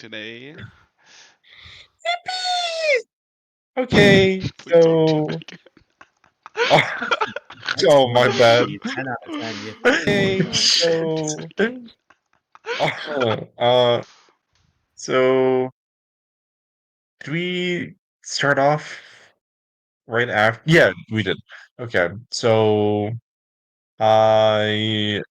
today? Okay, Please don't do so that again. oh my bad. 10 out of 10. You Okay, so uh, so do we start off right after? Yeah, we did. Okay, so I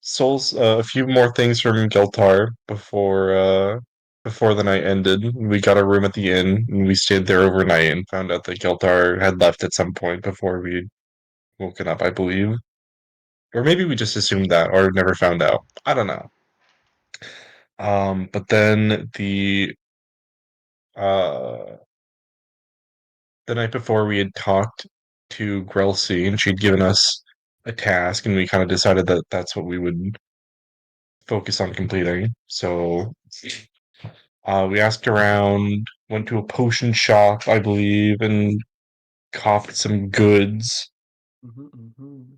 sold a few more things from Geltar before the night ended. We got a room at the inn and we stayed there overnight and found out that Geltar had left at some point before we woken up, I believe. Or maybe we just assumed that or never found out. I don't know. But then uh the night before we had talked to Grelsi and she'd given us a task and we kind of decided that that's what we would focus on completing. So we asked around, went to a potion shop, I believe, and copped some goods.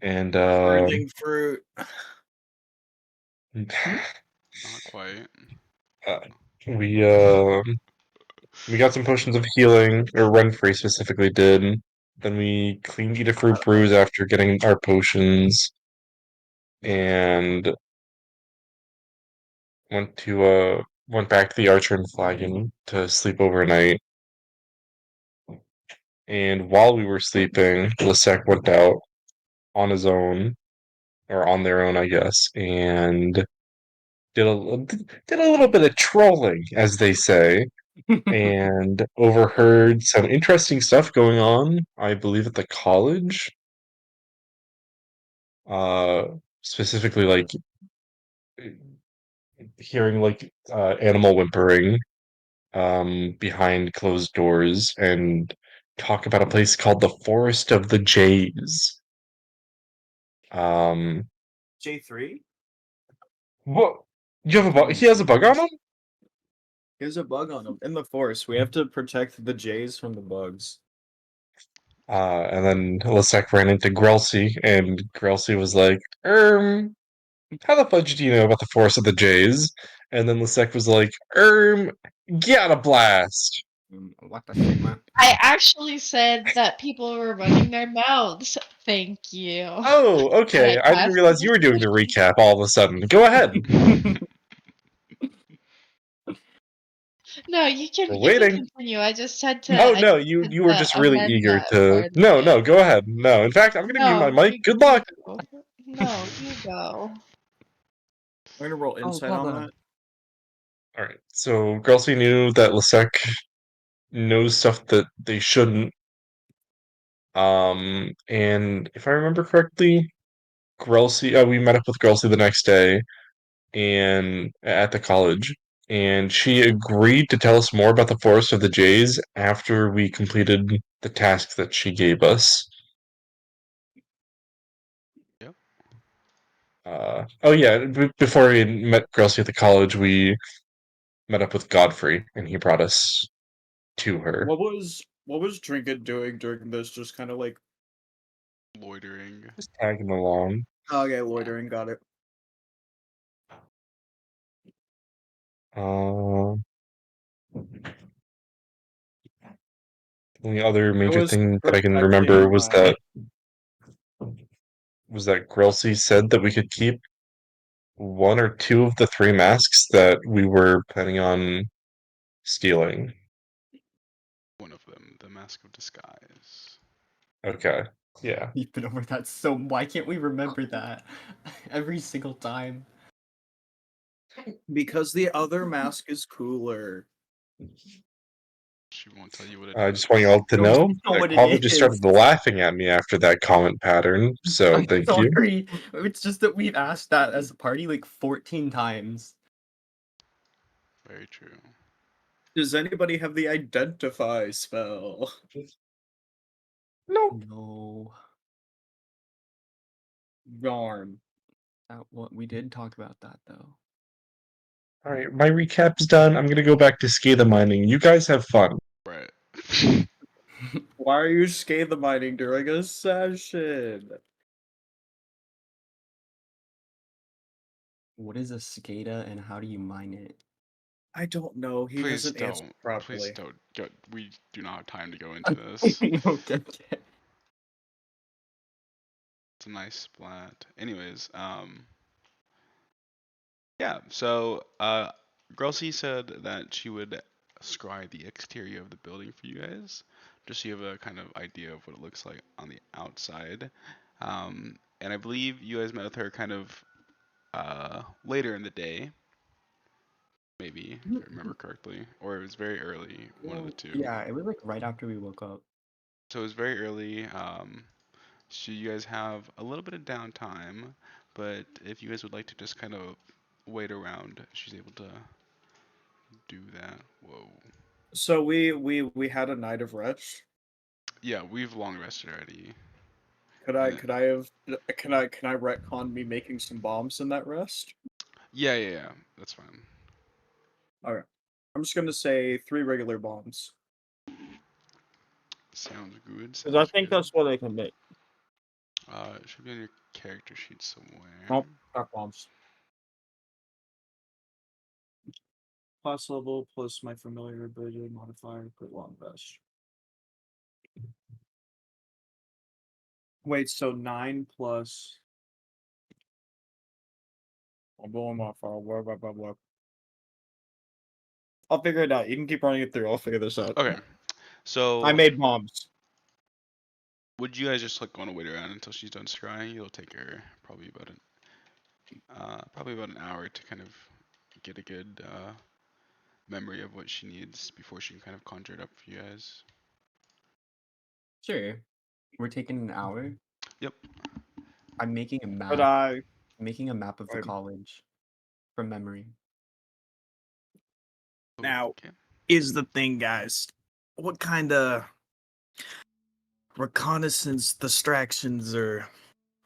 And Birthing fruit. Not quite. uh, we we got some potions of healing, or Renfrey specifically did. Then we cleaned Eat a Fruit Brews after getting our potions, and went back to the Archer and Flagon to sleep overnight. And while we were sleeping, Lisek went out on his own, or on their own, I guess, and did a little bit of trolling, as they say, and overheard some interesting stuff going on, I believe, at the college. Uh, specifically, like hearing animal whimpering behind closed doors, and talk about a place called the Forest of the Jays. Um, J3? what? You have a bug? He has a bug on him? There's a bug on him. In the forest, we have to protect the jays from the bugs. And then Lisek ran into Grelsi, and Grelsi was like, how the fudge do you know about the Force of the Jays? And then Lisek was like, get a blast. What the shit, man? I actually said that people were running their mouths. Thank you. Oh, okay. Alright, I didn't realize you were doing the recap all of a sudden. Go ahead. No, you We're can waiting. continue. I just had to Oh I no, just had you were to just really amend eager that to. part of No, it. no, go ahead. No, in fact, I'm gonna mute my No, mic. Good luck. go. No, you go. We're gonna roll insight on that. All right. So Grelsi knew that Lisek knows stuff that they shouldn't. And if I remember correctly, we met up with Grelsi the next day and at the college, and she agreed to tell us more about the Forest of the Jays after we completed the task that she gave us. Yep. Oh yeah, before we met Grelsi at the college, we met up with Godfrey, and he brought us to her. What was Trinket doing during this? Just kind of like Loitering. Just tagging along. okay, loitering, got it. Uh, the only other major was thing that I can protecting remember my was that Grelsi said that we could keep one or two of the three masks that we were planning on stealing. One of them, the Mask of Disguise. Okay. Yeah. We've been over that, so why can't we remember that every single time? because the other mask is cooler. She won't tell you what it I is. just want you all to Don't know know that what it Quava just is. started laughing at me after that comment pattern, so I'm thank you. sorry. It's just that we've asked that as a party like 14 times. Very true. Does anybody have the identify spell? Nope. No. Darn. What we did talk about that though. Alright, my recap's done. I'm gonna go back to Skada mining. You guys have fun. Right. Why are you scathe mining during a session? What is a cicada and how do you mine it? I don't know. He Please doesn't answer don't. Please properly. don't. We do not have time to go into this. Okay. It's a nice splat. Anyways, yeah. So, Grelsie said that she would scry the exterior of the building for you guys, just so you have a kind of idea of what it looks like on the outside. And I believe you guys met with her kind of later in the day, maybe if I remember correctly, or it was very early, one of the two. Yeah, it was like right after we woke up. So it was very early. So you guys have a little bit of downtime, but if you guys would like to just kind of wait around, she's able to do that. Whoa. So we had a night of rest. Yeah, we've long rested already. Could And I then, could I have can I retcon me making some bombs in that rest? yeah, that's fine. Alright. I'm just gonna say 3 regular bombs. Sounds good. Because I Sounds think good. that's what I can make. It should be on your character sheet somewhere. Nope, not bombs. Class level plus my familiar ability modifier, put long rest. Wait, so 9 plus. I'm blowing my file. Blah, blah, blah. I'll figure it out. You can keep running it through. I'll figure this out. Okay. So I made bombs. would you guys just like want to wait around until she's done scrying? It'll take her probably about an hour to kind of get a good memory of what she needs before she can kind of conjure it up for you guys. Sure. We're taking an hour. Yep. I'm making a map. But I. Making a map of the Right. college from memory. Now, Okay. is the thing, guys. What kind of reconnaissance distractions or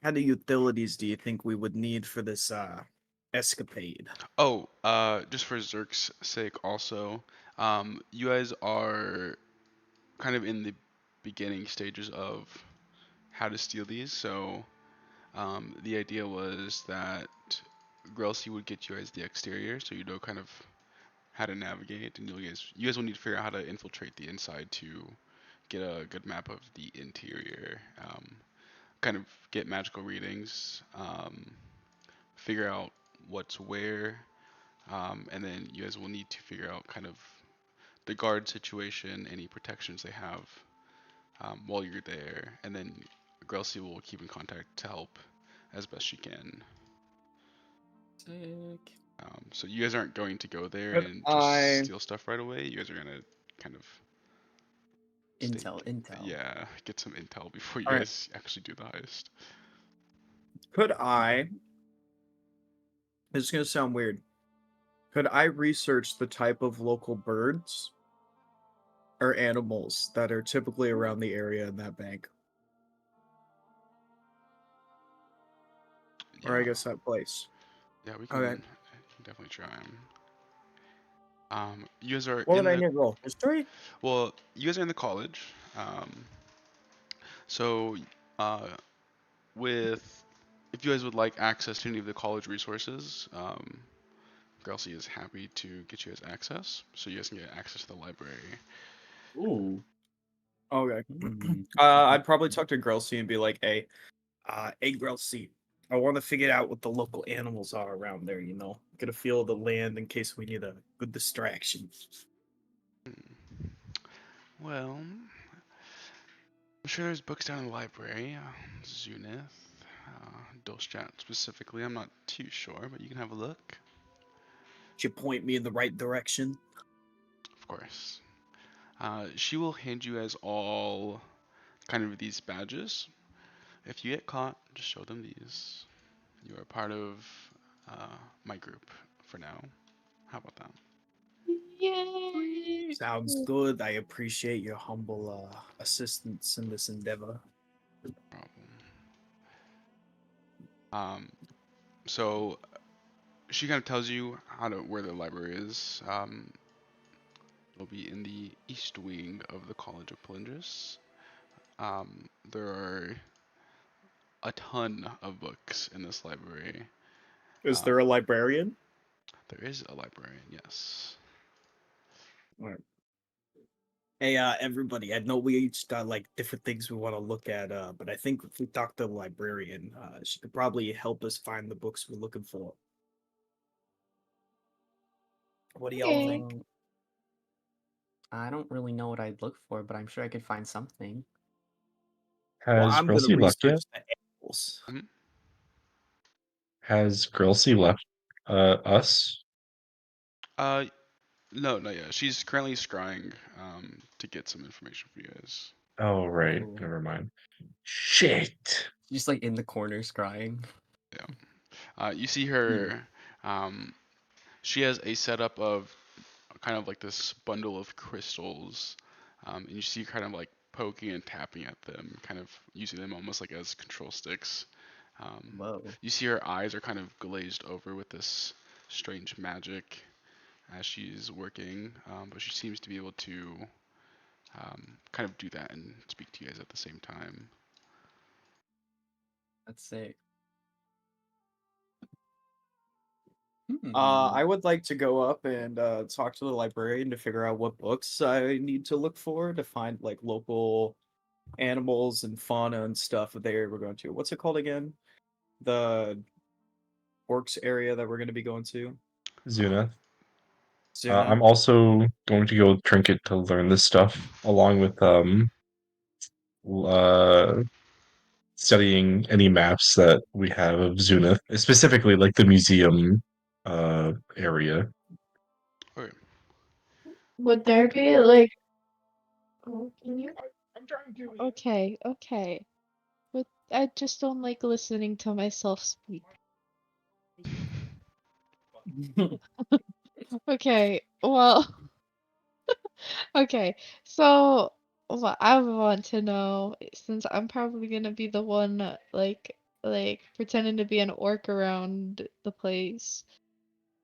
kind of utilities do you think we would need for this escapade? Oh, just for Zerk's sake also, you guys are kind of in the beginning stages of how to steal these, so the idea was that Grelsie would get you guys the exterior, so you know kind of how to navigate, and you guys will need to figure out how to infiltrate the inside to get a good map of the interior, kind of get magical readings, figure out what's where, and then you guys will need to figure out kind of the guard situation, any protections they have while you're there, and then Grelsie will keep in contact to help as best she can. Sick. So you guys aren't going to go there Could and just I- steal stuff right away. You guys are gonna kind of Intel. yeah, get some intel before you Alright. guys actually do the heist. Could I? It's gonna sound weird. Could I research the type of local birds or animals that are typically around the area in that bank? Or I Yeah, guess that place. yeah, we can, Okay. definitely try 'em. You guys are What in would I the need to roll? History? well, you guys are in the college. So uh, with if you guys would like access to any of the college resources, Grelsie is happy to get you guys access, so you guys can get access to the library. Ooh. Okay. Mm. I'd probably talk to Grelsie and be like, hey Grelsie, I want to figure out what the local animals are around there, Get a feel of the land in case we need a good distraction. Well, I'm sure there's books down in the library. Zunith, Dolstrat specifically. I'm not too sure, but you can have a look. Could you point me in the right direction? Of course. She will hand you guys all kind of these badges. If you get caught, just show them these. You are part of my group for now. How about that? Yay! Sounds good. I appreciate your humble assistance in this endeavor. Problem. So she kind of tells you where the library is. It'll be in the east wing of the College of Palindrus. There are a ton of books in this library. Is there a librarian? There is a librarian, yes. Alright. Hey, everybody, I know we each got like different things we want to look at, but I think if we talk to the librarian, she could probably help us find the books we're looking for. What do y'all Okay. think? I don't really know what I'd look for, but I'm sure I could find something. Well, Has I'm gonna Grillsy left yet? research the animals. Mhm. Has Grillsy left us? Uh, no, not yet. She's currently scrying to get some information for you guys. Oh, right. Oh. Never mind. Shit. Just like in the corners crying. Yeah. You see Hmm. her. Um, she has a setup of kind of like this bundle of crystals, and you see her kind of like poking and tapping at them, kind of using them almost like as control sticks. Whoa. You see her eyes are kind of glazed over with this strange magic as she's working, but she seems to be able to kind of do that and speak to you guys at the same time. That's sick. I would like to go up and talk to the librarian to figure out what books I need to look for to find like local animals and fauna and stuff there we're going to. What's it called again? The Orcs area that we're going to be going to? Zuna. Zuna. I'm also going to go with Trinket to learn this stuff, along with uh studying any maps that we have of Zuna, specifically like the museum area. Okay. Would there be like? Oh, can you? Okay, okay. But I just don't like listening to myself speak. Okay, well, okay. So, what I want to know, since I'm probably gonna be the one like pretending to be an orc around the place,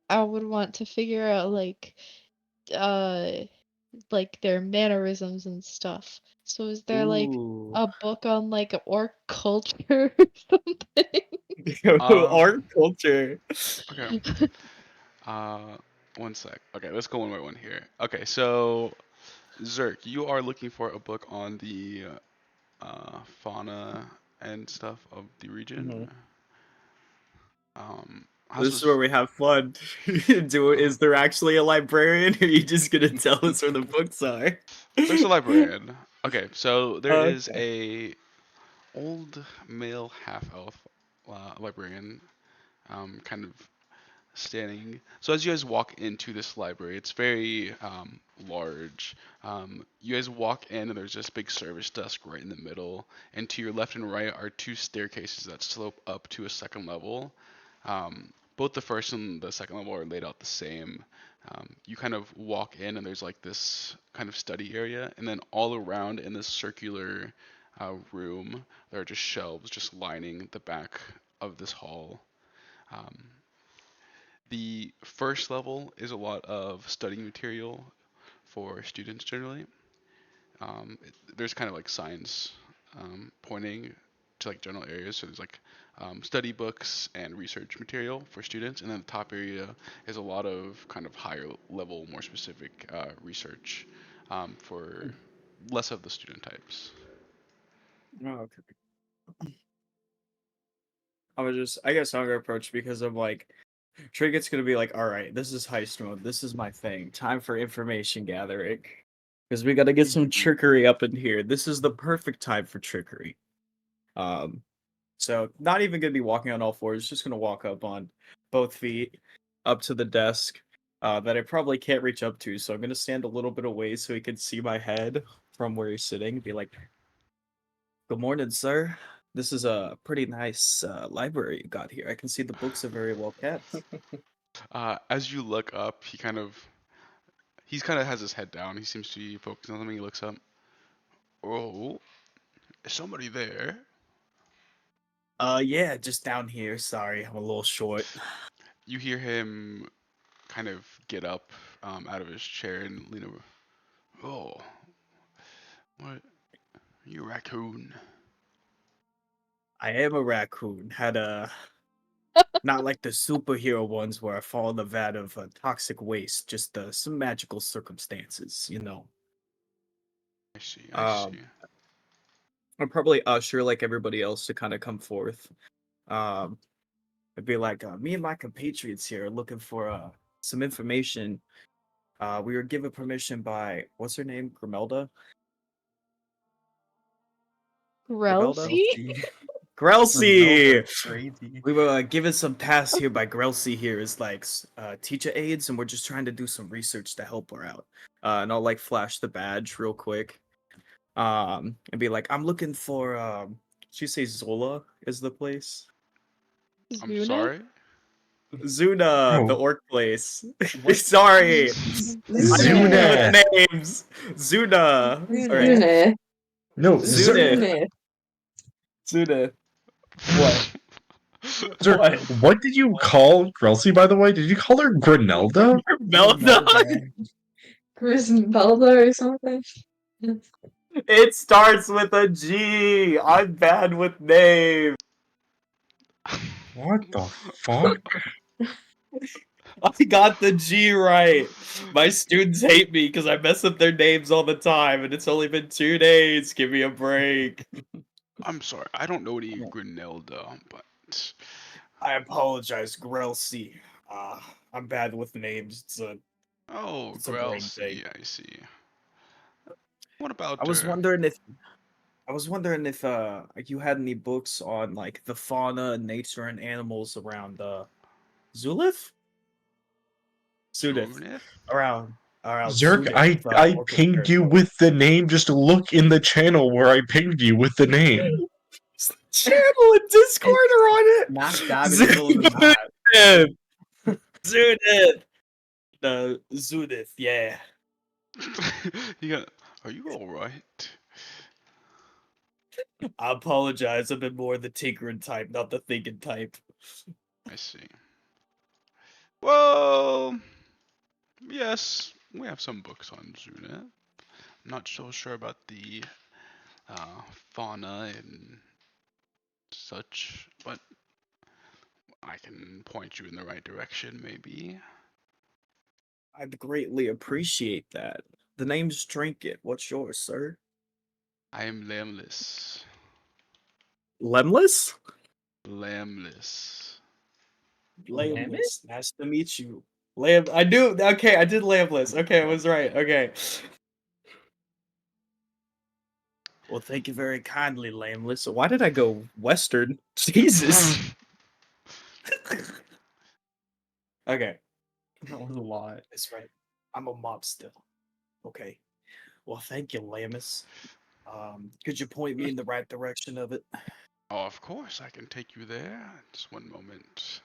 I would want to figure out uh like their mannerisms and stuff. So is there like Ooh. a book on like orc culture or something? Um. Art culture. Okay. Uh. One sec. Okay, let's go one by one here. Okay, so Zerk, you are looking for a book on the fauna and stuff of the region. Mhm. How's This is where this? we have fun. Is there actually a librarian, or are you just gonna tell us where the books are? There's a librarian. Okay, so there is Okay. a old male half elf librarian, kind of standing. So as you guys walk into this library, it's very large. You guys walk in, and there's this big service desk right in the middle. And to your left and right are two staircases that slope up to a second level. Both the first and the second level are laid out the same. You kind of walk in, and there's like this kind of study area, and then all around in this circular room, there are just shelves just lining the back of this hall. Um, the first level is a lot of study material for students generally. There's kind of like signs pointing to like general areas. So there's like study books and research material for students, and then the top area is a lot of kind of higher level, more specific research for less of the student types. Oh, okay. I guess I'm gonna approach because I'm like, Trinket's gonna be like, all right, this is heist mode. This is my thing. Time for information gathering. Because we gotta get some trickery up in here. This is the perfect time for trickery. Um, so not even gonna be walking on all fours, just gonna walk up on both feet up to the desk that I probably can't reach up to. So I'm gonna stand a little bit away so he can see my head from where he's sitting. Be like, "Good morning, sir. This is a pretty nice library you got here. I can see the books are very well kept." As you look up, he's kind of has his head down. He seems to be focusing on something. He looks up. Oh, is somebody there? Yeah, just down here. Sorry, I'm a little short. You hear him kind of get up out of his chair and lean over. Oh, what? You raccoon. I am a raccoon. Had a Not like the superhero ones where I fall in the vat of toxic waste. Just some magical circumstances, you know. I see. I see. Um, I'd probably usher like everybody else to kind of come forth. Um, It'd be like, me and my compatriots here are looking for some information. We were given permission by what's her name, Grimelda. Grimelda, Grelsi? Grelsi. Crazy. We were given some tasks here by Grelsi here as like teacher aides, and we're just trying to do some research to help her out. And I'll like flash the badge real quick. And be like, I'm looking for she says Zola is the place. I'm Zuna? sorry. Zuna, the Oh, orc place. What? Sorry. I am good Zuna. with names. Zuna. All right. Zune. No, Zunith. Zune. Zuna. What? Zerk, What? what did you call Grelsie, by the way? Did you call her Grinelda? Melda. Grisbelda or something? It starts with a G. I'm bad with names. What the fuck? I got the G right. My students hate me because I mess up their names all the time, and it's only been 2 days. Give me a break. I'm sorry. I don't know any Grinelda, but I apologize, Grelsi. I'm bad with names. oh, It's a brain thing. Grelsi. I see. What about I was her? wondering if you had any books on like the fauna and nature and animals around Zulith? Sudith. Zunith? Around Zerk, Sudith, I Orcish pinged you territory. with the name. Just look in the channel where I pinged you with the name. Channel and Discord are on it. Smack dab in the middle of the map. Zudith. The Zudith, yeah. you got. Are you all right? I apologize. I've been more the tinkering type, not the thinking type. I see. Well, yes, we have some books on Zunith. I'm not so sure about the fauna and such, but I can point you in the right direction, maybe. I'd greatly appreciate that. The name's Trinket. What's yours, sir? I am lambless. Lemless? Lambless. Lambless. Nice to meet you. Lamb. I do. Okay, I did Lambless. Okay, I was right. Okay. Well, thank you very kindly, Lambless. Why did I go Western? Jesus. Okay, That was a lot. that's right. I'm a mob still. Okay. Well, thank you, Lammus. Could you point me in the right direction of it? Oh, of course, I can take you there. Just one moment.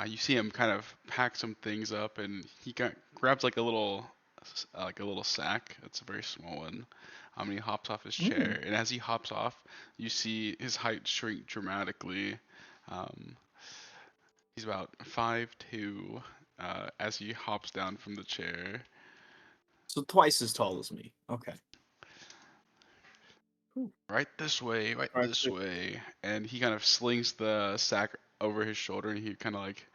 You see him kind of pack some things up, and he grabs like like a little sack. It's a very small one. And he hops off his chair, and as he hops off, you see his height shrink dramatically. Um, he's about 5'2", as he hops down from the chair. So twice as tall as me. Okay. Right this way, right Alright, this so- way. And he kind of slings the sack over his shoulder, and he kind of like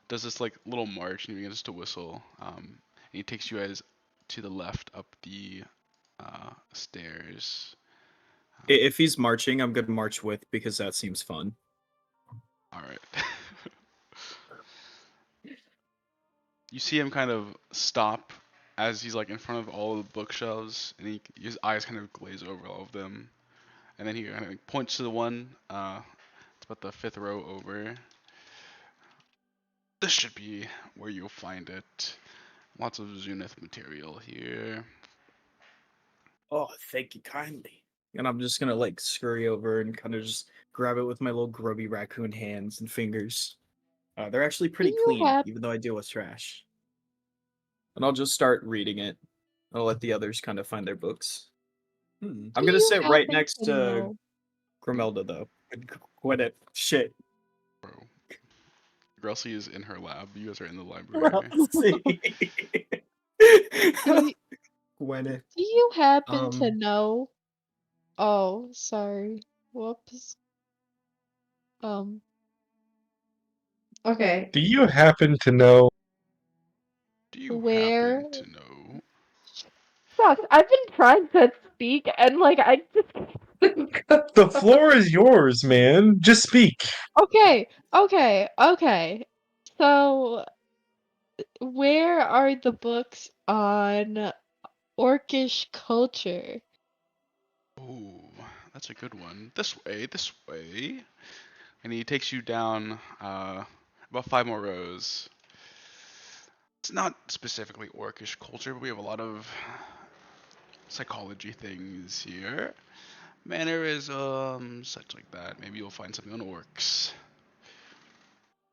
does this like little march, and he begins to whistle. And he takes you guys to the left up the stairs. If he's marching, I'm gonna march with because that seems fun. All right. You see him kind of stop as he's like in front of all the bookshelves, and his eyes kind of glaze over all of them, and then he kind of points to the one. It's about the fifth row over. This should be where you'll find it. Lots of Zunith material here. Oh, thank you kindly. And I'm just gonna like scurry over and kind of just grab it with my little grubby raccoon hands and fingers. They're actually pretty you clean, have even though I deal with trash. And I'll just start reading it. I'll let the others kind of find their books. I'm do gonna you sit right happen next to to know? Grimelda though. Gwyneth. Shit. Bro. Grelsie is in her lab. You guys are in the library. Grelsi. Do, Gwyneth. do you happen to Um, know? Oh, sorry. Whoops. Um, Okay. Do you happen to know? Do you Where? happen to know? Sucks. I've been trying to speak and like I just. The floor is yours, man. Just speak. Okay. So, where are the books on Orcish culture? Ooh, that's a good one. This way, this way. And he takes you down about 5 more rows. It's not specifically orcish culture, but we have a lot of psychology things here. Mannerisms, such like that. Maybe you'll find something on orcs.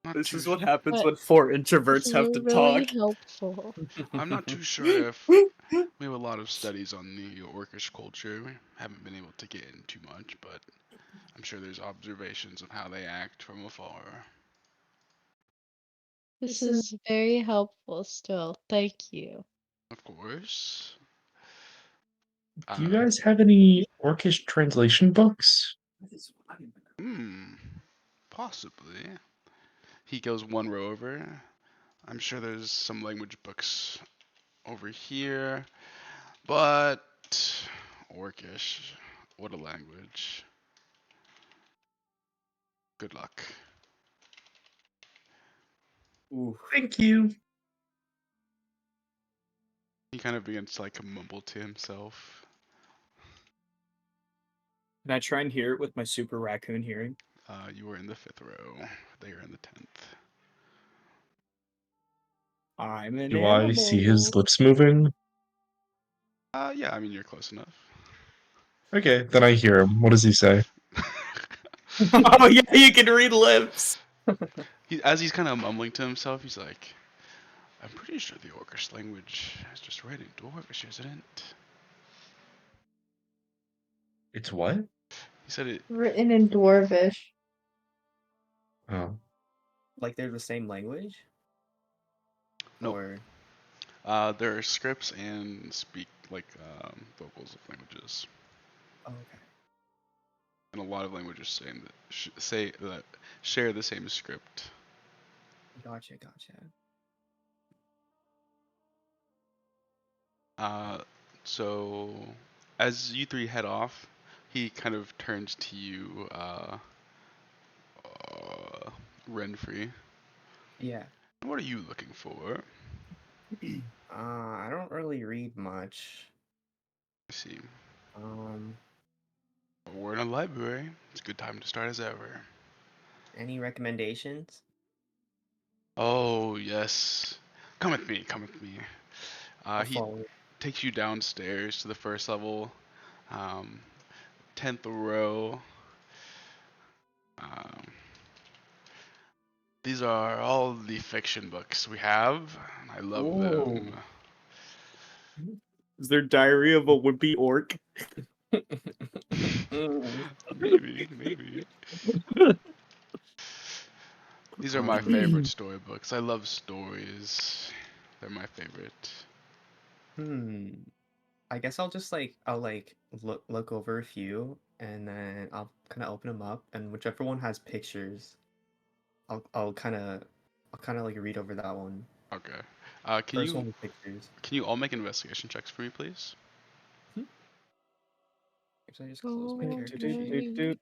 Not This too. is what happens But when 4 this introverts is have to really talk. helpful. I'm not too sure if we have a lot of studies on the orcish culture. We haven't been able to get in too much, but I'm sure there's observations of how they act from afar. This is very helpful still. Thank you. Of course. Do you guys have any Orcish translation books? Hmm. Possibly. He goes 1 row over. I'm sure there's some language books over here, but Orcish, what a language. Good luck. Ooh. Thank you. He kind of begins to like mumble to himself. Can I try and hear it with my super raccoon hearing? You were in the 5th row. They are in the 10th. I'm an Do I see his animal. lips moving? Yeah, I mean you're close enough. Okay, then I hear him. What does he say? Oh yeah, you can read lips. As he's kind of mumbling to himself, he's like, I'm pretty sure the Orcish language is just right in Dwarvish, isn't it? It's what? He said it. Written in Dwarvish. Oh. Like they're the same language? Nope. Or There are scripts and vocals of languages, okay. and a lot of languages saying that say that share the same script. Gotcha. Uh, so as you three head off, he kind of turns to you, Renfrey. Yeah. What are you looking for? I don't really read much. I see. Um, We're in a library. It's a good time to start as ever. any recommendations? Oh yes. Come with me. Come with me. I'll He follow. takes you downstairs to the first level, um, 10th row. Um, these are all the fiction books we have, and I love them. Is there Diary of a Wimpy Orc? Maybe. These are my favorite storybooks. I love stories. They're my favorite. Hmm. I guess I'll look over a few and then I'll kind of open them up and whichever one has pictures, I'll kind of like read over that one. Okay. Can First you one with pictures. all make investigation checks for me, please? Actually, I just close my Oh, character sheet. Doot.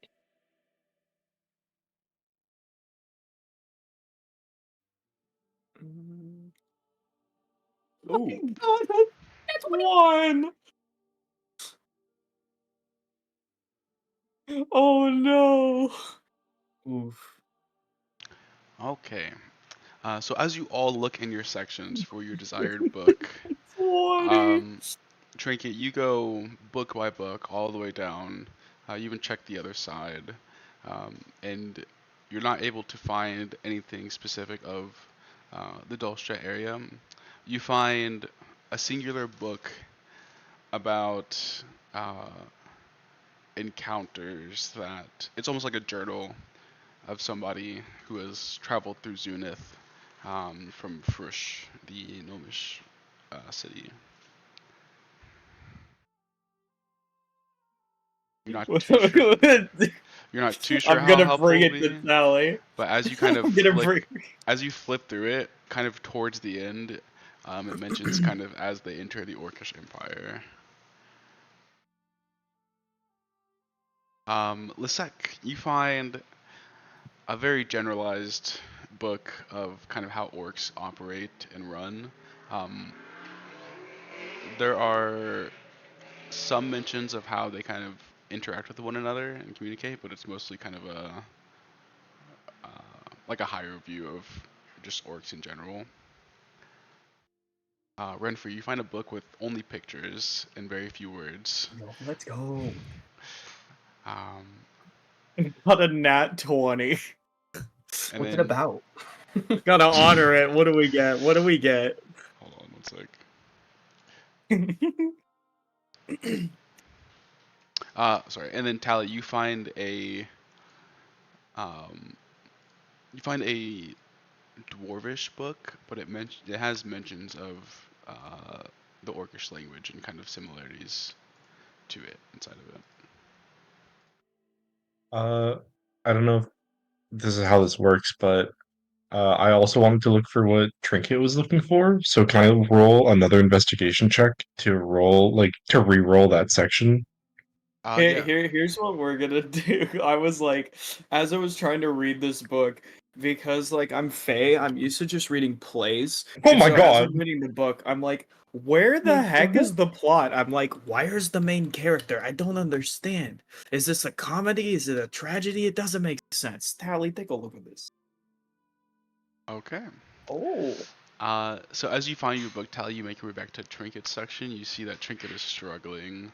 Oh God, that's one. Oh no. Oof. Okay. So as you all look in your sections for your desired book, 20. um, Trinket, you go book by book all the way down. You even check the other side, and you're not able to find anything specific of the Dolstra area. You find a singular book about encounters that it's almost like a journal of somebody who has traveled through Zunith from Frush, the Gnomish city. You're not too sure. you're not too sure I'm how gonna helpful bring it'll it to be. Sally. But as you kind of I'm gonna bring. as you flip through it, kind of towards the end, it mentions kind of as they enter the Orcish Empire. Lisek, you find a very generalized book of kind of how orcs operate and run. Um, there are some mentions of how they kind of interact with one another and communicate, but it's mostly kind of uh, like a higher view of just orcs in general. Renfrey, you find a book with only pictures and very few words. Yo, let's go. Um, Got a nat 20. and What's it then, about? Gotta honor it. What do we get? What do we get? hold on one sec. Sorry. And then Tally, um, you find a dwarvish book, but it has mentions of the Orcish language and kind of similarities to it inside of it. I don't know if this is how this works, but I also wanted to look for what Trinket was looking for. So can I roll another investigation check to re-roll that section? Yeah. Here's what we're gonna do. I was like, as I was trying to read this book, because like I'm Faye, I'm used to just reading plays. Oh And my so as god! I'm reading the book, I'm like, where the heck is the plot? I'm like, where's the main character? I don't understand. Is this a comedy? Is it a tragedy? It doesn't make sense. Tally, take a look at this. Okay. Oh. So as you find your book, Tally, you make your way back to Trinket's section. You see that Trinket is struggling.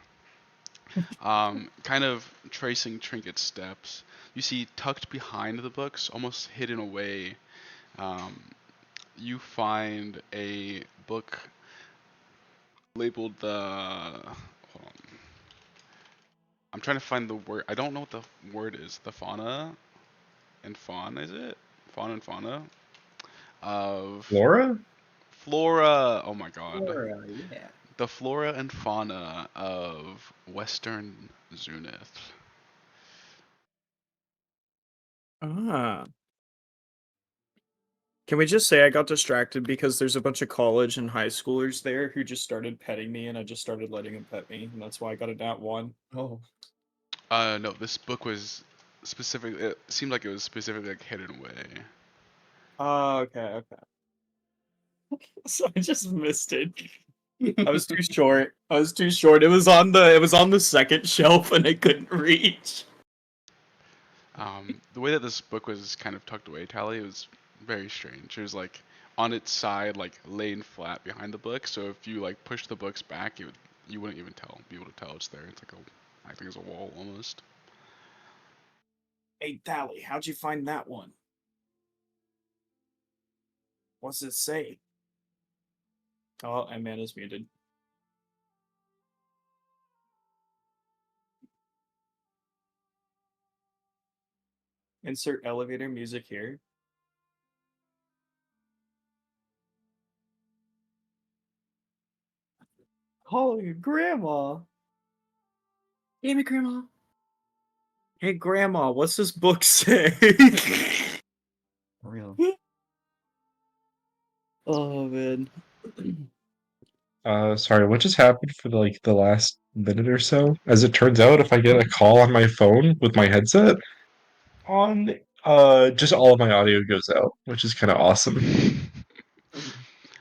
Kind of tracing Trinket's steps. You see tucked behind the books, almost hidden away, um, you find a book labeled the. Hold on. I'm trying to find the word. I don't know what the word is. The fauna and fauna, is it? Fauna and fauna of Laura? flora. Oh my god. Flora, yeah. The flora and fauna of Western Zunith. Ah. Can we just say I got distracted because there's a bunch of college and high schoolers there who just started petting me and I just started letting them pet me, and that's why I got a nat 1. Oh. No, this book was specific. It seemed like it was specifically like hidden away. Oh, okay. So I just missed it. I was too short. It was on the second shelf and I couldn't reach. The way that this book was kind of tucked away, Tally, it was very strange. It was like on its side, like laying flat behind the book. So if you like push the books back, you wouldn't even be able to tell it's there. It's like I think it's a wall almost. Hey Tally, how'd you find that one? What's it say? Oh, Amanda's muted. Insert elevator music here. Calling your grandma. Damn it, Grandma. Hey grandma, what's this book say? For real. Oh man. Sorry, what just happened for like the last minute or so? As it turns out, if I get a call on my phone with my headset on, just all of my audio goes out, which is kind of awesome.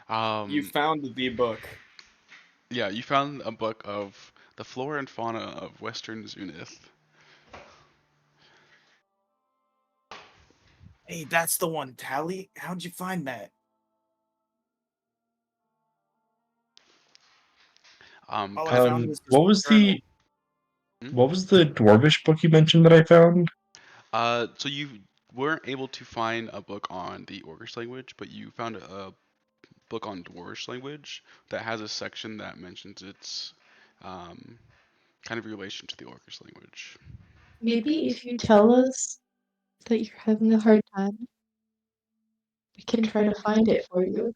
You um, found the book. yeah, you found a book of the flora and fauna of Western Zunith. Hey, that's the one, Tally. How'd you find that? All I Kind of. found was this What was journal. Hmm? what was the dwarvish book you mentioned that I found? So you weren't able to find a book on the Orcish language, but you found a book on Dwarvish language that has a section that mentions its um, kind of relation to the Orcish language. Maybe if you tell us that you're having a hard time, we can try to find it for you.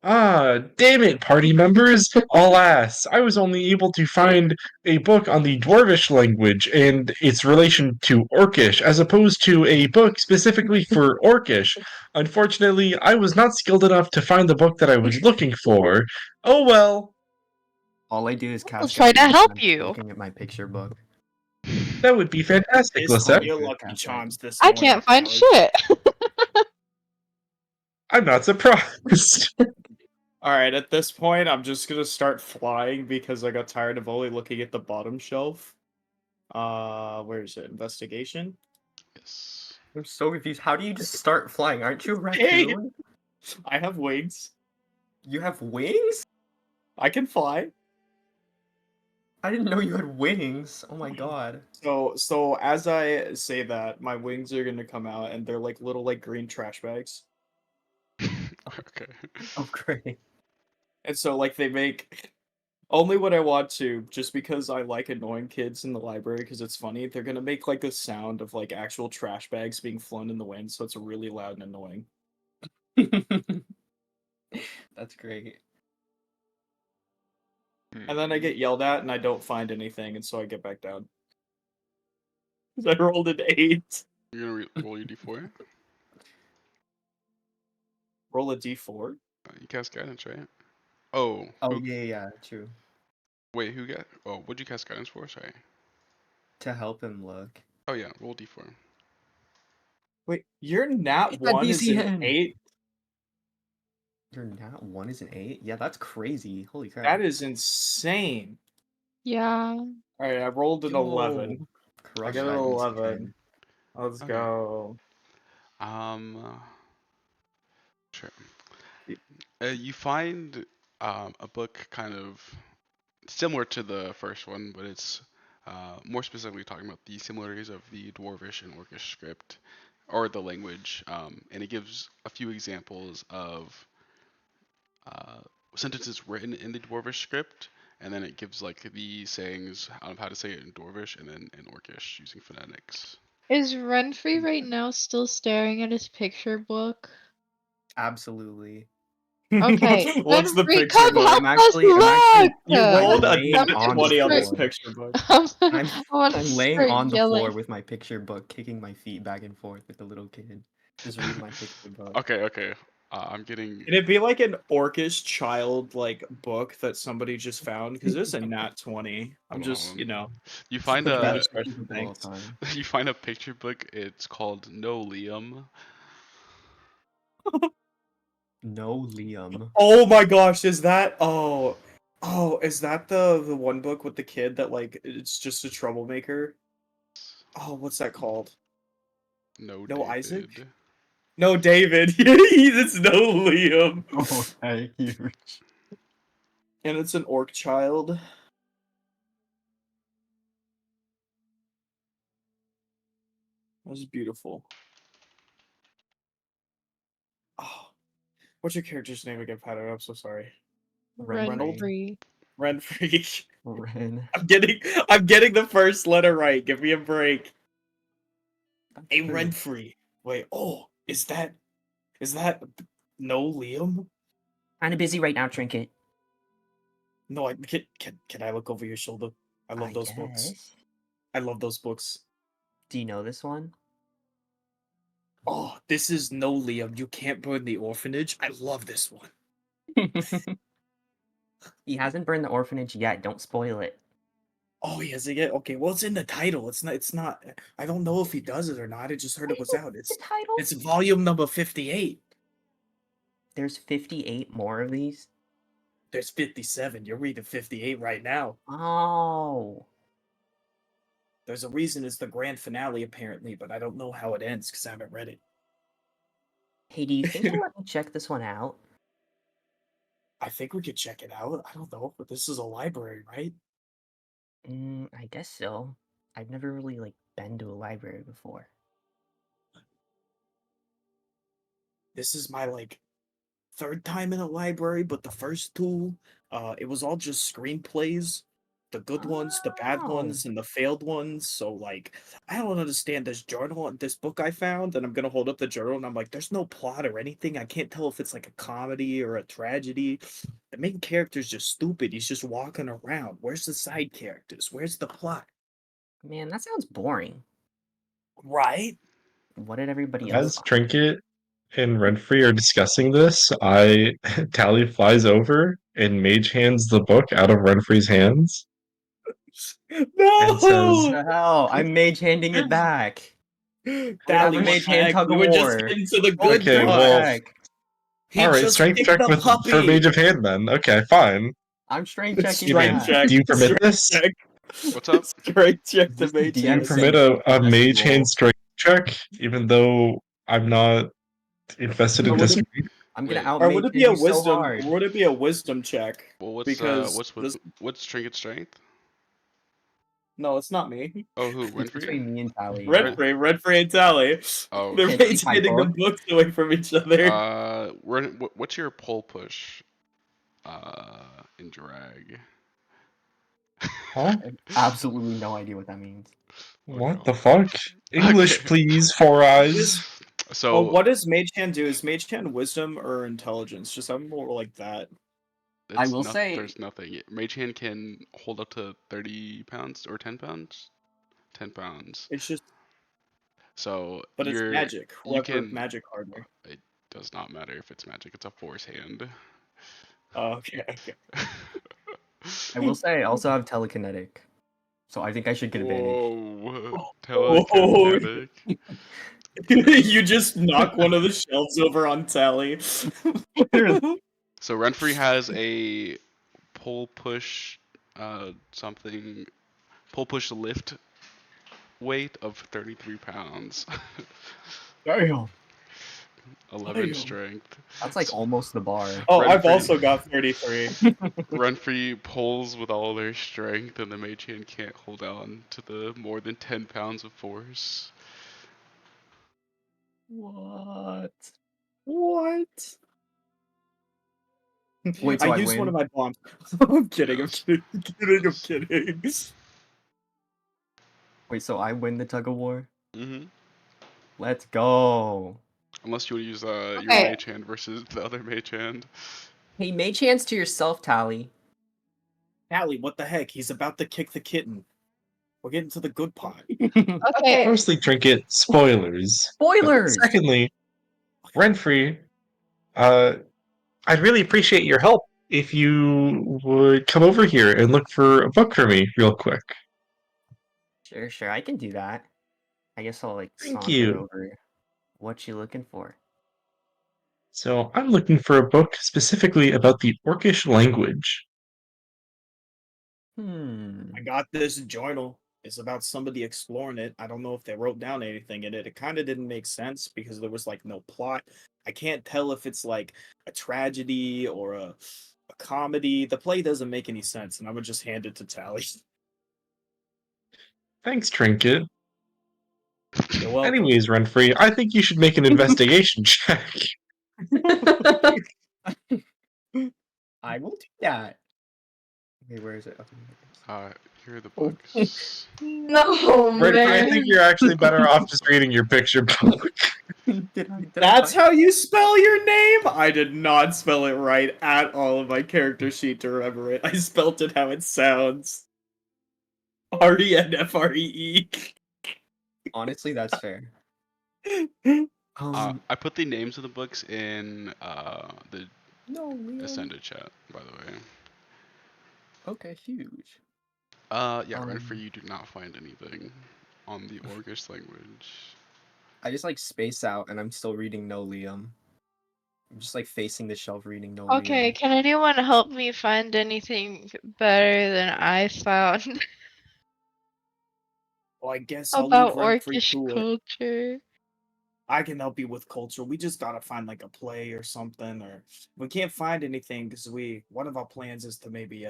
Ah, damn it, party members! Alas, I was only able to find a book on the Dwarvish language and its relation to Orcish, as opposed to a book specifically for Orcish. Unfortunately, I was not skilled enough to find the book that I was looking for. Oh well, All I do is I'll cast try to guidance help when I'm you. looking at my picture book. that would be fantastic, It's Lisette. your Good lucky cast charms guidance. this I morning, can't find Alex. shit. I'm not surprised. Alright, at this point, I'm just gonna start flying because I got tired of only looking at the bottom shelf. Where is it? Investigation? Yes. I'm so confused. How do you just start flying? Aren't you a Hey! raccoon? I have wings. You have wings? I can fly. I didn't know you had wings. Oh my god. So as I say that, my wings are gonna come out and they're like little like green trash bags. Okay. Oh, great. And so like they make only when I want to, just because I like annoying kids in the library because it's funny, they're gonna make like a sound of like actual trash bags being flown in the wind, so it's really loud and annoying. That's great. And then I get yelled at and I don't find anything, and so I get back down. 'Cause I rolled an 8. You're gonna roll your d4. Roll a d4. You cast guidance, right? Oh, Oh, who? yeah, true. Wait, who got? Oh, what'd you cast guidance for? Sorry. To help him look. Oh yeah, roll d4. Wait, your nat Get that 1 is DC an in. 8? Your nat 1 is an 8? Yeah, that's crazy. Holy crap. That is insane. Yeah. Alright, I rolled an 11. Yo, I crush got an that DC 11. 10. Let's Okay. go. Sure. You find a book kind of similar to the first one, but it's more specifically talking about the similarities of the Dwarvish and Orcish script, or the language, and it gives a few examples of uh, sentences written in the Dwarvish script, and then it gives like the sayings of how to say it in Dwarvish and then in Orcish using phonetics. Is Renfrey right now still staring at his picture book? Absolutely. Okay, What's the Renfrey, picture come book? help I'm us actually look! You rolled a laying nat on the 20 on this floor. picture book. I'm I'm gonna I'm laying start on the yelling. floor with my picture book, kicking my feet back and forth with the little kid. Just read my picture book. Okay. I'm getting. Can it be like an orcish child like book that somebody just found? Because it's a nat 20. I'm Hold on, just, hold you on. know, You just find putting that a expression Of all things. time. you find a picture book. It's called No Liam. No, Liam. Oh my gosh, is that is that the one book with the kid that like it's just a troublemaker? Oh, what's that called? No No Isaac? David. No David. It's no Liam. Oh, thank you. And it's an orc child. That's beautiful. Oh, what's your character's name again, Pattern? I'm so sorry. Reynolds? Renfrey. Renfrey. Ren. I'm getting the first letter right. Give me a break. A True. Renfrey. Wait, is that no Liam? Kinda busy right now, Trinket. No, can I look over your shoulder? I love those books. guess. I love those books. Do you know this one? Oh, this is no Liam. You can't burn the orphanage. I love this one. He hasn't burned the orphanage yet. Don't spoil it. Oh, he has it yet? Okay, well, it's in the title. It's not. I don't know if he does it or not. I just heard it was out. The title? It's volume number 58. There's 58 more of these. There's 57. You're reading 58 right now. Oh. There's a reason it's the grand finale, apparently, but I don't know how it ends because I haven't read it. Hey, do you think you'll let me check this one out? I think we could check it out. I don't know, but this is a library, right? I guess so. I've never really been to a library before. This is my third time in a library, but the first two, it was all just screenplays. the good ones, the bad Oh. ones, and the failed ones. So like, I don't understand this journal, this book I found, and I'm gonna hold up the journal, and I'm like, there's no plot or anything. I can't tell if it's like a comedy or a tragedy. The main character's just stupid. He's just walking around. Where's the side characters? Where's the plot? Man, that sounds boring. Right? What did everybody else As find? Trinket and Renfrey are discussing this, Tally flies over and mage hands the book out of Renfrey's hands and says, No! The hell? I'm mage handing it back. We're gonna have Dally, a what mage the hand heck? tug We of were just war. getting to the Oh, good Okay, what well, the part. heck? He all right, just strength picked check the with for puppy. mage of hand then. Okay, fine. I'm strength checking Strength that. check. Do you permit Strength this? check. What's up? Strength check to Just the mage DM Do you hand. permit saying a let's mage hand roll. strength check, even though I'm not invested Or in would this? it, I'm gonna Wait. out or mage would it be hand a you so wisdom? hard. Would it be a wisdom check? Well, Because this, what's Trinket strength? no, it's not me. Oh, who? It's Renfrey? between me and Tally. Ren- Redfrey, and Tally. Oh, They're Can't okay. take my handing the book. books away from each other. What's your pole push? In drag. Huh? I have absolutely no idea what that means. Oh What the no. fuck? English, Okay. please, Four Eyes. Oh, So what does Mage Hand do? Is Mage Hand wisdom or intelligence? Just I'm more like that. I it's will not. say There's nothing. Mage hand can hold up to 30 pounds or 10 pounds. 10 pounds. It's just, So but it's magic. you Whoever can. magic harder. It does not matter if it's magic. It's a force hand. Oh, okay, okay. I will say I also have telekinetic. So I think I should get advantage. Whoa. Oh, Telekinetic. you just knock one of the shelves over on Tally. So Renfrey has a pull push something pull push lift weight of 33 pounds. Damn. 11 Damn. strength. That's like almost the bar. Oh, I've Renfrey- also got 33. Renfrey pulls with all their strength, and the mage hand can't hold on to the more than 10 pounds of force. What? What? Wait, I so I used one of win? my bombs. I'm kidding, Yes. I'm kidding, I'm kidding. Wait, so I win the tug of war? hmm Let's go. Unless you want to use your Okay. mage hand versus the other mage hand. Hey, mage hands to yourself, Tally. Tally, what the heck? He's about to kick the kitten. We're getting to the good part. Okay. Firstly, Trinket, spoilers. Spoilers! Secondly, Renfrey, I'd really appreciate your help if you would come over here and look for a book for me real quick. Sure, I can do that. I guess I'll like Thank saunter you. over. What you looking for? So I'm looking for a book specifically about the Orcish language. I got this journal. It's about somebody exploring it. I don't know if they wrote down anything in it. It kind of didn't make sense because there was like no plot. I can't tell if it's like a tragedy or a comedy. The play doesn't make any sense, and I would just hand it to Tally. Thanks, Trinket. You're welcome. Anyways, Renfrey, I think you should make an investigation check. I will do that. Okay, where is it? Okay. Here are the Oh. books. No, Renfrey, I man. think you're actually better off just reading your picture book. That's how you spell your name? I did not spell it right at all on my character sheet to remember it. I spelled it how it sounds. Renfree. Honestly, that's fair. I put the names of the books in the No, Liam. Ascended chat, by the way. Okay, huge. Yeah, Um, Renfrey, you do not find anything on the Orcish language. I just like space out and I'm still reading No Liam. I'm just like facing the shelf reading No Okay, Liam. can anyone help me find anything better than I found Well, I guess I'll about leave Renfree Orcish to it. culture? I can help you with culture. We just gotta find like a play or something, or we can't find anything because one of our plans is to maybe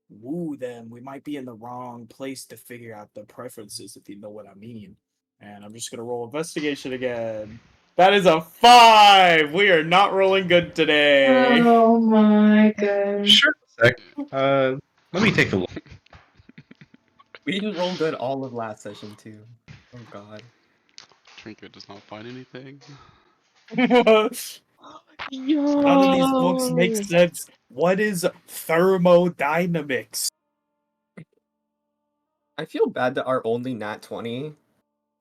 woo them. We might be in the wrong place to figure out the preferences, if you know what I mean. And I'm just gonna roll investigation again. That is a 5. We are not rolling good today. Oh my god. Sure. Sec. Let me take a look. We didn't roll good all of last session too. Oh god. Trinket does not find anything. Yo. None of these books make sense. What is thermodynamics? I feel bad that our only nat 20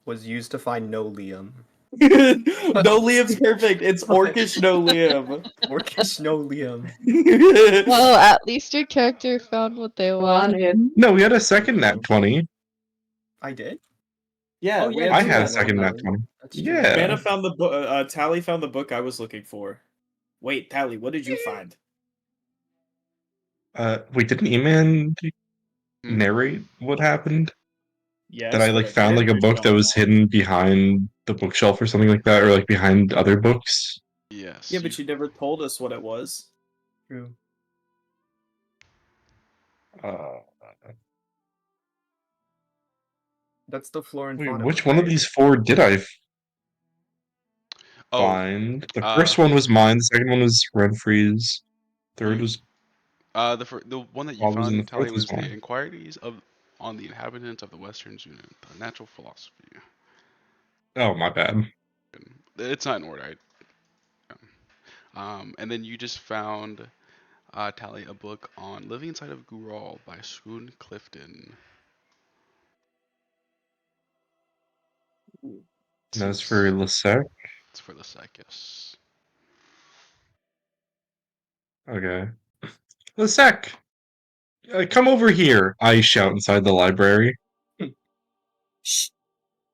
was used to find no Liam. No Liam's perfect. It's orcish no Liam. Orcish no Liam. Well, at least your character found what they wanted. No, we had a second nat 20. I did? Yeah, Oh we yeah, had I two had a nat second 20s. nat 20. That's true. Yeah. Vanna found the book. Tally found the book I was looking for. Wait, Tally, what did you find? Wait, didn't E-Man Hmm? narrate what happened? Yes, That I but like found like a characters book that don't was know. hidden behind the bookshelf or something like that, or like behind other books. Yes. Yeah, but you never told us what it was. True. Uh, That's the flora and wait, fauna which book, one of right? these four did I Oh, find? The first one was mine. The second one was Renfrey's. Third You- was the one that you Bob's, and the found, Tally, fourth was was the mine. Inquiries on the Inhabitants of the Western Zuni, the Natural Philosophy. Oh, my bad. It's not in order. And then you just found, Tally, a book on Living Inside of Gural by Schoon Clifton. And that's for Lissec. It's for the Psychus. Okay. Lissec! Come over here! I shout inside the library. Shh,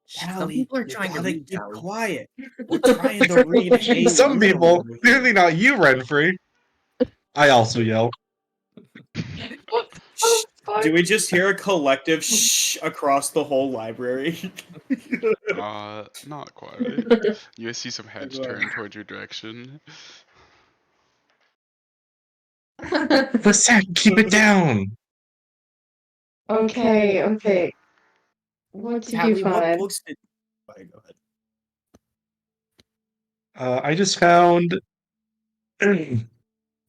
Some Tally, people are you trying to gotta read, keep Tally. quiet. We're trying to read Hey Some Liam people, over here. clearly not you, Renfrey. I also yell. What Shh. the fuck? Do we just hear a collective shh across the whole library? Not quite. You see some heads turn towards your direction. Lissec, keep it down! Okay. What did you Tally, what find? books did? Okay, go ahead. I just found.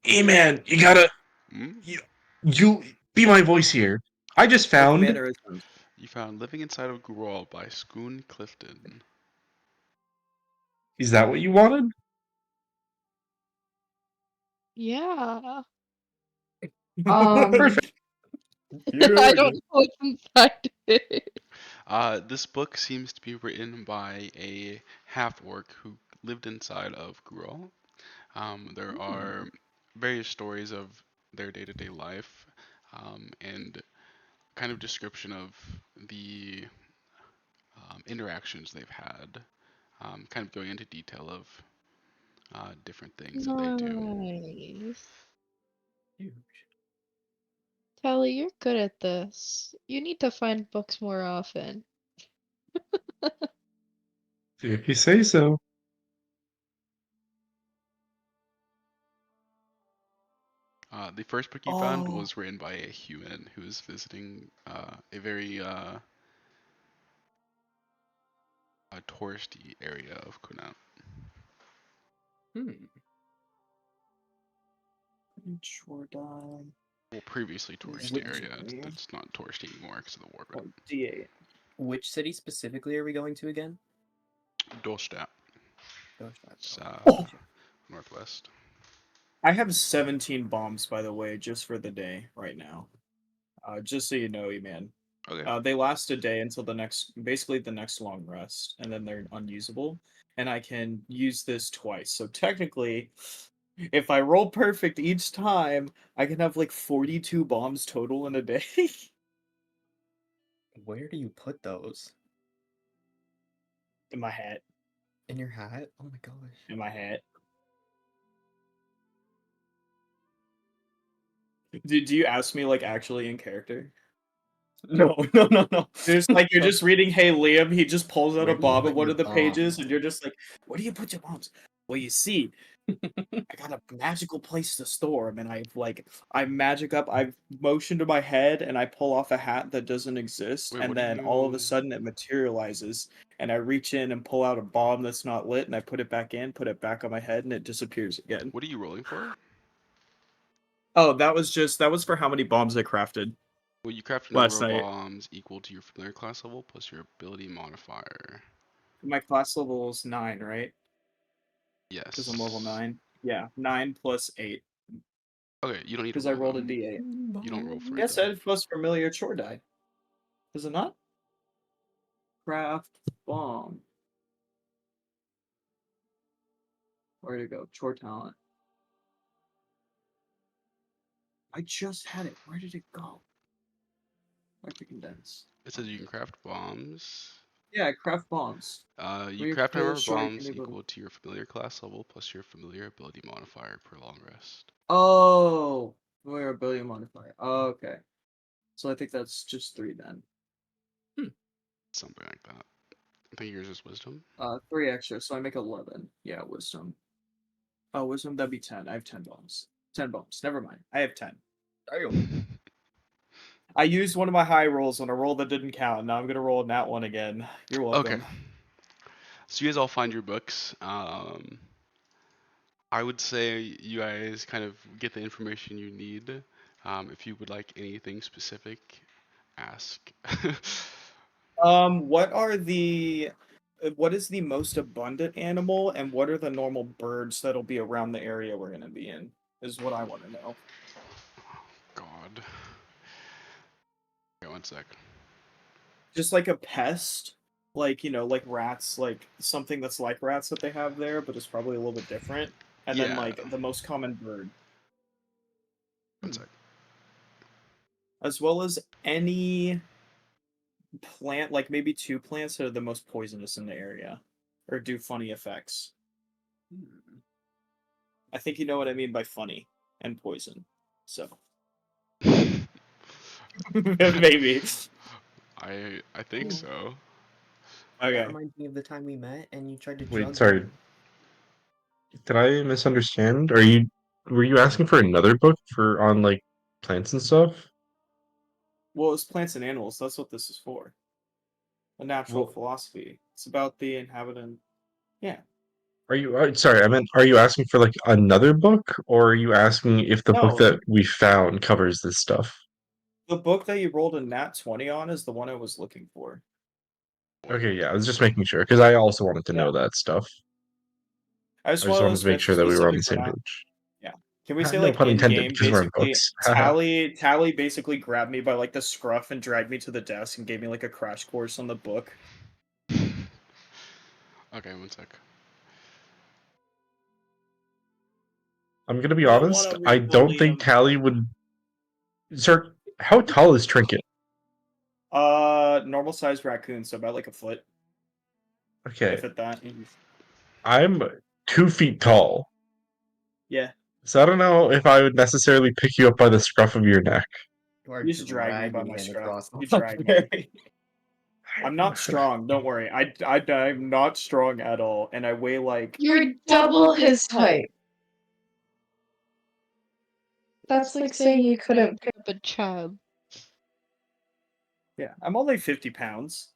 E-Man, you gotta. Hmm? You be my voice here. I just Like found. mannerisms. You found Living Inside of Gural by Schoon Clifton. Is that what you wanted? Yeah. Perfect. I don't know what's inside it. This book seems to be written by a half-orc who lived inside of Gural. There are various stories of their day-to-day life, and kind of description of the interactions they've had, kind of going into detail of different things that they do. Nice. Huge. Kelly, you're good at this. You need to find books more often. If you say so. The first book you found was written by a human who was visiting a very a touristy area of Kunat. Jordan. Well, previously touristy area. That's not touristy anymore because of the war. But DA. Which city specifically are we going to again? Dolstadt, Gosh, it's northwest. I have 17 bombs, by the way, just for the day right now. Just so you know, man. Okay. They last a day until basically the next long rest, and then they're unusable. And I can use this twice. So technically, if I roll perfect each time, I can have like 42 bombs total in a day. Where do you put those? In my hat. In your hat? Oh my gosh. In my hat. Do you ask me like actually in character? No. There's like you're just reading Hey Liam, he just pulls out Where a do you bomb put at one your of the pages, bombs? and you're just like, where do you put your bombs? Well, you see, I got a magical place to store them, and I magic up, I motion to my head, and I pull off a hat that doesn't exist, Wait, and what do then all of a you? sudden it materializes, and I reach in and pull out a bomb that's not lit, and I put it back in, put it back on my head, and it disappears again. What are you rolling for? Oh, that was for how many bombs I crafted. Well, you craft a number last of night. bombs equal to your familiar class level plus your ability modifier. My class level is 9, right? Because I'm level Yes. 9. Yeah, 9 plus 8. Okay, you don't need to Because I roll rolled a them. d8. You don't roll for it Yes, though. I plus familiar chore die. Is it not? Craft bomb. Where'd it go? Chore talent. I just had it. Where did it go? Where'd it condense? It says you can craft bombs. Yeah, craft bombs. You When you craft a number familiar of chore, you can bombs enable. equal to your familiar class level plus your familiar ability modifier per long rest. Oh, familiar ability modifier. Oh, okay. So I think that's just 3 then. Something like that. I think yours is wisdom. 3 extra, so I make 11. Yeah, wisdom. Oh, wisdom, that'd be 10. I have 10 bombs. 10 bombs. Never mind. I have 10. I used one of my high rolls on a roll that didn't count. Now I'm gonna roll that one again. You're Okay. welcome. So you guys all find your books. I would say you guys kind of get the information you need. If you would like anything specific, ask. What is the most abundant animal, and what are the normal birds that'll be around the area we're gonna be in? Is what I want to know. God. Okay, one sec. Just like a pest, like like rats, like something that's like rats that they have there, but it's probably a little bit different. And then Yeah, like the most common bird, one sec. as well as any plant, like maybe 2 plants that are the most poisonous in the area, or do funny effects. I think you know what I mean by funny and poison. So maybe. I think Oh, so. that Okay. reminds me of the time we met and you tried to Wait, drug sorry. me. Did I misunderstand? Were you asking for another book for on like plants and stuff? Well, it's plants and animals. That's what this is for. A natural Well, philosophy. It's about the inhabitant. Yeah. sorry, I meant, are you asking for like another book, or are you asking if the book No, that we found covers this stuff? the book that you rolled a nat 20 on is the one I was looking for. Okay, yeah, I was just making sure because I also wanted to Yeah. know that stuff. I I just just wanted wanted to to make sure that we were on specifically the point same out. page. Yeah. Can we say No like pun in intended, game because we're on basically books. Tally basically grabbed me by like the scruff and dragged me to the desk and gave me like a crash course on the book. Okay, one sec. I'm gonna be I want honest. to I read don't think William. Tally would. Sir, how tall is Trinket? Normal sized raccoon, so about like a foot, Okay, if at that. I'm 2 feet tall, Yeah. so I don't know if I would necessarily pick you up by the scruff of your neck. You are You just drag me by dragging my him scruff. across the You drag me. library. I'm not strong. Don't worry. I'm not strong at all, and I weigh like. You're double his height. That's like saying you couldn't pick up a child. Yeah, I'm only 50 pounds.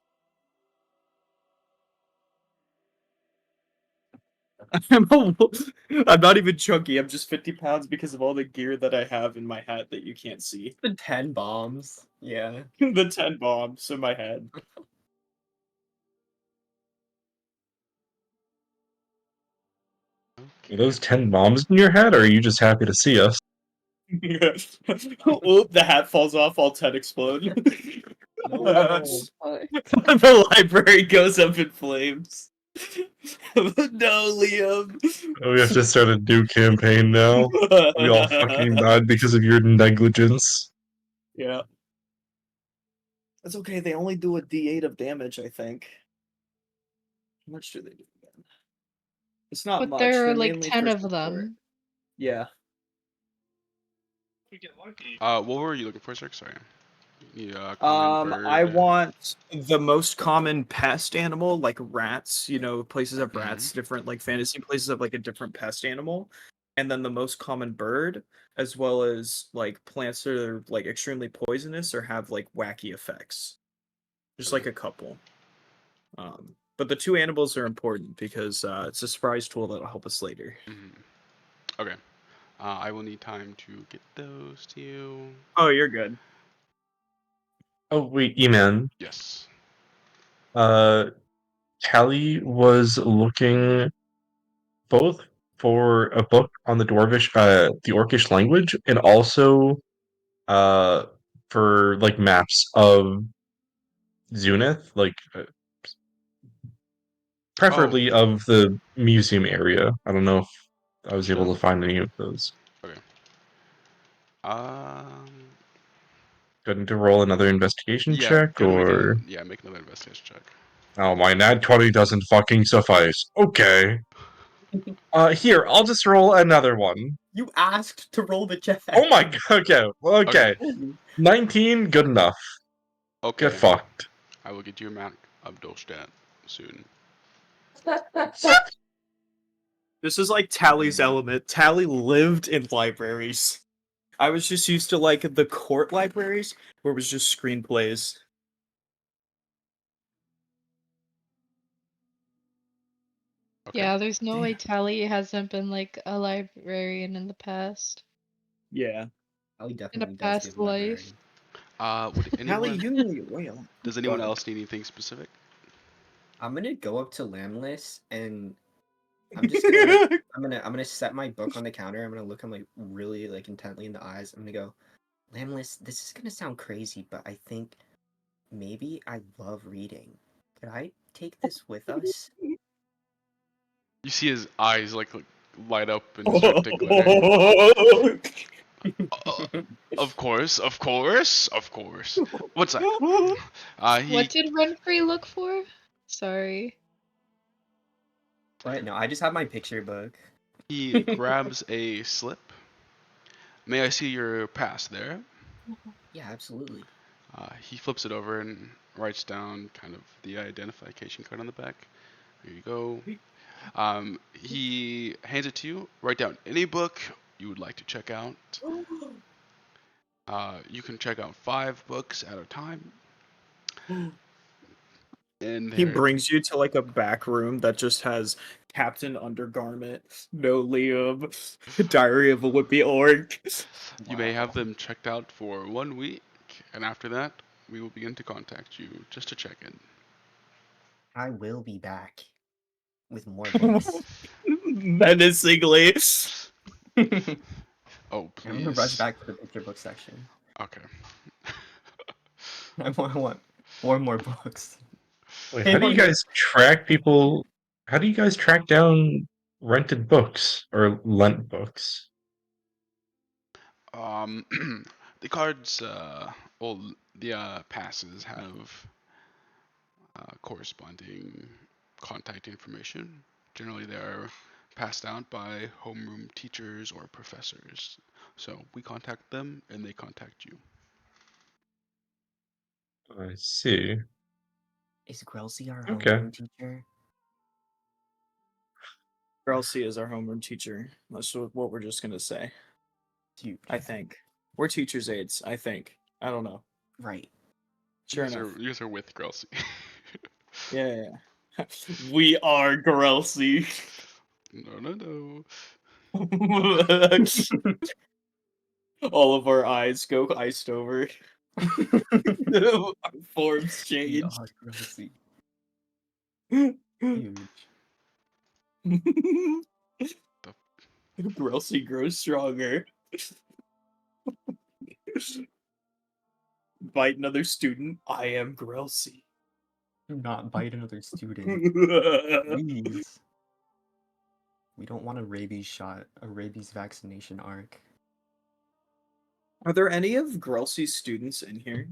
I'm not even chunky. I'm just 50 pounds because of all the gear that I have in my head that you can't see. The 10 bombs. Yeah. The 10 bombs in my head. Are those 10 bombs in your head, or are you just happy to see us? Oh, the hat falls off. All 10 explode. No. The library goes up in flames. No, Liam. We have to start a new campaign now. We all fucking died because of your negligence. Yeah. That's okay. They only do a D8 of damage, I think. How much do they do again? It's not But much. there They're are like mainly 10 for of support. them. Yeah. What were you looking for, sir? Sorry. Yeah, common I bird. want the most common pest animal, like rats. Places have Mhm. rats. Different like fantasy places have like a different pest animal, and then the most common bird, as well as like plants that are like extremely poisonous or have like wacky effects. Just like Okay. a couple. But the 2 animals are important because it's a surprise tool that'll help us later. Mhm. Okay. I will need time to get those to you. Oh, you're good. Oh wait, E-Man. Yes. Uh, Callie was looking both for a book on the Orcish language, and also uh for like maps of Zunith, like Oh, preferably of the museum area. I don't know if I was able sure. to find any of those. Okay. Um, Going to roll another investigation yeah, check, go ahead and or make another investigation check. oh, my nat 20 doesn't fucking suffice. Okay. Here, I'll just roll another one. You asked to roll the check. Oh my god, okay, Okay. okay. 19, good enough. Get Okay. fucked. I will get you a map of Dolstadt soon. This is like Tally's element. Tally lived in libraries. I was just used to like the court libraries where it was just screenplays. Okay. Yeah, there's no way Damn. Tally hasn't been like a librarian in the past. Yeah. Ellie In a definitely does be past a librarian. life. Would Tally, anyone? you know your way on. Does Go anyone ahead. else need anything specific? I'm gonna go up to Lamless and I'm just gonna like I'm gonna set my book on the counter. I'm gonna look him like really like intently in the eyes. I'm gonna go, Lamless, this is gonna sound crazy, but I think maybe I love reading. Could I take this with us? You see his eyes like light up and start to glitter. Uh, of course, of course, of course. One sec. What He did Renfrey look for? Sorry. What? No, I just have my picture book. he grabs a slip. May I see your pass there? Yeah, absolutely. He flips it over and writes down kind of the identification card on the back. Here you go. He hands it to you. Write down any book you would like to check out. You can check out 5 books at a time. And He there, brings you to like a back room that just has Captain Undergarment, No Liam, Diary of a Whippy Orc. you may have Wow. them checked out for 1 week, and after that, we will begin to contact you just to check in. I will be back with more books. Menacingly. I'm Oh, gonna rush please. back to the picture book section. Okay. I want 4 more books. Wait, Hey, how do you guys track people? How do you guys track down rented books or lent books? Um, the cards, well, the passes have corresponding contact information. Generally, they are passed out by homeroom teachers or professors. So we contact them and they contact you. I see. Is Grelsie our Okay. homeroom teacher? Girl C is our homeroom teacher. That's what we're just gonna say. Dude, I think. We're teacher's aides, I think. I don't know. right. Sure enough. You guys are with Grelsey. Yeah. We are Grelsi. No, no, no. All of our eyes go iced over. Our forms We change. are Grelsie. Huge. The Grelsi grows stronger. Bite another student. I am Grelsi. Do not bite another student. Please. We don't want a rabies shot, a rabies vaccination arc. Are there any of Grelsi's students in here?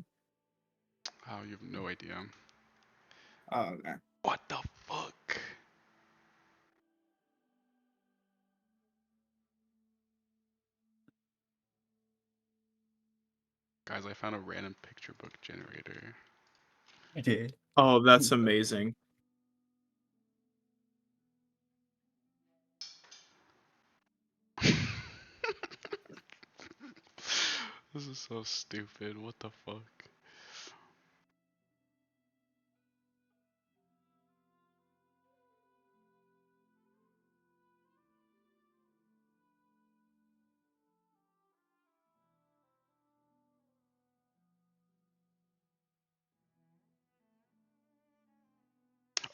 Oh, you have no idea. Oh, okay. What the fuck? Guys, I found a random picture book generator. I did. Oh, that's amazing. This is so stupid. What the fuck?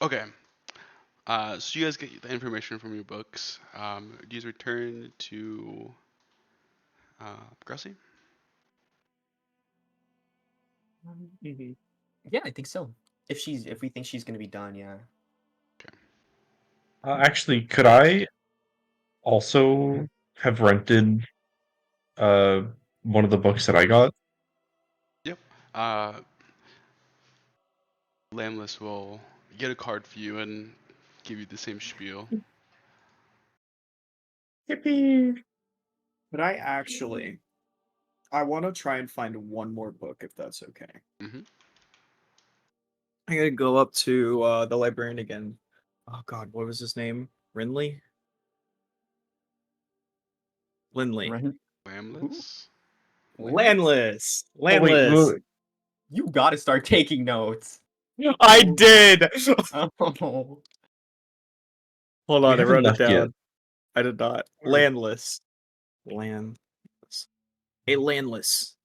Okay. So you guys get the information from your books. Do you guys return to Grassy? Mhm. Yeah, I think so. If we think she's gonna be done, yeah. Actually, could I also have rented uh one of the books that I got? Yep. Lambless will get a card for you and give you the same spiel. Yippee! But I want to try and find one more book if that's okay. Hmm. I'm gonna go up to the librarian again. Oh God, what was his name? Rinley? Linley. Run. Who? Lambless? Landless. Oh wait, Landless. You gotta start taking notes. I did. Oh. Hold do we on, I have wrote it enough yet? down. I did not. Or- Landless. Landless. Hey, landless.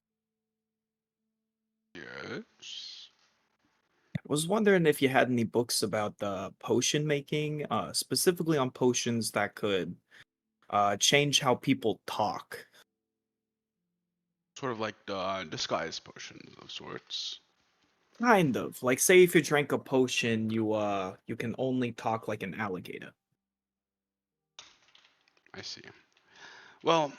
Yes. I was wondering if you had any books about potion making, specifically on potions that could change how people talk. Sort of like disguise potions of sorts. Kind of. Like say if you drank a potion, you can only talk like an alligator. I see. Well,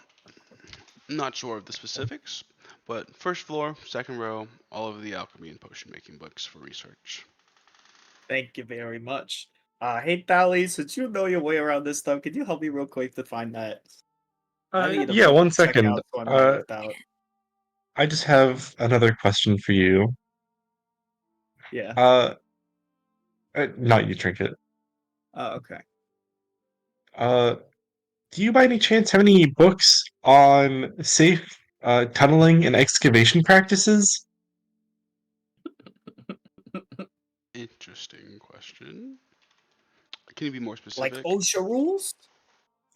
I'm not sure of the specifics, but first floor, second row, all of the alchemy and potion making books for research. Thank you very much. Hey Tally, since you know your way around this stuff, could you help me real quick to find that? I need a yeah, book one to check second. out so I'm not left out. I just have another question for you. Yeah. Uh, not you, Trinket. Okay. Uh, do you by any chance have any books on safe tunneling and excavation practices? Interesting question. Can you be more Like specific? OSHA rules?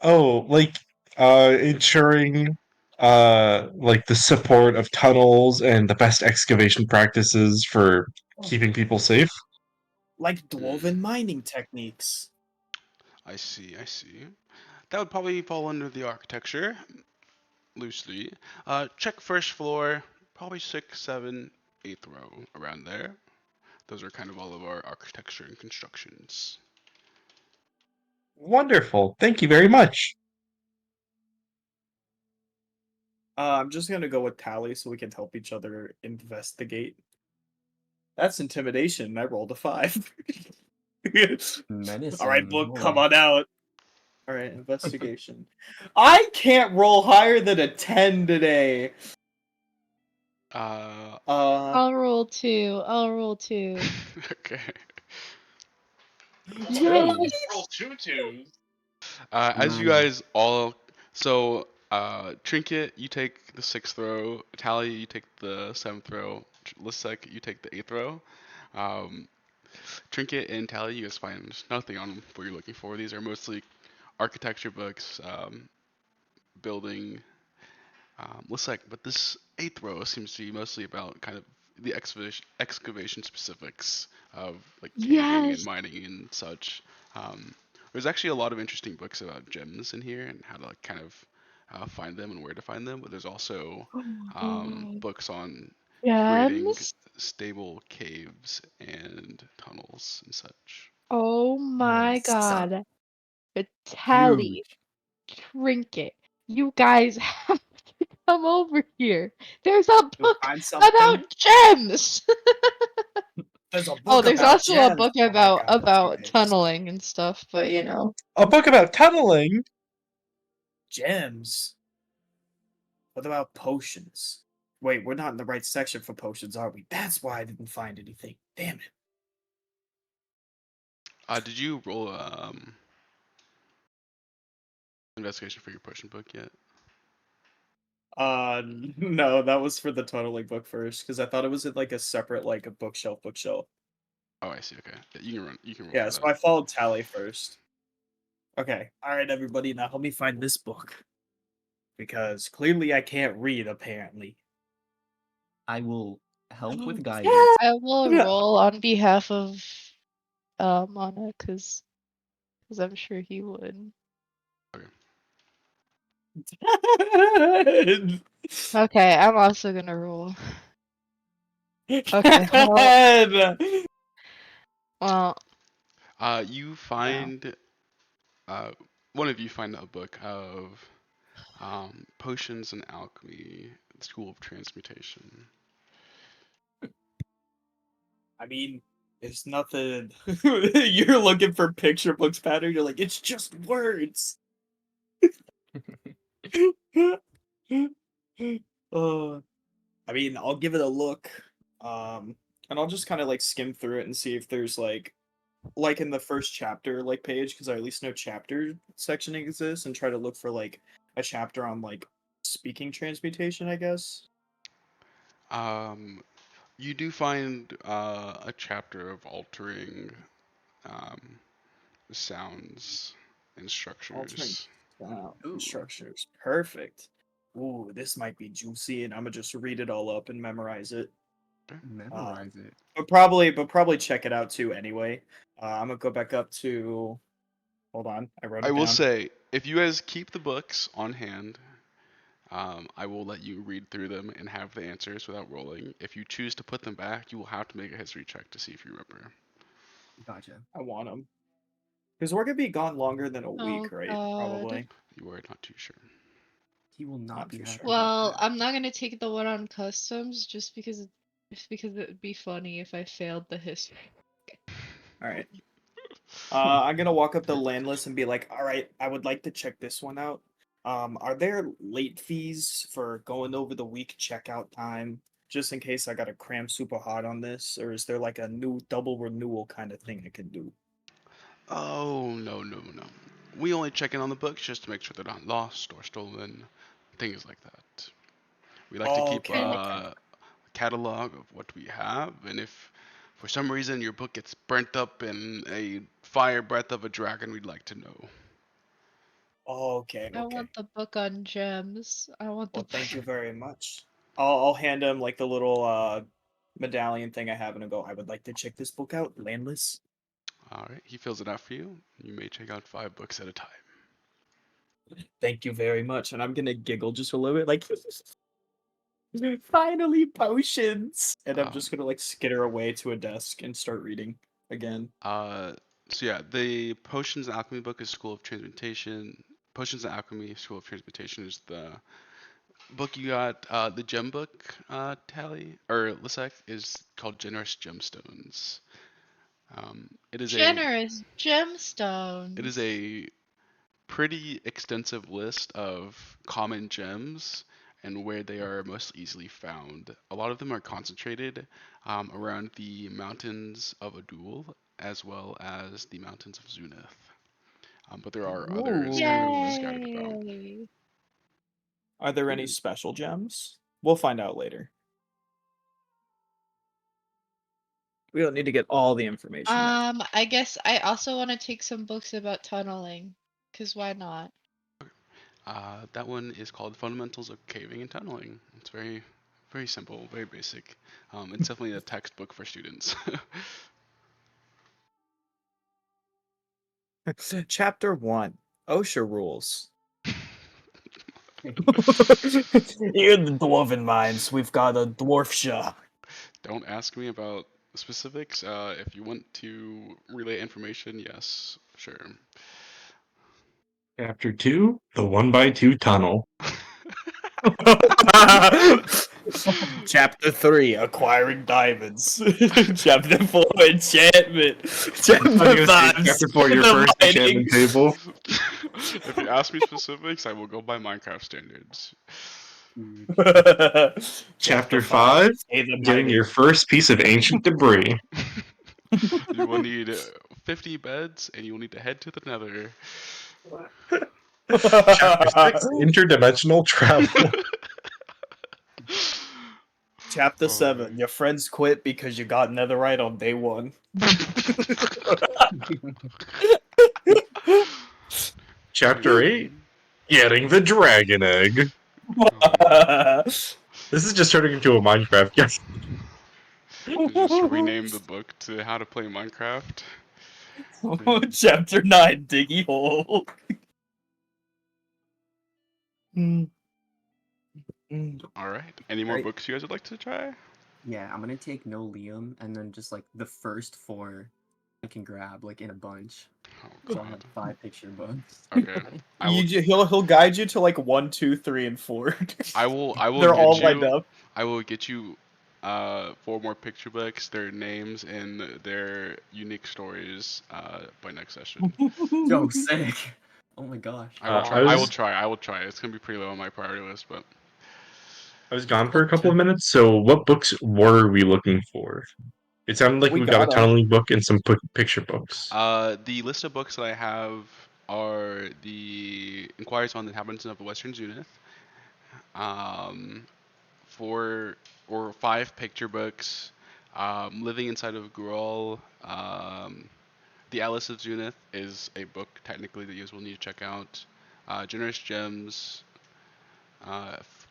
Oh, like ensuring like the support of tunnels and the best excavation practices for keeping people safe. Like Hmm, dwarven mining techniques. I see, I see. That would probably fall under the architecture, loosely. Check first floor, probably sixth, seventh, eighth row, around there. Those are kind of all of our architecture and constructions. Wonderful. Thank you very much. I'm just gonna go with Tally so we can help each other investigate. That's intimidation. I rolled a 5. All right, Menacing. book, come Oh. on out. All right, investigation. I can't roll higher than a 10 today. Uh, I'll roll 2. I'll roll 2. okay. Yes! Roll two twos. As you Mm. guys all, so Trinket, you take the sixth row. Tally, you take the seventh row. Lisek, you take the eighth row. Um, Trinket and Tally, you guys find nothing on what you're looking for. These are mostly architecture books, building. Looks like, but this eighth row seems to be mostly about kind of the excavation specifics of like caving and Yes! mining and such. There's actually a lot of interesting books about gems in here and how to like kind of find them and where to find them. But there's also Oh my god. books on creating Gems? stable caves and tunnels and such. Oh my Suck. god. Tally, Huge. Trinket, you guys have to come over here. There's a You'll book find something. about gems. There's a Oh, book there's about also a gems. book Oh my about god, you guys. tunneling and stuff, but you know. A book about tunneling. Gems. What about potions? Wait, we're not in the right section for potions, are we? That's why I didn't find anything. Damn it. Did you roll investigation for your potion book yet? No, that was for the tunneling book first, because I thought it was in like a separate, like a bookshelf. Oh, I see. Okay, yeah, you can run. You can roll Yeah, for so that. I followed Tally first. Okay, alright, everybody, now help me find this book. Because clearly I can't read, apparently. I will help with guidance. I will roll on behalf of Mana, because I'm sure he would. Okay, I'm also gonna roll. Okay, well, You find one of you find a book of potions and alchemy, School of Transmutation. I mean, it's nothing. You're looking for picture books pattern. You're like, it's just words. I mean, I'll give it a look. And I'll just kind of like skim through it and see if there's like in the first chapter like page, because I at least know chapter section exists, and try to look for like a chapter on like speaking transmutation, I guess. You do find a chapter of altering um, sounds and Altering structures. Ooh. structures. Perfect. Ooh, this might be juicy, and I'm gonna just read it all up and memorize it. Memorize it. But probably check it out too anyway. I'm gonna go back up to. Hold on, I wrote I it will down. say, if you guys keep the books on hand, I will let you read through them and have the answers without rolling. If you choose to put them back, you will have to make a history check to see if you remember. Gotcha. I want them because we're gonna be gone longer than a oh week, right? god. Probably. You are not too sure. He will not Not be too happy sure. about Well, that. I'm not gonna take the one on customs just because it would be funny if I failed the history. All right. I'm gonna walk up the landless and be like, "All right, I would like to check this one out. Are there late fees for going over the week checkout time, just in case I gotta cram super hard on this, or is there like a new double renewal kind of thing I can do?" Oh, no, no, no. We only check in on the books just to make sure they're not lost or stolen, things like that. We like to keep Okay, okay. a catalog of what we have, and if for some reason your book gets burnt up in a fire breath of a dragon, we'd like to know. Okay, I okay. want the book on gems. I want the Well, thank book. you very much. I'll hand him like the little medallion thing I have, and I go, "I would like to check this book out, landless." All right, he fills it out for you. You may check out 5 books at a time. Thank you very much, and I'm gonna giggle just a little bit, like, finally potions, and I'm Um, just gonna like skitter away to a desk and start reading again. uh, so yeah, the Potions and Alchemy book is School of Transmutation. Potions and Alchemy School of Transmutation is the book you got. The gem book, Tally or Lisek, is called Generous Gemstones. It is a Generous it is gemstones. a pretty extensive list of common gems and where they are most easily found. A lot of them are concentrated around the mountains of Adul as well as the mountains of Zunith. But there are others kind of Ooh. scattered about. Yay! Are there any special gems? We'll find out later. We don't need to get all the information now. I guess I also want to take some books about tunneling, cause why not? That one is called Fundamentals of Caving and Tunneling. It's very, very simple, very basic. It's definitely a textbook for students. Chapter 1, OSHA rules. Here in the dwarven mines, we've got a dwarfsha. Don't ask me about specifics. If you want to relay information, yes, sure. Chapter 2, the 1x2 tunnel. Chapter 3, acquiring diamonds. Chapter 4, enchantment. Chapter 5, Chapter 4, your the first mining. enchantment table. If you ask me specifics, I will go by Minecraft standards. Chapter 5, say the getting mining. your first piece of ancient debris. You will need 50 beds, and you will need to head to the Nether. Chapter 6, interdimensional travel. Chapter Oh, 7, your friends quit because you got netherite on day 1. Chapter 8, getting the dragon egg. This is just turning into a Minecraft game. Just rename the book to How to Play Minecraft. Chapter 9, Diggy Hole. All right. Any more Alright. books you guys would like to try? Yeah, I'm gonna take No Liam and then just like the first 4 I can grab like in a bunch. Oh So I'll have God. 5 picture books. Okay. I will. He'll guide you to like 1, 2, 3, and 4. I will. I will They're all get lined you. up. I will get you. 4 more picture books, their names and their unique stories. By next session. Yo, sick. Oh my gosh. I will Uh, try. I I will was try. I will try. It's gonna be pretty low on my priority list, but I was gone for a couple of minutes. So, what books were we looking for? It sounded like We we got a got 'em. tunneling book and some picture books. the list of books that I have are the Inquiries on the Inhabitants of the Western Zenith, um, 4 or 5 picture books, Living Inside of Gruul, The Atlas of Zenith is a book technically that you guys will need to check out, Generous Gems,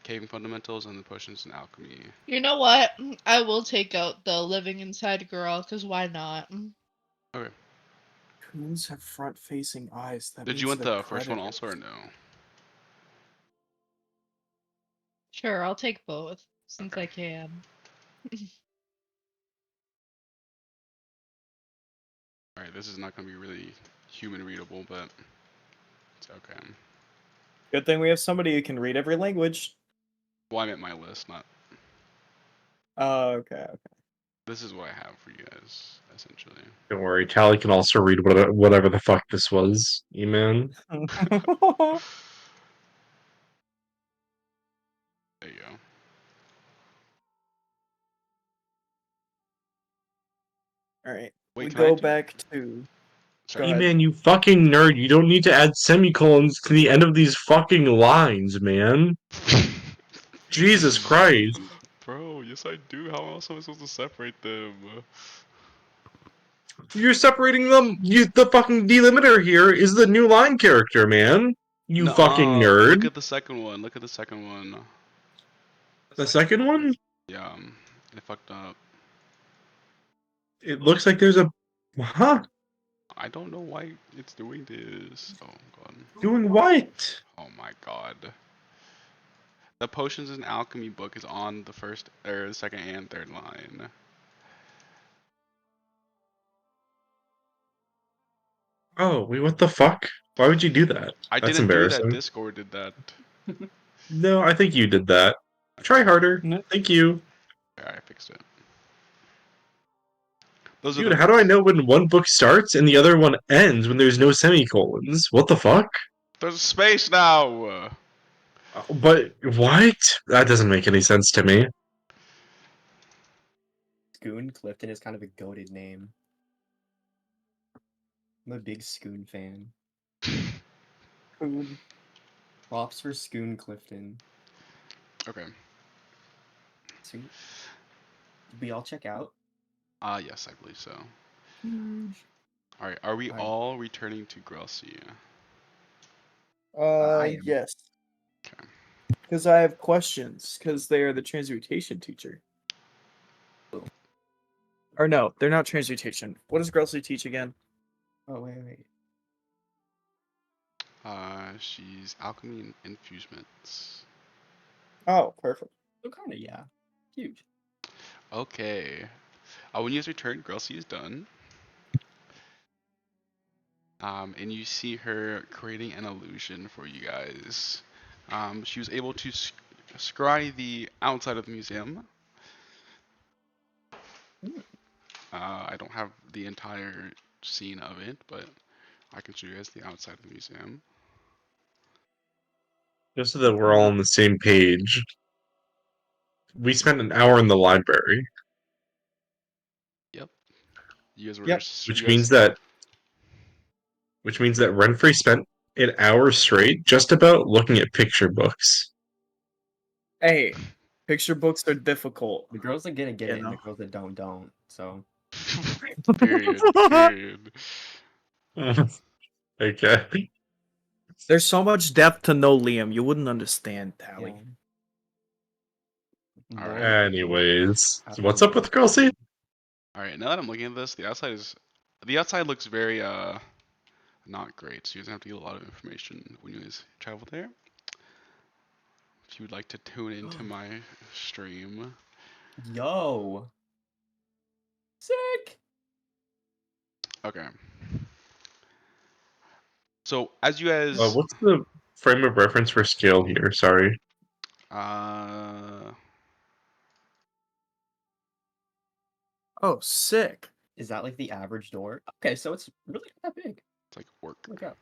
Caving Fundamentals, and the Potions and Alchemy. You know what? I will take out the living inside girl, because why not? Okay. Coons have front-facing eyes. That Did you means want they're the first one also or predators. no? Sure, I'll take both, since Okay. I can. Alright, this is not going to be really human readable, but it's okay. Good thing we have somebody who can read every language. Well, I meant my list, not. Oh, okay. This is what I have for you guys, essentially. Don't worry, Tally can also read whatever the fuck this was. E-man. There you go. All right. Wait, We can I go do? back to. Sorry. Go ahead. E-man, you fucking nerd. You don't need to add semicolons to the end of these fucking lines, man. Jesus Christ. Bro, yes I do. How else am I supposed to separate them? You're separating them. The fucking delimiter here is the new line character, man. You fucking Nuh-uh. nerd. Look at the second one. Look at the second one. The second one? Yeah, I fucked up. It looks like there's a. Huh? I don't know why it's doing this. Oh god. Doing what? Oh my god. The Potions and Alchemy book is on the first, or the second and third line. Oh, wait, what the fuck? Why would you do that? I That's didn't do that. embarrassing. Discord did that. No, I think you did that. Try harder. No. Thank you. Yeah, I fixed it. Those are Dude, the how do I books. know when one book starts and the other one ends when there's no semicolons? What the fuck? There's a space now. But what? That doesn't make any sense to me. Scoon Clifton is kind of a goated name. I'm a big Scoon fan. Coon. Props for Scoon Clifton. Okay. Sweet. Did we all check out? Yes, I believe so. Huge. Alright, are we Alright. all returning to Grelsia? I am. Yes. Okay. Because I have questions. Because they are the transmutation teacher. Or no, they're not transmutation. What does Grelsley teach again? Oh, wait. She's alchemy and infusements. Oh, perfect. So kind of, yeah. Huge. Okay. When you guys return, Grelsie is done. And you see her creating an illusion for you guys. She was able to scry the outside of the museum. I don't have the entire scene of it, but I can show you guys the outside of the museum. Just so that we're all on the same page. We spent an hour in the library, Yep. You guys were Yep. which means that Renfrey spent an hour straight just about looking at picture books. Hey, picture books are difficult. The girls that get You it, and know. the girls that don't. So. period. Period. Okay. There's so much depth to know Liam. You wouldn't understand, Tally. Yeah. Alright. Anyways, After what's up with Kelsey? Alright, now that I'm looking at this, the outside is The outside looks very not great, so you're gonna have to get a lot of information when you guys travel there. If you would like to tune into my stream. Yo. Sick. Okay. So as you guys What's the frame of reference for scale here? Sorry. uh Oh, sick. Is that like the average door? Okay, so it's really not that big. it's like work. Look up.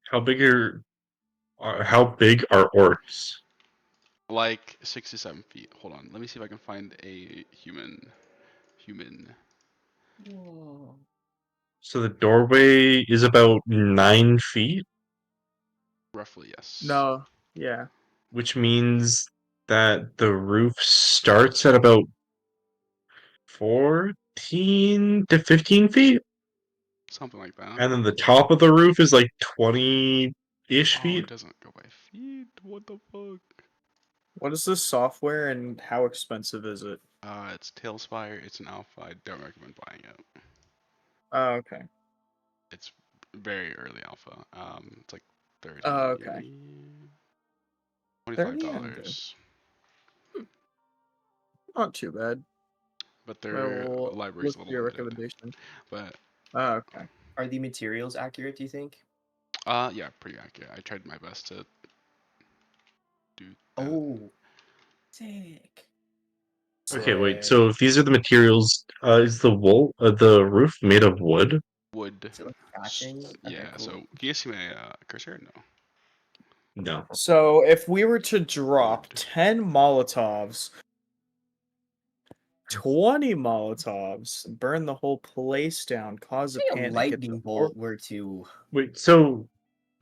How big are orcs? Like 67 feet. Hold on. Let me see if I can find a human. Whoa. So the doorway is about 9 feet, Roughly, yes. No, yeah. which means that the roof starts at about 14 to 15 feet, Something like that. and then the top of the roof is like 20-ish Oh, feet. it doesn't go by feet. What the fuck? What is this software and how expensive is it? It's Tailspire. It's an alpha. I don't recommend buying it. Oh, okay. It's very early alpha. It's like 30, Oh, okay. $25. 30 and not too bad. But Well, their we'll library's look a for little your limited. recommendation. But Oh, okay. Are the materials accurate, do you think? yeah, pretty accurate. I tried my best to do that. Oh. Sick. Okay, wait. Sick. So if these are the materials, is the roof made of wood? Wood. Is it like thatching? Okay, Yeah, cool. so can you see my cursor? No. No. So if we were to drop Wood. 10 Molotovs, 20 Molotovs, burn the whole place down, cause a Say a panic at the lightning bolt were to. Wait, so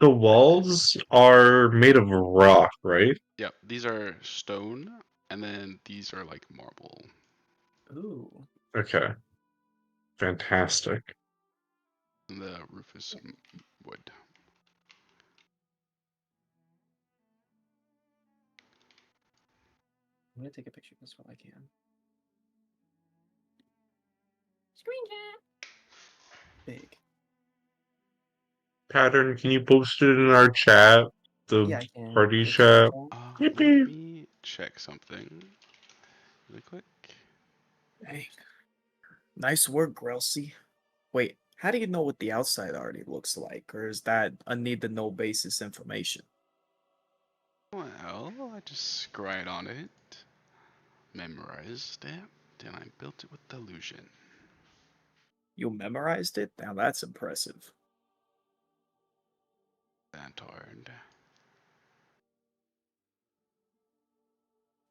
the walls are made of rock, right? Yep, these are stone, and then these are like marble. Ooh. Okay. Fantastic. And the roof is wood. I'm gonna take a picture of this while I can. Screen cap. Big. Pattern, can you post it in our chat? The Yeah, I can. party The Discord chat? chat. Let Yippee! me check something really quick. Dang. Nice work, Grelsey. Wait, how do you know what the outside already looks like? Or is that a need to know basis information? Well, I just scried on it, memorized it, then I built it with delusion. You memorized it? Now that's impressive. Santard.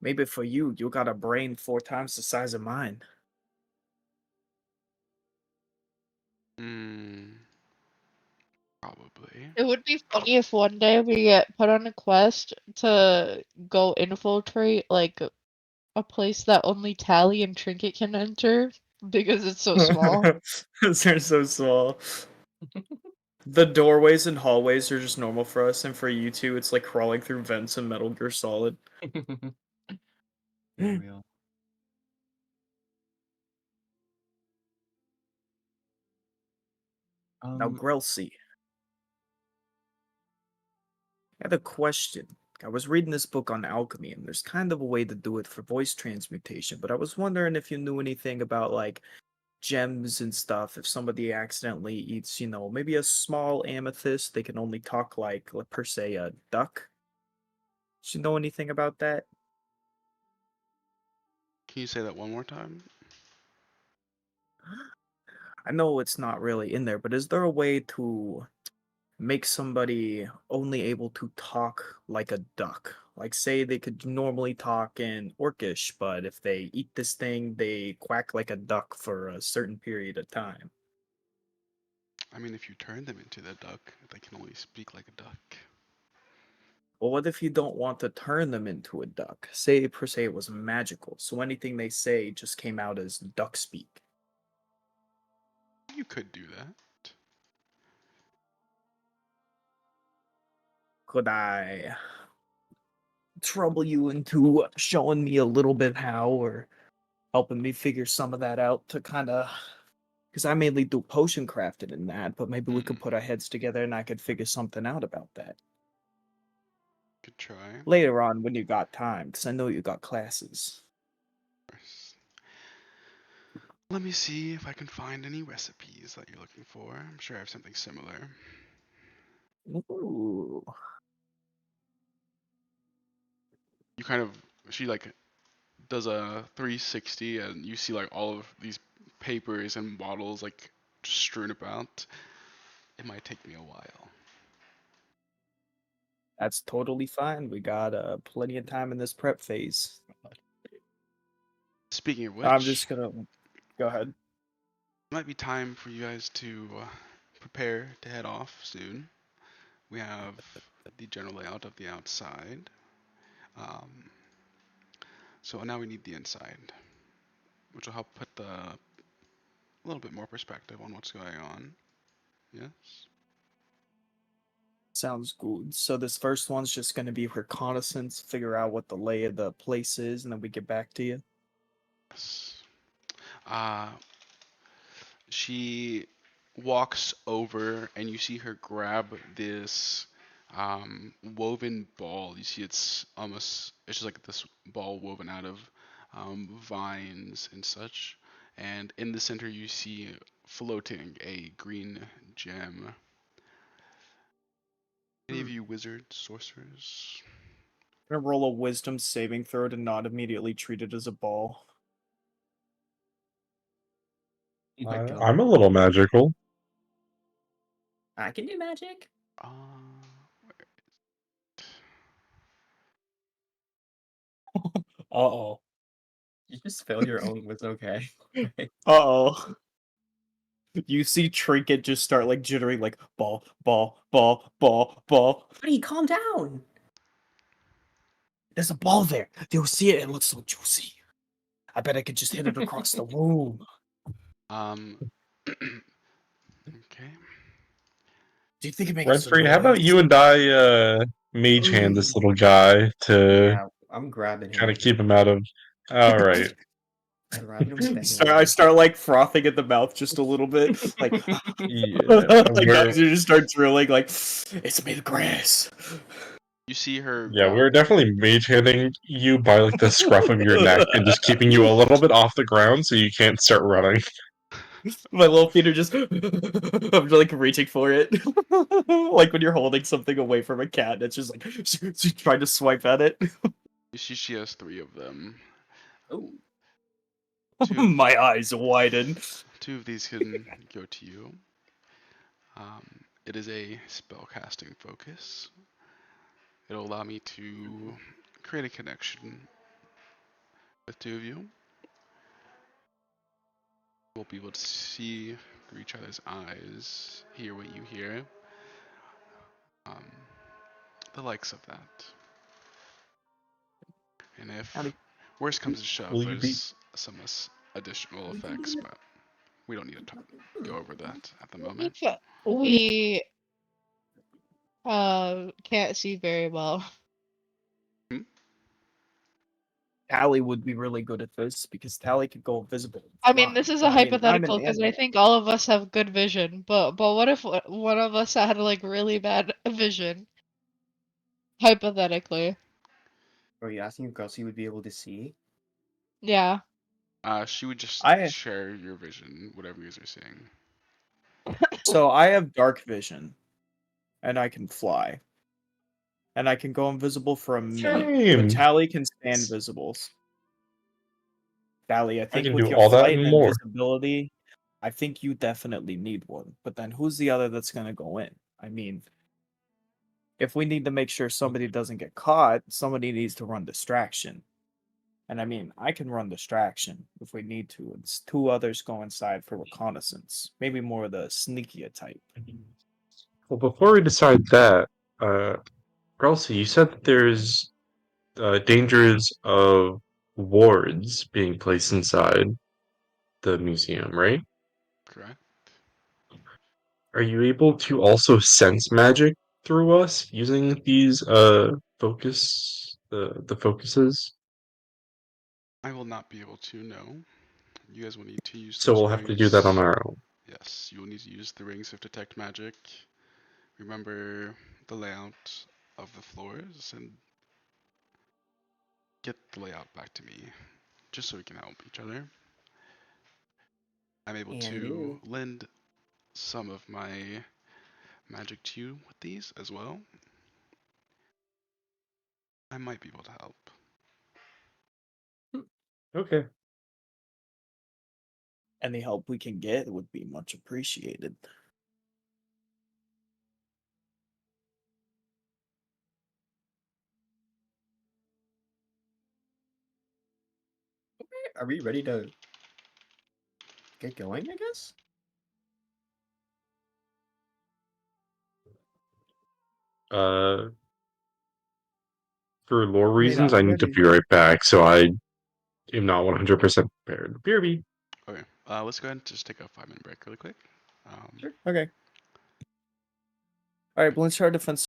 Maybe for you, you got a brain 4 times the size of mine. Probably. It would be funny if one day we get put on a quest to go infiltrate like a place that only Tally and Trinket can enter because it's so small. They're so small. The doorways and hallways are just normal for us, and for you two, it's like crawling through vents in Metal Gear Solid. For real. Now, Grelsey, I had a question. I was reading this book on alchemy, and there's kind of a way to do it for voice transmutation, but I was wondering if you knew anything about, like, gems and stuff. If somebody accidentally eats, maybe a small amethyst, they can only talk like, per se, a duck. Do you know anything about that? Can you say that one more time? I know it's not really in there, but is there a way to make somebody only able to talk like a duck? Like, say they could normally talk in Orcish, but if they eat this thing, they quack like a duck for a certain period of time. I mean, if you turn them into the duck, they can only speak like a duck. Well, what if you don't want to turn them into a duck? Say, per se, it was magical, so anything they say just came out as duck speak. You could do that. Could I trouble you into showing me a little bit how, or helping me figure some of that out to kind of, because I mainly do potion crafting and that, but maybe we could put our heads together and I could figure something out about that Could try. later on when you got time, because I know you got classes. Let me see if I can find any recipes that you're looking for. I'm sure I have something similar. Ooh. You kind of, she like does a 360 and you see like all of these papers and bottles like just strewn about. It might take me a while. That's totally fine. We got plenty of time in this prep phase. Speaking of I'm which, just gonna go ahead. it might be time for you guys to prepare to head off soon. We have the general layout of the outside. Um, so now we need the inside, which will help put a little bit more perspective on what's going on. Yes? Sounds good. So this first one's just gonna be reconnaissance, figure out what the lay of the place is, and then we get back to you. Yes. Uh, she walks over and you see her grab this woven ball. You see it's just like this ball woven out of vines and such. And in the center you see floating a green gem. Any of you wizards, sorcerers? I'm gonna roll a wisdom saving throw to not immediately treat it as a ball. Oh my God. I'm a little magical. I can do magic. Uh, Uh-oh. You just fail your own was okay. Uh-oh. You see Trinket just start like jittering like ball, ball, ball, ball, ball. Buddy, calm down. There's a ball there. You'll see it. It looks so juicy. I bet I could just hit it across the room. um, okay. Do you think it makes Red some Free, how about noise? you and I mage hand this little guy to Yeah, I'm grabbing kind him. of keep him out of. All right. Grabbing him with the I hand. start like frothing at the mouth just a little bit. Like, Yeah, like guys, you just start drilling like it's made of grass. You see her yeah, grab. we're definitely mage handing you by like the scruff of your neck and just keeping you a little bit off the ground so you can't start running. My little feet are just I'm like reaching for it. Like when you're holding something away from a cat, it's just like trying to swipe at it. You see she has three of them. Oh, My eyes widen. Two of these can go to you. It is a spellcasting focus. It'll allow me to create a connection with two of you. We'll be able to see through each other's eyes, hear what you hear, um, the likes of that. And if Howdy. worse comes to shove, Will you be? there's some additional effects, but we don't need to go over that at the moment. We can't see very well. Hmm? Tally would be really good at this because Tally could go invisible. and I mean, fly. this is But a I mean, I'm an hypothetical because I animal. think all of us have good vision, but what if one of us had like really bad vision? Hypothetically. are you asking if Kelsey would be able to see? Yeah. She would just I share your vision, whatever you guys are seeing. so I have dark vision, and I can fly, and I can go invisible for a minute. But Same. Tally can stay invisible. Tally, I I think can with do your all that flight and and more. invisibility, I think you definitely need one. But then who's the other that's gonna go in? I mean, if we need to make sure somebody doesn't get caught, somebody needs to run distraction. And I mean, I can run distraction if we need to. It's two others go inside for reconnaissance. Maybe more of the sneakier type. Well, before we decide that, Kelsey, you said that there's dangers of wards being placed inside the museum, right? Correct? Are you able to also sense magic through us using these the focuses? I will not be able to, no. You guys will need to use So those we'll have to do that on rings. our own. Yes, you will need to use the rings of detect magic. Remember the layout of the floors and get the layout back to me, just so we can help each other. I'm able And to do. lend some of my magic to you with these as well. I might be able to help. Okay. Any help we can get would be much appreciated. Are we ready to get going, I guess? Uh, for lore I mean, reasons, I'm I need to ready. be right back, so I am not 100% prepared. BRB. Okay, let's go ahead and just take a 5-minute break really quick. Sure. Okay. All right, Blink Star Defense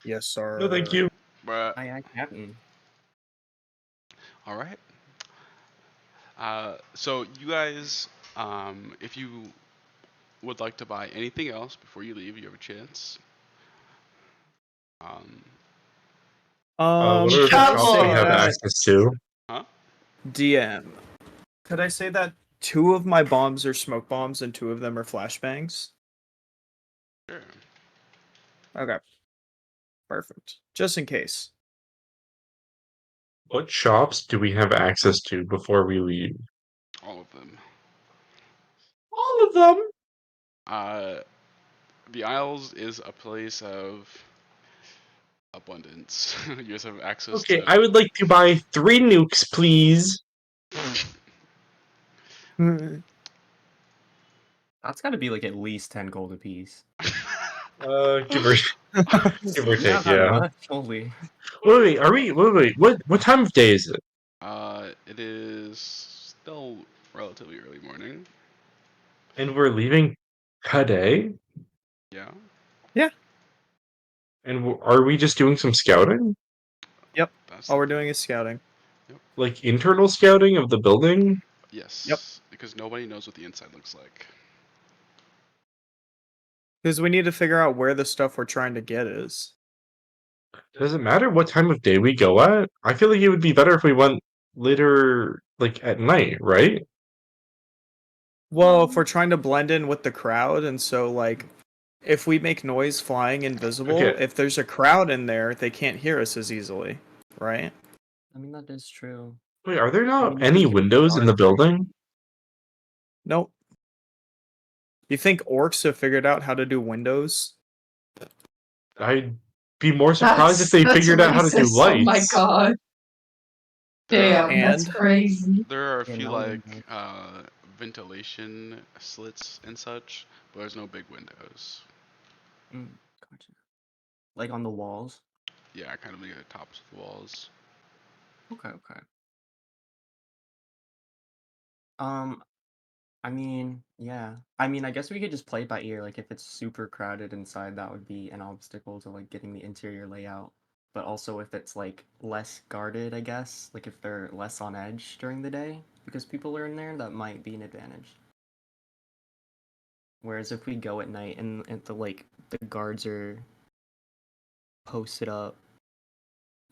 Yes, sir. No, thank you. Bruh. Aye, Captain. All right. So you guys, if you would like to buy anything else before you leave, you have a chance. Um, What are the Could I shops we say have that access to? huh? DM? Could I say that 2 of my bombs are smoke bombs and 2 of them are flashbangs? Sure. Okay, perfect. Just in case. What shops do we have access to before we leave? All of them. All of them. Uh, the Isles is a place of abundance. You guys have access Okay, to. I would like to buy 3 nukes, please. That's got to be like at least 10 gold apiece. Give or take, Not that yeah. much, holy. Wait, are we? Wait. What time of day is it? It is still relatively early morning. And we're leaving today. Yeah. Yeah. And are we just doing some scouting? Yep. That's All the we're plan. doing is scouting. Like internal scouting of the building? Yes. Yep. Because nobody knows what the inside looks like. Because we need to figure out where the stuff we're trying to get is. Does it matter what time of day we go at? I feel like it would be better if we went later, like at night, right? Well, if we're trying to blend in with the crowd, and so, like, if we make noise flying invisible, Okay. if there's a crowd in there, they can't hear us as easily, right? I mean, that is true. Wait, are there I not mean, any we could windows in the start- building? Nope. You think orcs have figured out how to do windows? I'd be more surprised if they That's figured out how to do racist. lights. Oh my god. There are, Damn, that's And? crazy. there are a Yeah, few no like windows. ventilation slits and such, but there's no big windows. Gotcha. Like on the walls? Yeah, kind of near the tops of the walls. Okay. I mean, yeah. I mean, I guess we could just play it by ear. Like, if it's super crowded inside, that would be an obstacle to, like, getting the interior layout. But also, if it's, like, less guarded, I guess, like, if they're less on edge during the day, because people are in there, that might be an advantage. Whereas if we go at night and the guards are posted up,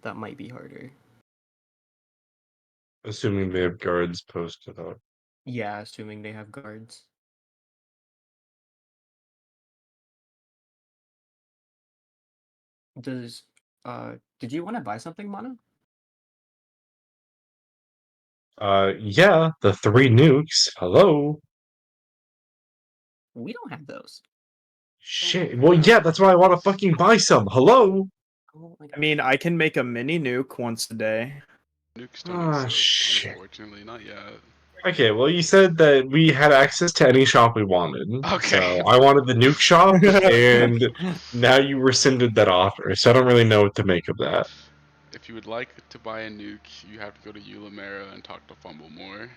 that might be harder. Assuming they have guards posted up. Yeah, assuming they have guards. Does did you want to buy something, Mana? Yeah, the 3 nukes. Hello. We don't have those. Shit. Well, yeah, that's why I want to fucking buy some. Hello. Oh my I mean, I can make a mini nuke once a day. Nukes don't Ah, exist, shit. unfortunately, not yet. Okay, well, you said that we had access to any shop we wanted. Okay. So I wanted the nuke shop, and now you rescinded that offer. So I don't really know what to make of that. If you would like to buy a nuke, you have to go to Eulimera and talk to Fumblemore.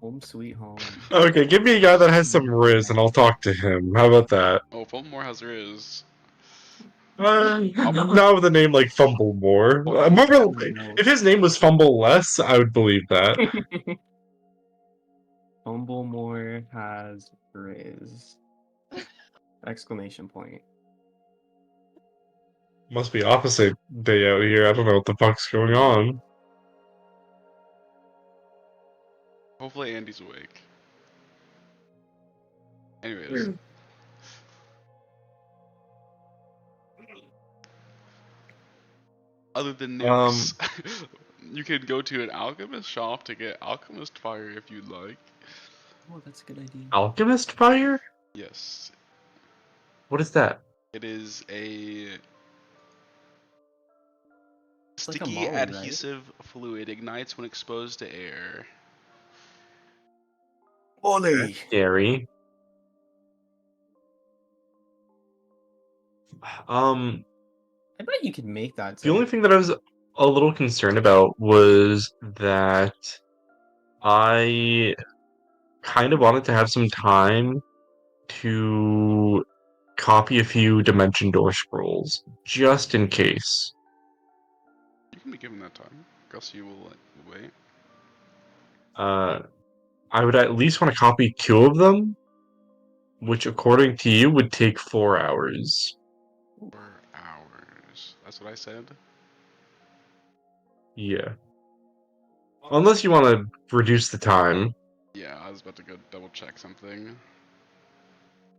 Home sweet home. Okay, give me a guy that has some riz, and I'll talk to him. How about that? Oh, Fumblemore has Riz. Not with a name like Fumblemore. If his name was Fumble Less, I would believe that. Fumblemore has Riz. Exclamation point. Must be opposite day out here. I don't know what the fuck's going on. Hopefully Andy's awake. Anyways. Other than nukes, you could go to an alchemist shop to get alchemist fire if you'd like. Oh, that's a good idea. Alchemist Fire? Yes, What is that? it is a It's like a sticky molly, right? adhesive fluid, ignites when exposed to air. Molly! Scary. Um, I bet you could make that. the only thing that I was a little concerned about was that I kind of wanted to have some time to copy a few Dimension Door scrolls, just in case. You can be given that time. Kelsey will wait. I would at least want to copy 2 of them, which according to you would take 4 hours. 4 hours. That's what I said. Yeah. Unless you want to reduce the time, Yeah, I was about to go double check something.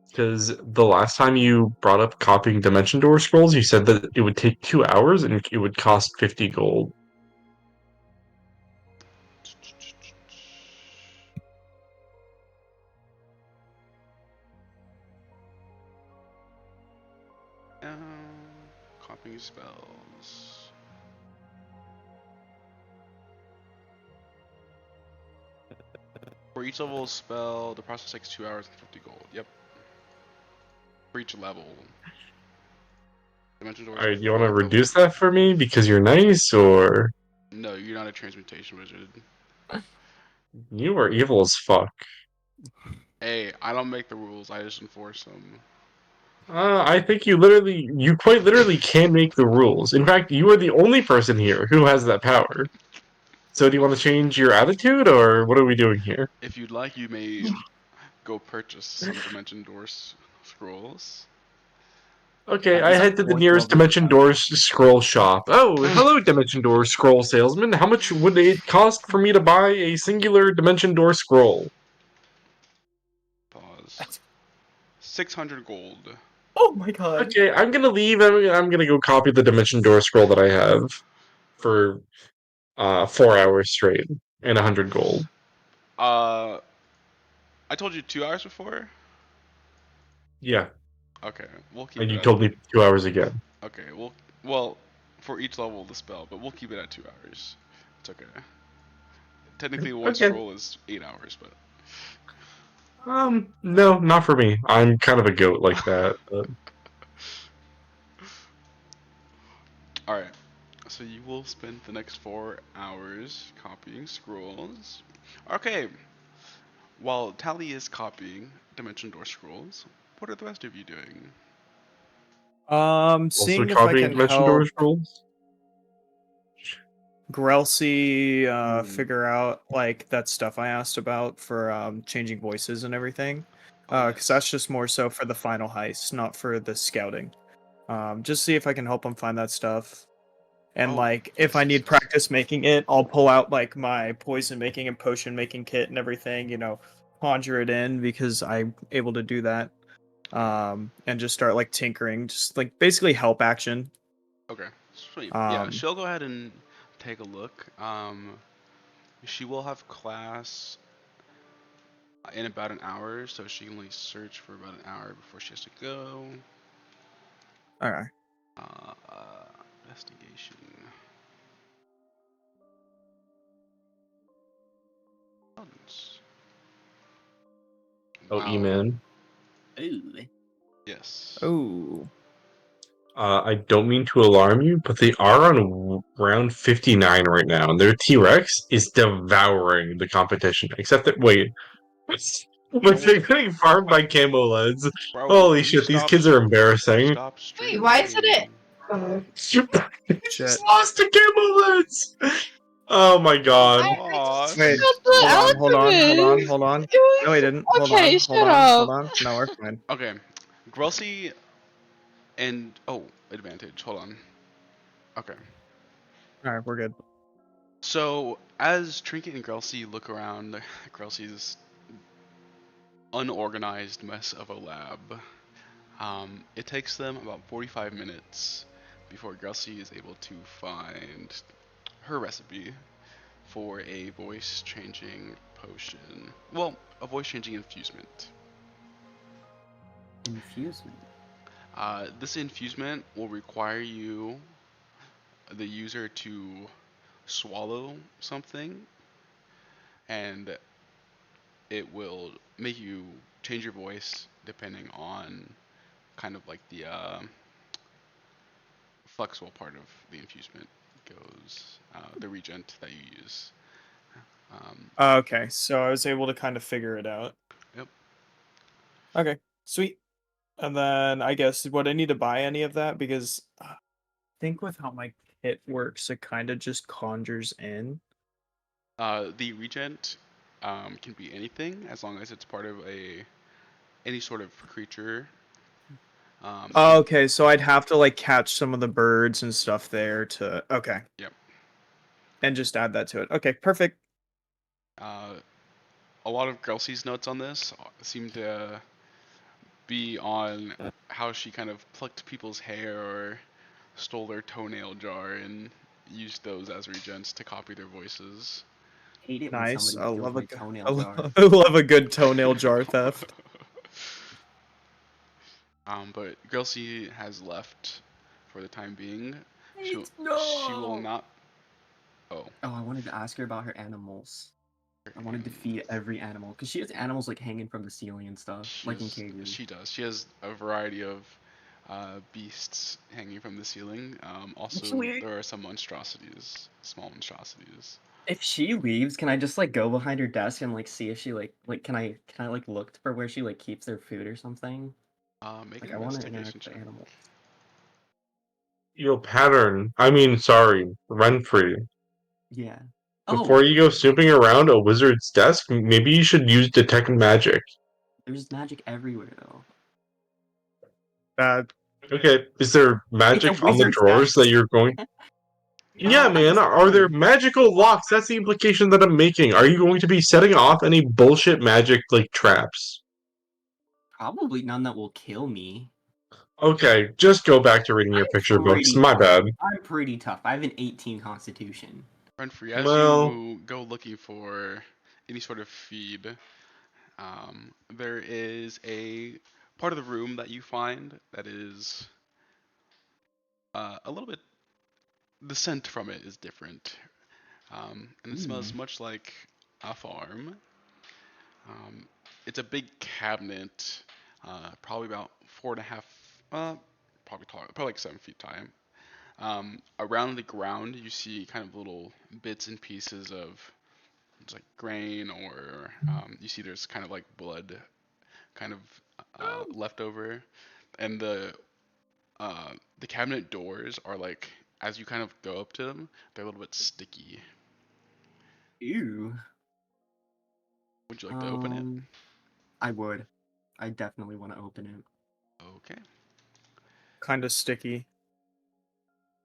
because the last time you brought up copying Dimension Door scrolls, you said that it would take 2 hours and it would cost 50 gold. Copying spells. For each level spell, the process takes 2 hours and 50 gold. Yep. For each level. Dimension doors are Alright, you want to 4 reduce gold. that for me because you're nice, or No, you're not a transmutation wizard. you are evil as fuck? Hey, I don't make the rules, I just enforce them. I think you quite literally can make the rules. In fact, you are the only person here who has that power. So do you want to change your attitude, or what are we doing here? If you'd like, you may go purchase some Dimension Doors scrolls. Okay, I He's on head to the 4th nearest level Dimension now. Doors scroll shop. Oh, hello, Dimension Door scroll salesman. How much would it cost for me to buy a singular Dimension Door scroll? Pause. 600 gold. Oh my god. Okay, I'm gonna leave. I'm gonna go copy the Dimension Door scroll that I have for 4 hours straight and 100 gold. Uh, I told you 2 hours before? Yeah, Okay, we'll keep and it you at. told me 2 hours again. Okay, well, for each level of the spell, but we'll keep it at 2 hours. It's okay. Technically, one Okay. scroll is 8 hours, but. No, not for me. I'm kind of a goat like that. But Alright, so you will spend the next 4 hours copying scrolls. Okay, while Tally is copying Dimension Door scrolls, what are the rest of you doing? also Seeing if I copying can Dimension Door help scrolls. Grelcy Hmm. figure out like that stuff I asked about for changing voices and everything. Oh, Because yes. that's just more so for the final heist, not for the scouting. Just see if I can help him find that stuff. And Oh, like if yes, I yes, need yes. practice making it, I'll pull out like my poison making and potion making kit and everything, conjure it in because I'm able to do that. And just start like tinkering, just like basically help action. Okay, sweet. Yeah, Um, she'll go ahead and take a look. She will have class in about an hour, so she can only search for about an hour before she has to go. okay. Investigation. Oh, Wow. E-Man. Ooh. Yes. Oh. I don't mean to alarm you, but they are on round 59 right now, and their T-Rex is devouring the competition. Except that, wait, but they're getting farmed by camo leads. Bro, Holy will you shit, these stop kids are embarrassing. stop Wait, why isn't it? streaming? You Shit. just lost to camo leads! Oh my god. Aw, Wait, Got the hold on, hold on, hold on, alchemist. hold on. It No, he was didn't. Hold okay. on, hold Shut on, hold up. on. No, we're fine. okay. Grelsey and advantage. Hold on. Okay. All right, we're good. So as Trinket and Grelsey look around Grelsey's unorganized mess of a lab, it takes them about 45 minutes before Grelsey is able to find her recipe for a voice changing potion. Well, a voice changing infusement. Infusement. This infusement will require the user, to swallow something, and it will make you change your voice depending on kind of like the flexible part of the infusement goes, the regent that you use. Um, Okay, so I was able to kind of figure it out. yep. Okay, Sweet. And then I guess would I need to buy any of that? Because I think with how my kit works, it kind of just conjures in. The regent can be anything as long as it's part of any sort of creature. Oh, okay, so I'd have to like catch some of the birds and stuff there to okay. Yep. And just add that to it. Okay, perfect. A lot of Grelsey's notes on this seem to be on how she kind of plucked people's hair or stole their toenail jar and used those as regents to copy their voices. Hate it when Nice. somebody steals my toenail jar. I love a good toenail jar theft. But Grelsey has left for the time being. No! She will not. Oh, Oh, I wanted to ask her about her animals. I wanted to um, feed every animal because she has animals like hanging from the ceiling and stuff, like in cages. She does. She has a variety of beasts hanging from the ceiling. Also, Actually, there are some monstrosities, small monstrosities. if she leaves, can I just like go behind her desk and like see if she like can I like look for where she like keeps their food or something? Make Like an I want to investigation interact with check. the animals. Pattern. I mean, sorry, Renfrey. Yeah. Before Oh, you go snooping around a wizard's desk, maybe you should use detect magic. there's magic everywhere though. Uh, Okay, is there It's a magic on the wizard's drawers that desk. you're going? Yeah, I'm man, just are there saying. magical locks? That's the implication that I'm making. Are you going to be setting off any bullshit magic like traps? Probably none that will kill me. Okay, just go back to reading your picture I'm books. pretty My tough. bad. I'm pretty tough. I have an 18 constitution. Renfrey, as Well, you go looking for any sort of feed, there is a part of the room that you find that is a little bit. The scent from it is different, and it smells Ooh. much like a farm. Um, it's a big cabinet, probably about 4.5, probably taller, probably like 7 feet high. Around the ground, you see kind of little bits and pieces of it's like grain, or you see there's kind of like blood, kind of left over, and the cabinet doors are like as you kind of go up to them, they're a little bit sticky. Ew. Would you like to open it? I would. I definitely want to open it. Okay. kind of sticky.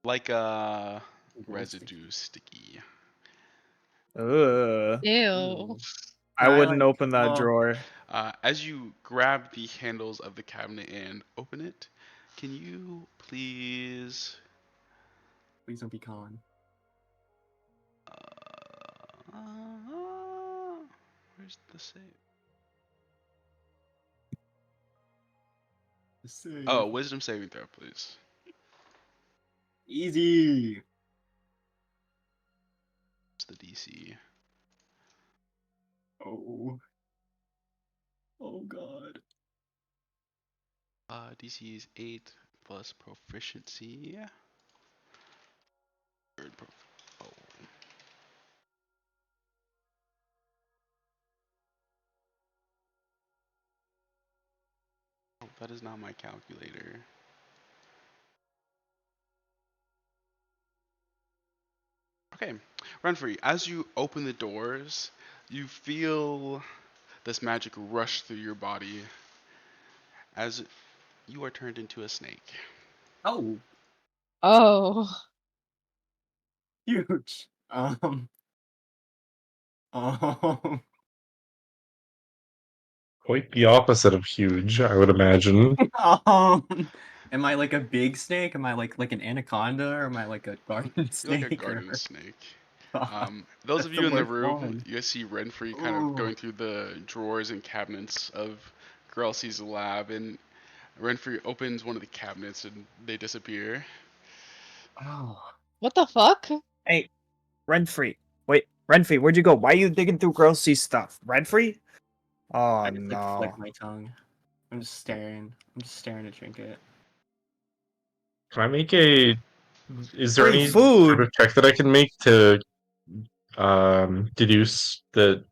Like Little residue sticky. Ugh. Ew. Ooh. I Can I wouldn't like? open that Well, drawer. As you grab the handles of the cabinet and open it, can you please? please don't be con. Where's the save? Save. Oh, wisdom saving throw, please. Easy. It's the DC. Oh. Oh God. DC is 8 plus proficiency. Oh, that is not my calculator. Okay, Renfrey, as you open the doors, you feel this magic rush through your body as you are turned into a snake. Oh. Oh. Huge. Um. quite the opposite of huge, I would imagine. Am I like a big snake? Am I like an anaconda? Or am I like a garden You're like a snake? garden Or snake. God, Those that's of the you in the worst room, one. you guys see Renfrey kind of Oh. going through the drawers and cabinets of Grelsey's lab, and Renfrey opens one of the cabinets and they disappear. Oh. What the fuck? Hey, Renfrey. Wait, Renfrey, where'd you go? Why are you digging through Grossy stuff? Renfrey? Oh I just like flick no. my tongue. I'm just staring. I'm just staring at Trinket. Can I make a? Is there Free any sort food? of check that I can make to deduce that,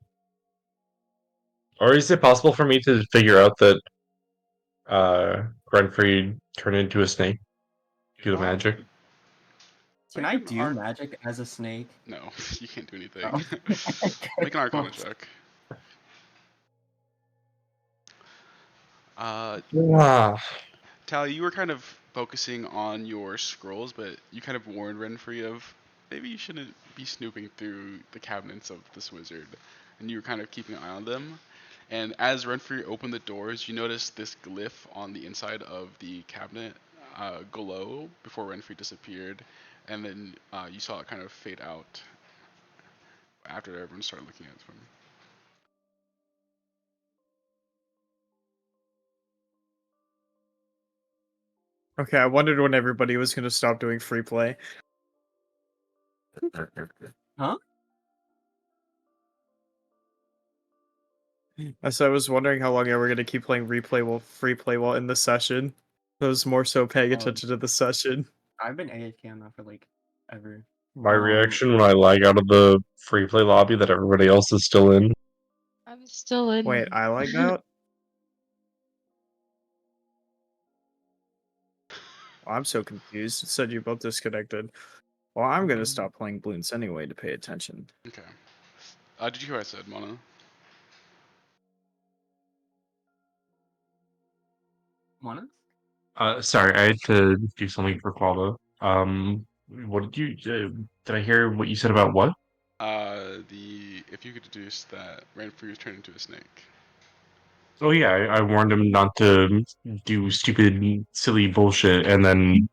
or is it possible for me to figure out that Renfrey turn into a snake? Do the What? magic? Can I do magic as a snake? No, you can't do anything. Oh. Make an Arcana Close. check. Uh, Ah, Tally, you were kind of focusing on your scrolls, but you kind of warned Renfrey of maybe you shouldn't be snooping through the cabinets of this wizard, and you were kind of keeping an eye on them. And as Renfrey opened the doors, you noticed this glyph on the inside of the cabinet glow before Renfrey disappeared, and then you saw it kind of fade out after everyone started looking at him. Okay, I wondered when everybody was gonna stop doing free play. Huh? So I was wondering how long you were gonna keep playing free play while in the session. I was more so paying attention to the session. I've been AFK on that for like ever. my reaction when I lag out of the free play lobby that everybody else is still in. I'm still in. Wait, I like out? I'm so confused. It said you both disconnected. Well, I'm gonna stop playing Bloons anyway to pay attention. Okay. Did you hear what I said, Mona? Mona? Sorry, I had to do something for Qualva. What did you? Did I hear what you said about what? If you could deduce that Renfrey was turned into a snake. Oh yeah, I warned him not to do stupid, silly bullshit, and then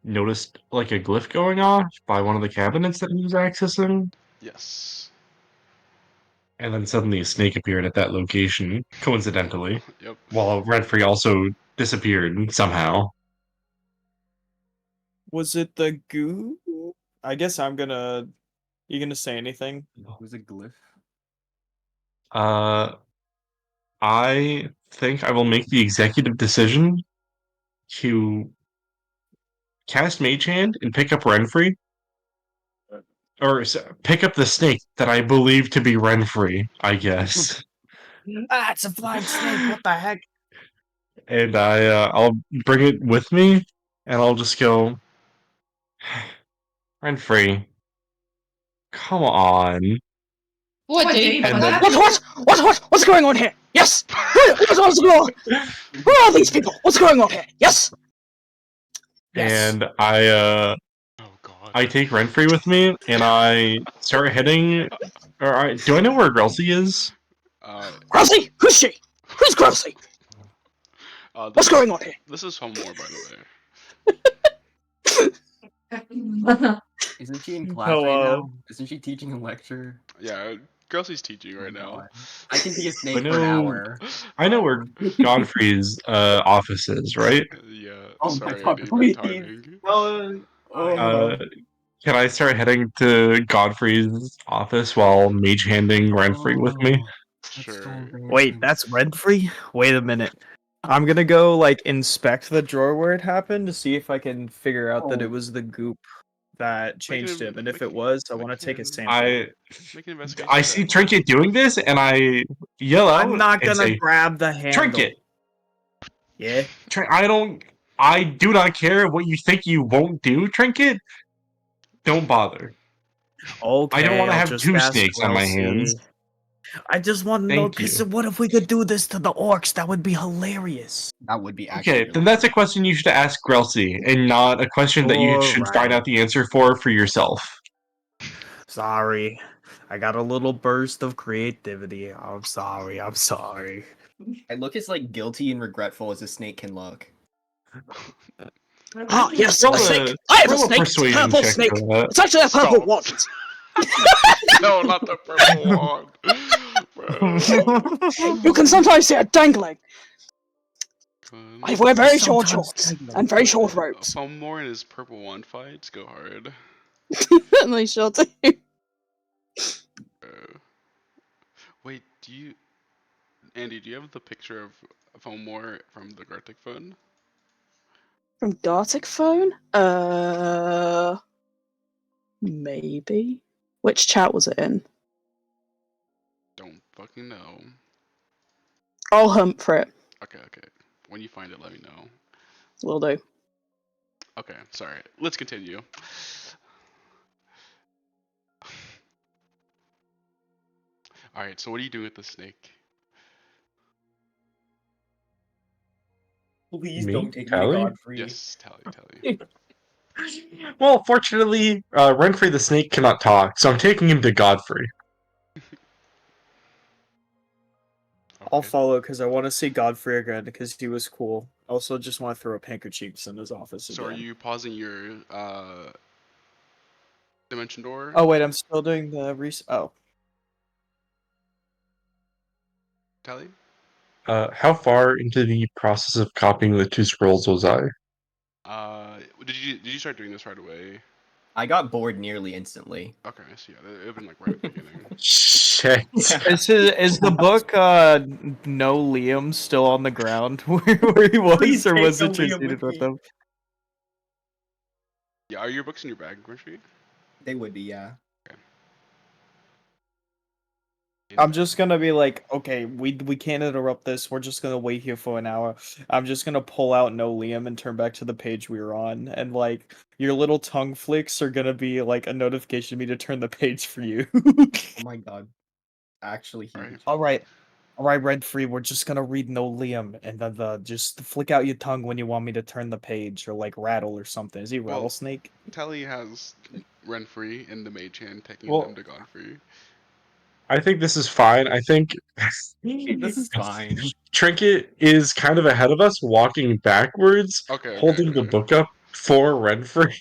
noticed like a glyph going off by one of the cabinets that he was accessing, Yes. and then suddenly a snake appeared at that location, coincidentally, Yep. while Renfrey also disappeared somehow. Was it the goo? I guess I'm gonna. You gonna say anything? It was a glyph. Uh, I think I will make the executive decision to cast Mage Hand and pick up Renfrey, or pick up the snake that I believe to be Renfrey, I guess. Ah, it's a flying snake. What the heck? And I'll bring it with me, and I'll just go, Renfrey, come on. What date? And then What's going on here? Yes! What's going on? Who are these people? What's going on here? Yes! Yes. and Oh God. I take Renfrey with me, and I start heading. Do I know where Grelsey is? Grelsey? Who's she? Who's Grelsey? What's going on here? This is Homemore, by the way. Isn't she in class Hello. right now? Isn't she teaching a lecture? Yeah, Grelsey's teaching right Oh, now. God. I can be a I snake for an hour. know where Godfrey's office is, right? Yeah. Oh my Sorry, God, Andy, please. bad timing. Uh, can I start heading to Godfrey's office while mage handing Renfrey with me? That's so Sure. Wait, embarrassing. that's Renfrey? Wait a minute. I'm gonna go like inspect the drawer where it happened to see if I can figure out that it Oh. was the goop that changed him. And if it make- was, I want to make take a an- sample. Make an investigation I see check. Trinket doing this, and I yell out I'm not and gonna say, grab the handle. Trinket! Yeah. I do not care what you think you won't do, Trinket. Don't bother. Okay. I don't want to I'll have just two ask snakes on my hands. Grelsey. I just want to know Thank because you. what if we could do this to the orcs? That would be hilarious. That would be actually Okay, then that's a question you should ask Grelsey, and not a question that you should find out the answer for yourself. Sorry. I got a little burst of creativity. I'm sorry. I'm sorry. I look as like guilty and regretful as a snake can look. Ah, yes, Roll a a- snake. I have a roll a snake. It's a persuasion purple check snake. for that. It's actually a purple Stop. one. No, not the purple one. Bro. You can sometimes see it dangling. I wear very short Sometimes shorts dangling. and very short robes. Homemore and his purple one fights go hard. And they shot him. Wait, Andy, do you have the picture of Homemore from the Gartic phone? From Gartic phone? Maybe. Which chat was it in? Don't fucking know. I'll hunt for it. Okay. when you find it, let me know. Will do. Okay, sorry. Let's continue. All right. So what are you doing with the snake? Please Me? don't take me to Tally? Godfrey. Yes, Tally. Well, fortunately, Renfrey the snake cannot talk, so I'm taking him to Godfrey. I'll Okay. follow because I want to see Godfrey again because he was cool. Also, just want to throw up handkerchiefs in his office So are again. you pausing your dimension door? Oh wait, I'm still doing the Oh, Tally? How far into the process of copying the two scrolls was I? Did you start doing this right away? I got bored nearly instantly. Okay, so yeah, it would have been like right at the beginning. Shit. is the book No Liam still on the ground where he was, Please or take was No it Liam translated with with me. him? Yeah, are your books in your bag, Griffey? They would be, yeah. I'm just gonna be like, okay, we can't interrupt this. We're just gonna wait here for an hour. I'm just gonna pull out No Liam and turn back to the page we were on, and like your little tongue flicks are gonna be like a notification to me to turn the page for you. Oh my god. Actually Right. huge. All right, Redfree. We're just gonna read No Liam, and then just flick out your tongue when you want me to turn the page, or like rattle or something. Is he Well, rattlesnake? Tally has Renfrey in the mage hand, taking them Well, to Godfrey. I think this is fine. I think This is fine. Trinket is kind of ahead of us, walking backwards, Okay, holding the book up for Renfrey,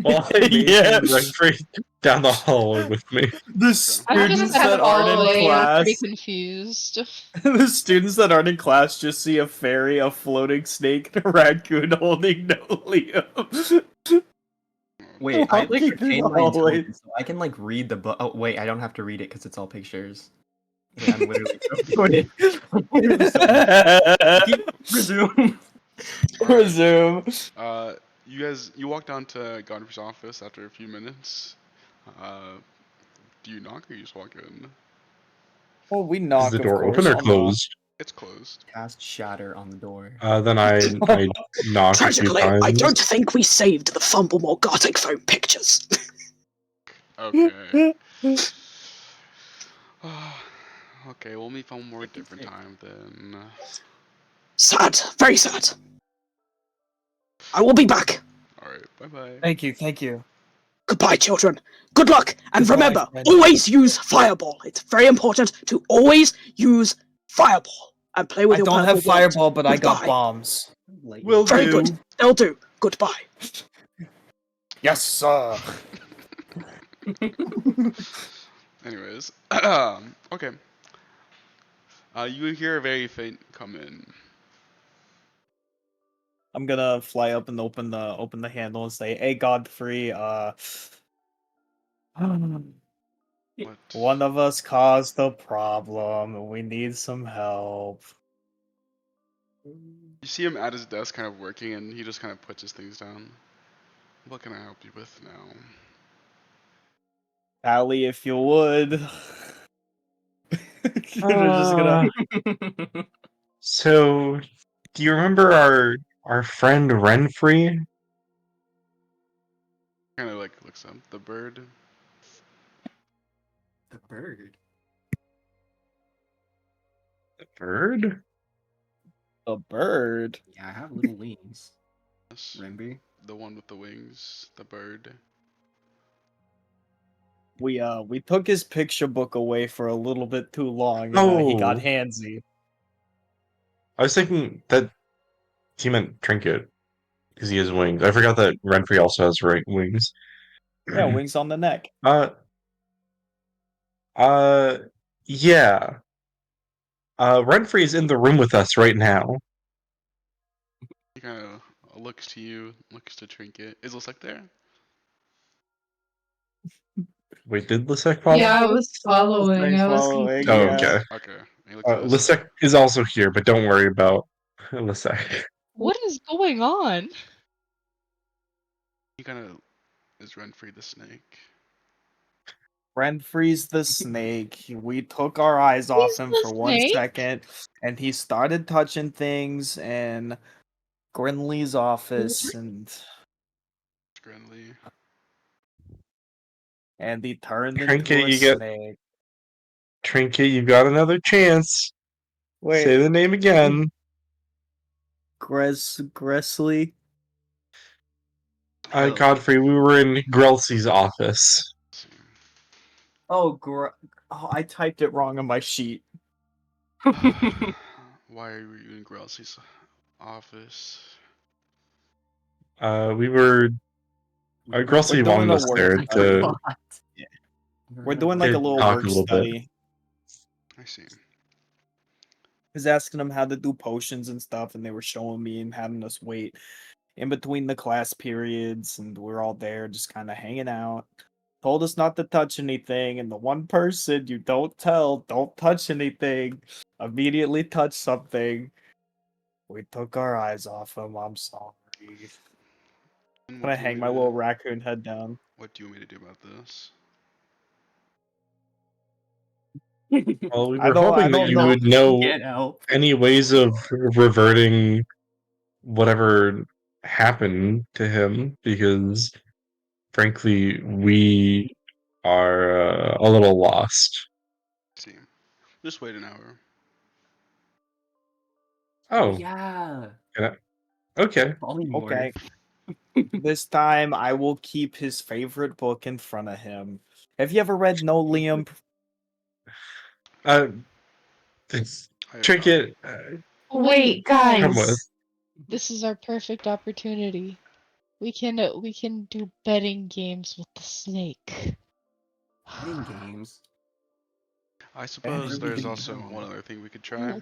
while I Yeah. maintain Renfrey down the hallway with me. The I'm just students at the that aren't in hallway, pretty class. confused. The students that aren't in class just see a fairy, a floating snake, and a raccoon holding No Liam. Wait, I like Walking through retained the my hallway. intelligence, so I can like read the book. Oh wait, I don't have to read it because it's all pictures. Wait, I'm literally so good. I'm literally so good. Resume. All right. Resume. You walk down to Godfrey's office after a few minutes. Uh, do you knock or you just walk in? Well, we Is the knock, of door open course. or I'll knock. closed? It's closed. Cast shatter on the door. Then I knock a few Tragically, I times. don't think we saved the Fumble Morgotic phone pictures. Okay. Okay, we'll meet one more different 56. time then. Sad, very sad. I will be back. All right. Bye bye. Thank you, thank you. Goodbye, children. Good luck, and Goodbye, remember, friend. always use Fireball. It's very important to always use Fireball and play with I your don't purple have fireball, wand. but I got Goodbye. bombs. Lightning. Will Very do. good. They'll do. Goodbye. Yes, sir. Anyways, okay. You hear a very faint come in. I'm gonna fly up and open the handle and say, "Hey, Godfrey. What? One of us caused the problem, and we need some help." You see him at his desk, kind of working, and he just kind of puts his things down. What can I help you with now? Allie, if you would. They're just gonna. So, do you remember our friend Renfrey? Kind of like looks up the bird. The bird. The bird? A bird. Yeah, I have little wings. Yes, Remember? the one with the wings, the bird. We took his picture book away for a little bit too long, and he got Oh, handsy. I was thinking that he meant Trinket because he has wings. I forgot that Renfrey also has wings. Yeah, wings on the neck. Uh, uh, yeah. Renfrey is in the room with us right now. He kind of looks to you, looks to Trinket. Is Lisek there? Wait, did Lisek follow? Yeah, I was following. Thanks I was following, Oh, confused. yeah. okay. Okay. He looks at us. Lisek is also here, but don't worry about Lisek. What is going on? He kind of is Renfrey the snake. Renfrey's the snake. We took our eyes off He's him the for 1 snake? second. and he started touching things in Grinley's office, and Grinley. he turned into Trinket, a you get snake. Trinket, you got another chance. Say Wait, the name again. Gressley? No. Godfrey, we were in Grelsey's office. Let's see. Oh, I typed it wrong on my sheet. Why are you in Grelsey's office? We were. Grelsey doing wanted a us work there study. to We're doing like a little talk work a little bit. study. I see. Was asking them how to do potions and stuff, and they were showing me and having us wait in between the class periods, and we're all there just kind of hanging out. Told us not to touch anything, and the one person you don't touch anything, immediately touched something. We took our eyes off him. I'm sorry. And Gonna hang my little raccoon head down. what do you want me to do about this? Well, we I were don't hoping that don't you know. would know Can't help. any ways of reverting whatever happened to him, because frankly, we are a little lost. See. Just wait an hour. Oh, Yeah. okay. Polymorph. Okay. This time I will keep his favorite book in front of him. Have you ever read No Liam? Uh, I have not. Trinket, Wait, come with. guys. This is our perfect opportunity. We can do betting games with the snake. Playing games. I suppose Really there's good also job. one other thing we could try.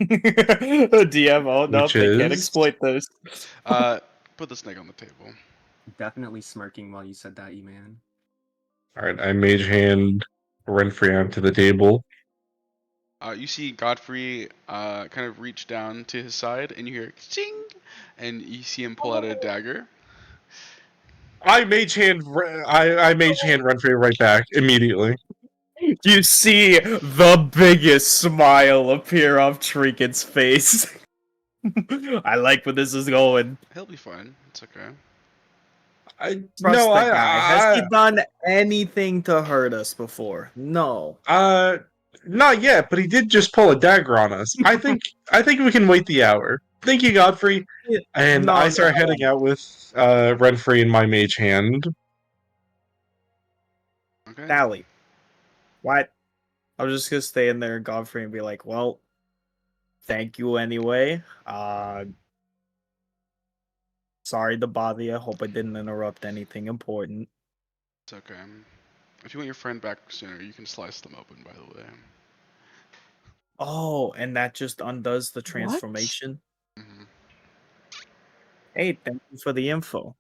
DM, oh no, Which they can't is exploit this. Put the snake on the table. Definitely smirking while you said that, E-Man. all right. I mage hand Renfrey onto the table. You see Godfrey kind of reach down to his side, and you hear ching, and you see him pull out a dagger. I mage hand Renfrey right back immediately. You see the biggest smile appear off Trinket's face. I like where this is going. He'll be fine. It's okay. Trust the guy. Has he done anything to hurt us before? No. Not yet, but he did just pull a dagger on us. I think we can wait the hour. Thank you, Godfrey. And No, I no, start heading out with Renfrey in my mage hand. Okay. Sally. What? I was just gonna stay in there, Godfrey, and be like, well, thank you anyway. Sorry to bother you. Hope I didn't interrupt anything important. It's okay. If you want your friend back sooner, you can slice them open, by the way. Oh, and that just undoes the transformation. Hmm. Hey, thank you for the info.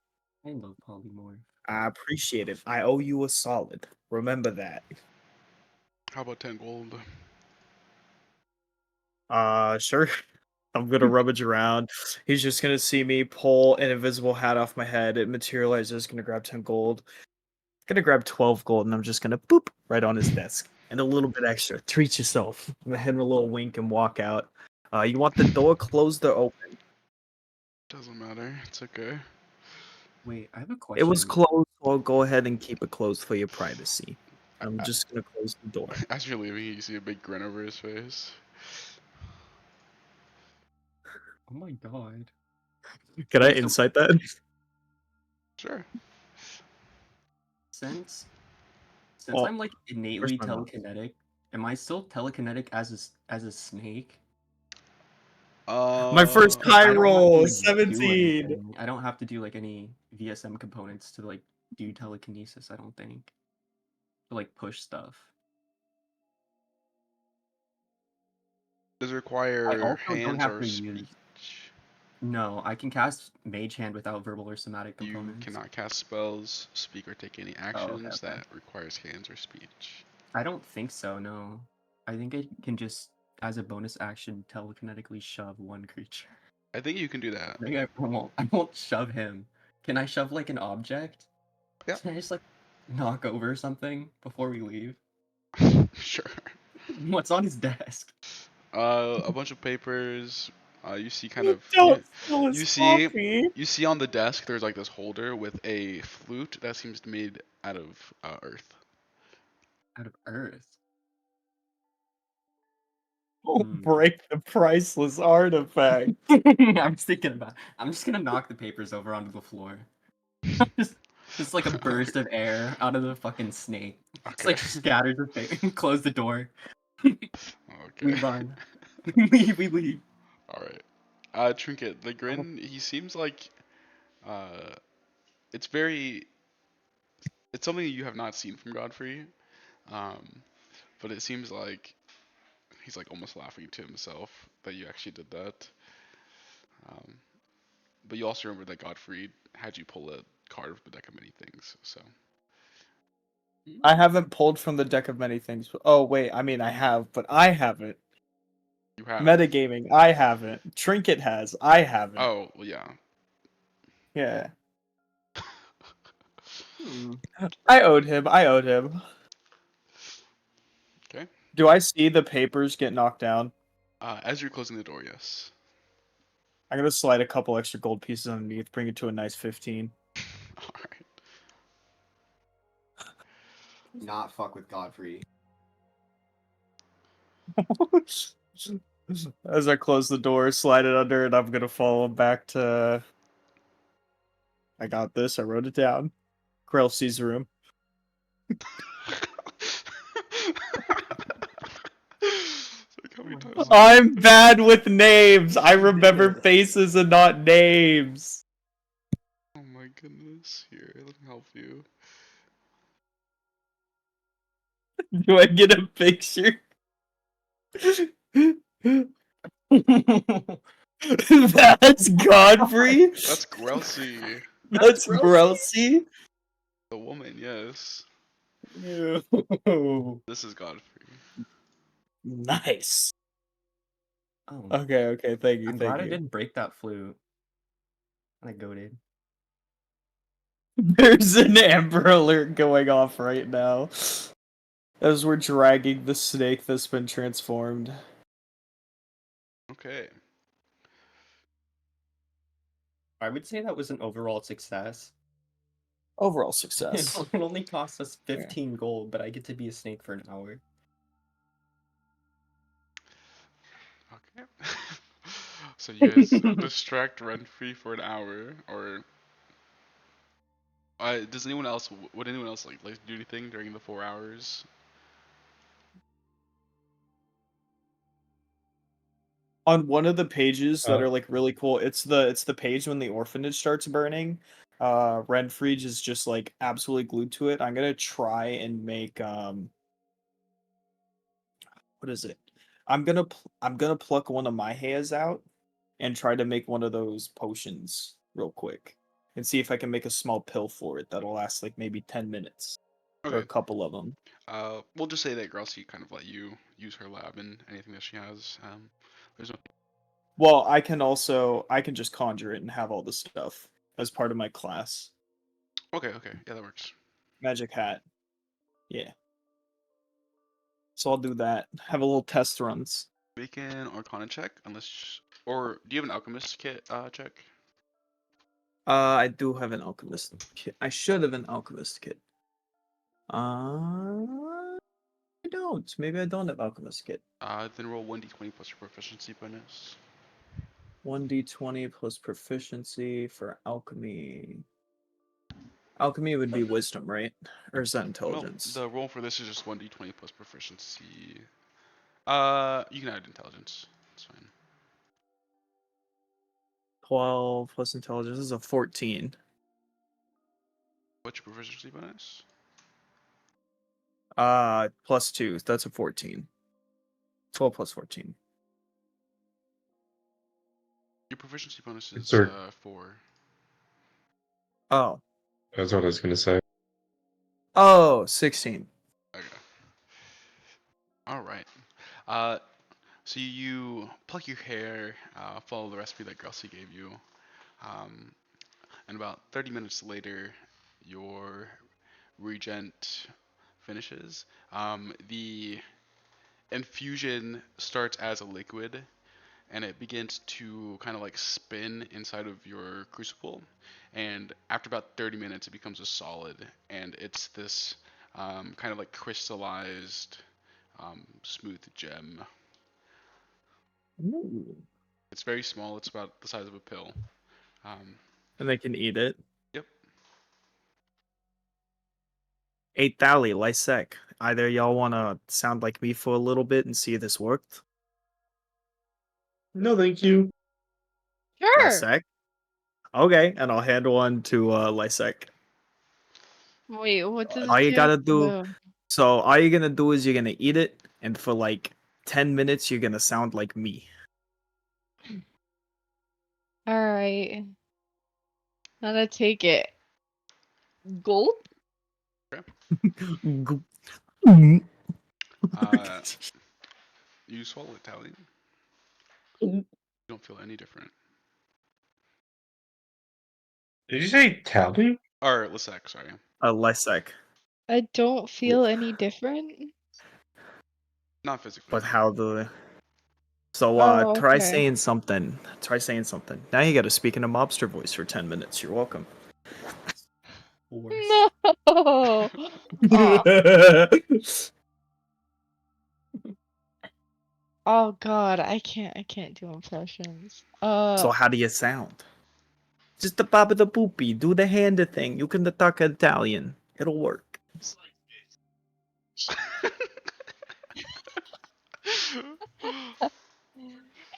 I love polymorph. I appreciate it. I owe you a solid. Remember that. How about 10 gold? Sure. I'm gonna rummage around. He's just gonna see me pull an invisible hat off my head. It materializes, gonna grab 10 gold. Gonna grab 12 gold, and I'm just gonna boop right on his desk. And a little bit extra. Treat yourself. I'm gonna hit him a little wink and walk out. You want the door closed or open? Doesn't matter. It's okay. Wait, I have a It question. was closed, so go ahead and keep it closed for your privacy. I'm just gonna close the door. As you're leaving, you see a big grin over his face. Oh my god. Can I Wait, so- insight that? Sure. Since Oh, I'm like innately my mouth? telekinetic, am I still telekinetic as a snake? My first Uh, high I don't have to, roll, like, do 17. anything. I don't have to do like any VSM components to like do telekinesis, I don't think. To like push stuff. does it I require also don't hands have or to speech? use. No, I can cast Mage Hand without verbal or somatic You components. cannot cast spells, speak, or take any actions okay. that requires hands or speech. I don't think so, no. I think I can just, as a bonus action, telekinetically shove one creature. I think you can do that. I think I won't shove him. Can I shove like an object? Yeah. Can I just like knock over something before we leave? Sure. What's on his desk? A bunch of papers. You see kind of Don't spill you his see coffee. you see on the desk there's like this holder with a flute that seems made out of earth. Out of Earth. Don't break the priceless artifact. I'm just thinking about. I'm just gonna knock the papers over onto the floor. just, just like a burst of air out of the fucking snake. It's Okay. like scatters the paper. Close the door. We Okay. run. We leave. All right. Trinket, the grin. He seems like uh, it's very. It's something you have not seen from Godfrey. Um, but it seems like he's like almost laughing to himself that you actually did that. Um, but you also remember that Godfrey had you pull a card with the deck of many things. So I haven't pulled from the deck of many things. Oh wait, I mean I have, but I haven't. you have. Metagaming, I haven't. Trinket has, I haven't. Oh well, yeah. Yeah. I owed him. I owed him. Okay. Do I see the papers get knocked down? As you're closing the door, yes. I'm gonna slide a couple extra gold pieces underneath, bring it to a nice 15. All right. Not fuck with Godfrey. As I close the door, slide it under, and I'm gonna follow him back to. I got this. I wrote it down. Grelsy's room. Like how many times? I'm bad with names. I remember faces and not names. Oh my goodness. Here, let me help you. Do I get a picture? That's Godfrey. That's Grelsey, That's Grelsey. the woman. Yes. Ew. This is Godfrey. Nice. Oh, Okay, okay, thank you, I'm thank glad I you. didn't break that flute. I goated. There's an Amber Alert going off right now. As we're dragging the snake that's been transformed. Okay. I would say that was an overall success. Overall It success. only cost us 15 gold, but I get to be a snake for an hour. Okay. So you guys distract Renfree for an hour, or does anyone else? Would anyone else like do anything during the 4 hours? On one of the pages that Uh, are like really cool, it's the page when the orphanage starts burning. Renfreed is just like absolutely glued to it. I'm gonna try and make what is it? I'm gonna pluck one of my hairs out and try to make one of those potions real quick and see if I can make a small pill for it that'll last like maybe 10 minutes or a Okay. couple of them. We'll just say that Grelsey kind of let you use her lab and anything that she has. There's no. Well, I can just conjure it and have all the stuff as part of my class. Okay. Okay. Yeah, that works. Magic hat. Yeah. So I'll do that. Have a little test runs. Make an Arcana check, unless, or do you have an Alchemist kit check? I do have an alchemist kit. I should have an alchemist kit. I don't. Maybe I don't have alchemist kit. Then roll 1d20 plus your proficiency bonus. 1d20 plus proficiency for alchemy. Alchemy would be wisdom, right? Or is that No, intelligence? the roll for this is just 1d20 plus proficiency. You can add intelligence. It's fine. 12 plus intelligence is a 14. What's your proficiency bonus? Plus 2. That's a 14. 12 plus 14. Your proficiency bonus is Sir. 4. Oh. That's what I was gonna say. Oh, 16. Okay. All right. Uh, so you pluck your hair, follow the recipe that Grelsey gave you, um, and about 30 minutes later, your regent finishes. The infusion starts as a liquid, and it begins to kind of like spin inside of your crucible. And after about 30 minutes, it becomes a solid, and it's this kind of like crystallized, smooth gem. Ooh. It's very small. It's about the size of a pill. Um, And they can eat it. yep. Hey, Thali, Lysek. Either y'all want to sound like me for a little bit and see if this worked? No, thank you. Sure. Lysek? Okay, and I'll hand one to Lysek. Wait, what does All it you do? gotta do, No. so all you're gonna do is you're gonna eat it, and for like 10 minutes, you're gonna sound like me. All right. I'm gonna take it. Gulp? Uh, you swallow it, Tally. You don't feel any different. Did you say tally? Or Lisek, sorry. Lysek. I don't feel any different. Not physically. But how the. So Oh, try okay. saying something. Try saying something. Now you gotta speak in a mobster voice for 10 minutes. You're welcome. No. Oh. Oh God, I can't do impressions. So how do you sound? Just the baba the boopy. Do the hand thing. You can talk Italian. It'll work.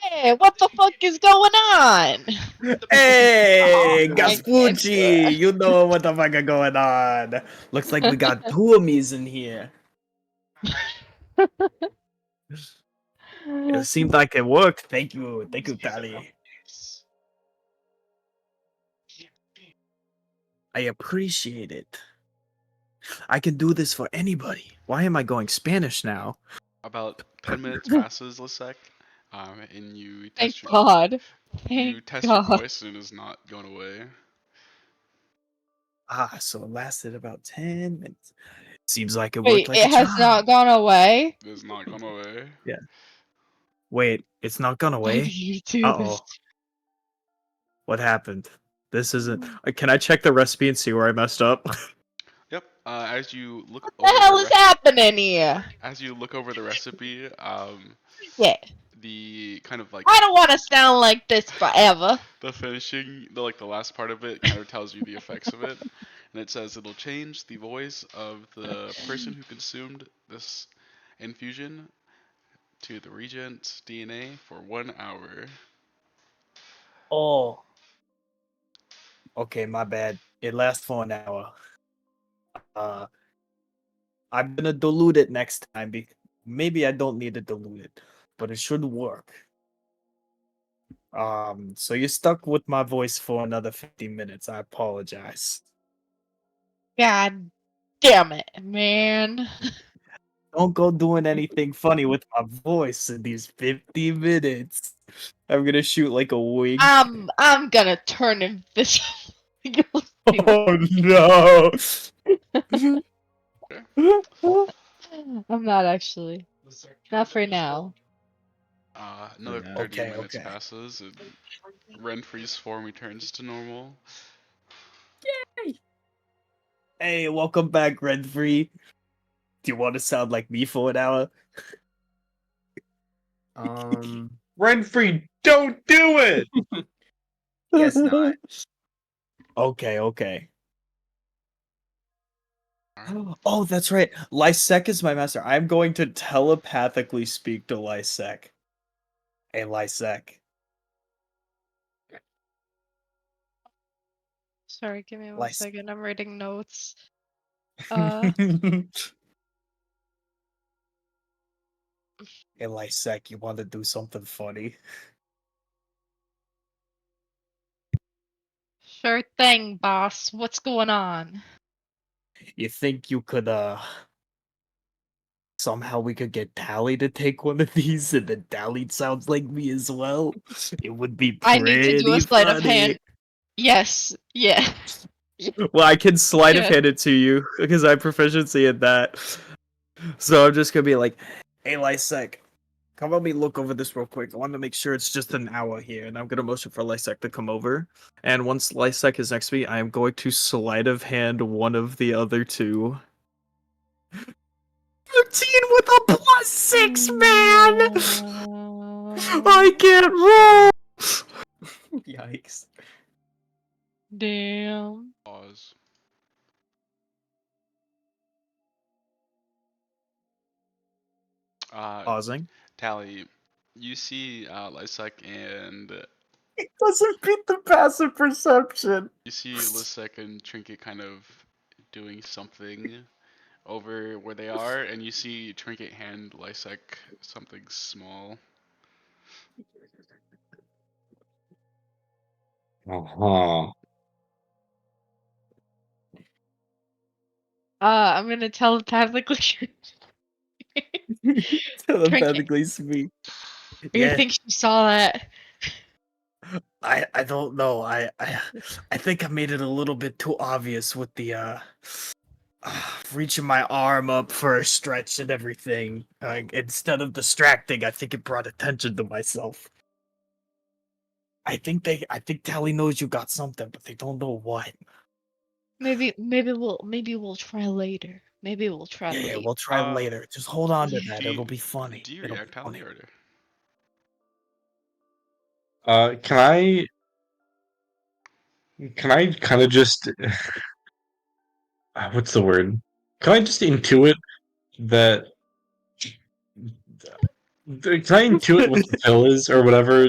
Hey, what the fuck is going on? Hey, Oh, I can't do Gaspucci! You know what the fuck is going on. Looks like we got two of me's in here. It it. seemed like it worked. Thank you. Thank you, Tali. I appreciate it. I can do this for anybody. Why am I going Spanish now? About 10 minutes passes, Lisek, and Thank God. you Thank test your God. voice and it is not going away. Ah, so it lasted about 10 minutes. Seems like it worked Wait, like it a has charm. not gone away? It is not going away. Yeah. Wait, it's not gone How away? do you do Uh-oh. this? What happened? This isn't... Can I check the recipe and see where I messed up? Yep. As you look What the over hell the is happening here? as you look over the recipe, Yeah. the kind of like I don't want to sound like this forever. the finishing, the last part of it kind of tells you the effects of it, and it says it'll change the voice of the person who consumed this infusion to the regent's DNA for 1 hour. Oh. Okay, my bad. It lasts for an hour. I'm gonna dilute it next time. Maybe I don't need to dilute it, but it should work. So you're stuck with my voice for another 50 minutes. I apologize. God damn it, man. Don't go doing anything funny with my voice in these 50 minutes. I'm gonna shoot like a wig. I'm gonna turn invisible. You'll see what- Oh no! I'm not actually. Not for now. Another Yeah. 30 Okay, minutes okay. passes and Renfree's form returns to normal. Hey, welcome back, Renfree. Do you want to sound like me for an hour? Renfree, don't do it! Guess not. Okay, okay. Alright. Oh, that's right. Lysek is my master. I'm going to telepathically speak to Lysek. Hey, Lysek. Sorry, give me one Lys- second. I'm writing notes. Hey, Lysek, you want to do something funny? Sure thing, boss. What's going on? You think you could, somehow we could get Tally to take one of these and then Tally sounds like me as well? It would be I need to do a pretty sleight of funny. hand. Yes. Yeah. Well, I can sleight of Yeah. hand it to you because I have proficiency in that. So I'm just gonna be like, Hey, Lysek, come help me look over this real quick. I want to make sure it's just an hour here, and I'm gonna motion for Lysek to come over. And once Lysek is next to me, I am going to sleight of hand one of the other two. 13 with a +6, man! I can't roll! Yikes. Damn. Pause. Pausing. Tally, you see Lysek and It doesn't beat the passive perception. you see Lysek and Trinket kind of doing something over where they are, and you see Trinket hand Lysek something small. Uh-huh. I'm gonna telepathically Telepathically speak. You Yeah, think she saw that? I don't know. I think I made it a little bit too obvious with the reaching my arm up for a stretch and everything. Instead of distracting, I think it brought attention to myself. I think Tally knows you got something, but they don't know what. Maybe we'll try later. Maybe we'll try Yeah, later. we'll try later. Just hold on to that. Do you, It'll be funny. do you It'll react, be Tally, funny. or Can I kind of just what's the word? Can I just intuit that? Can I intuit what the pill is or whatever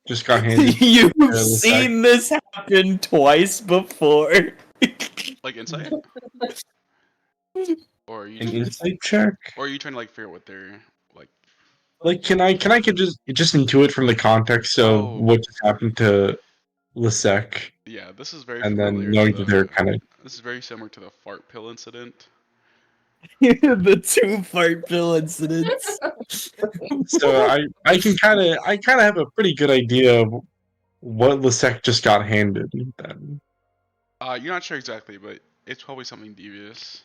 just got handed? You've Lysek? seen this happen twice before. like insight? Or are you An just, insight check? or are you trying to like figure out what they're like? Like, can I could just intuit from the context of Oh, what just happened to Lisek, yeah, this is very and then familiar to knowing that they're the. kind of This is very similar to the fart pill incident. The two fart pill incidents. so I kind of have a pretty good idea of what Lisek just got handed. Then. You're not sure exactly, but it's probably something devious.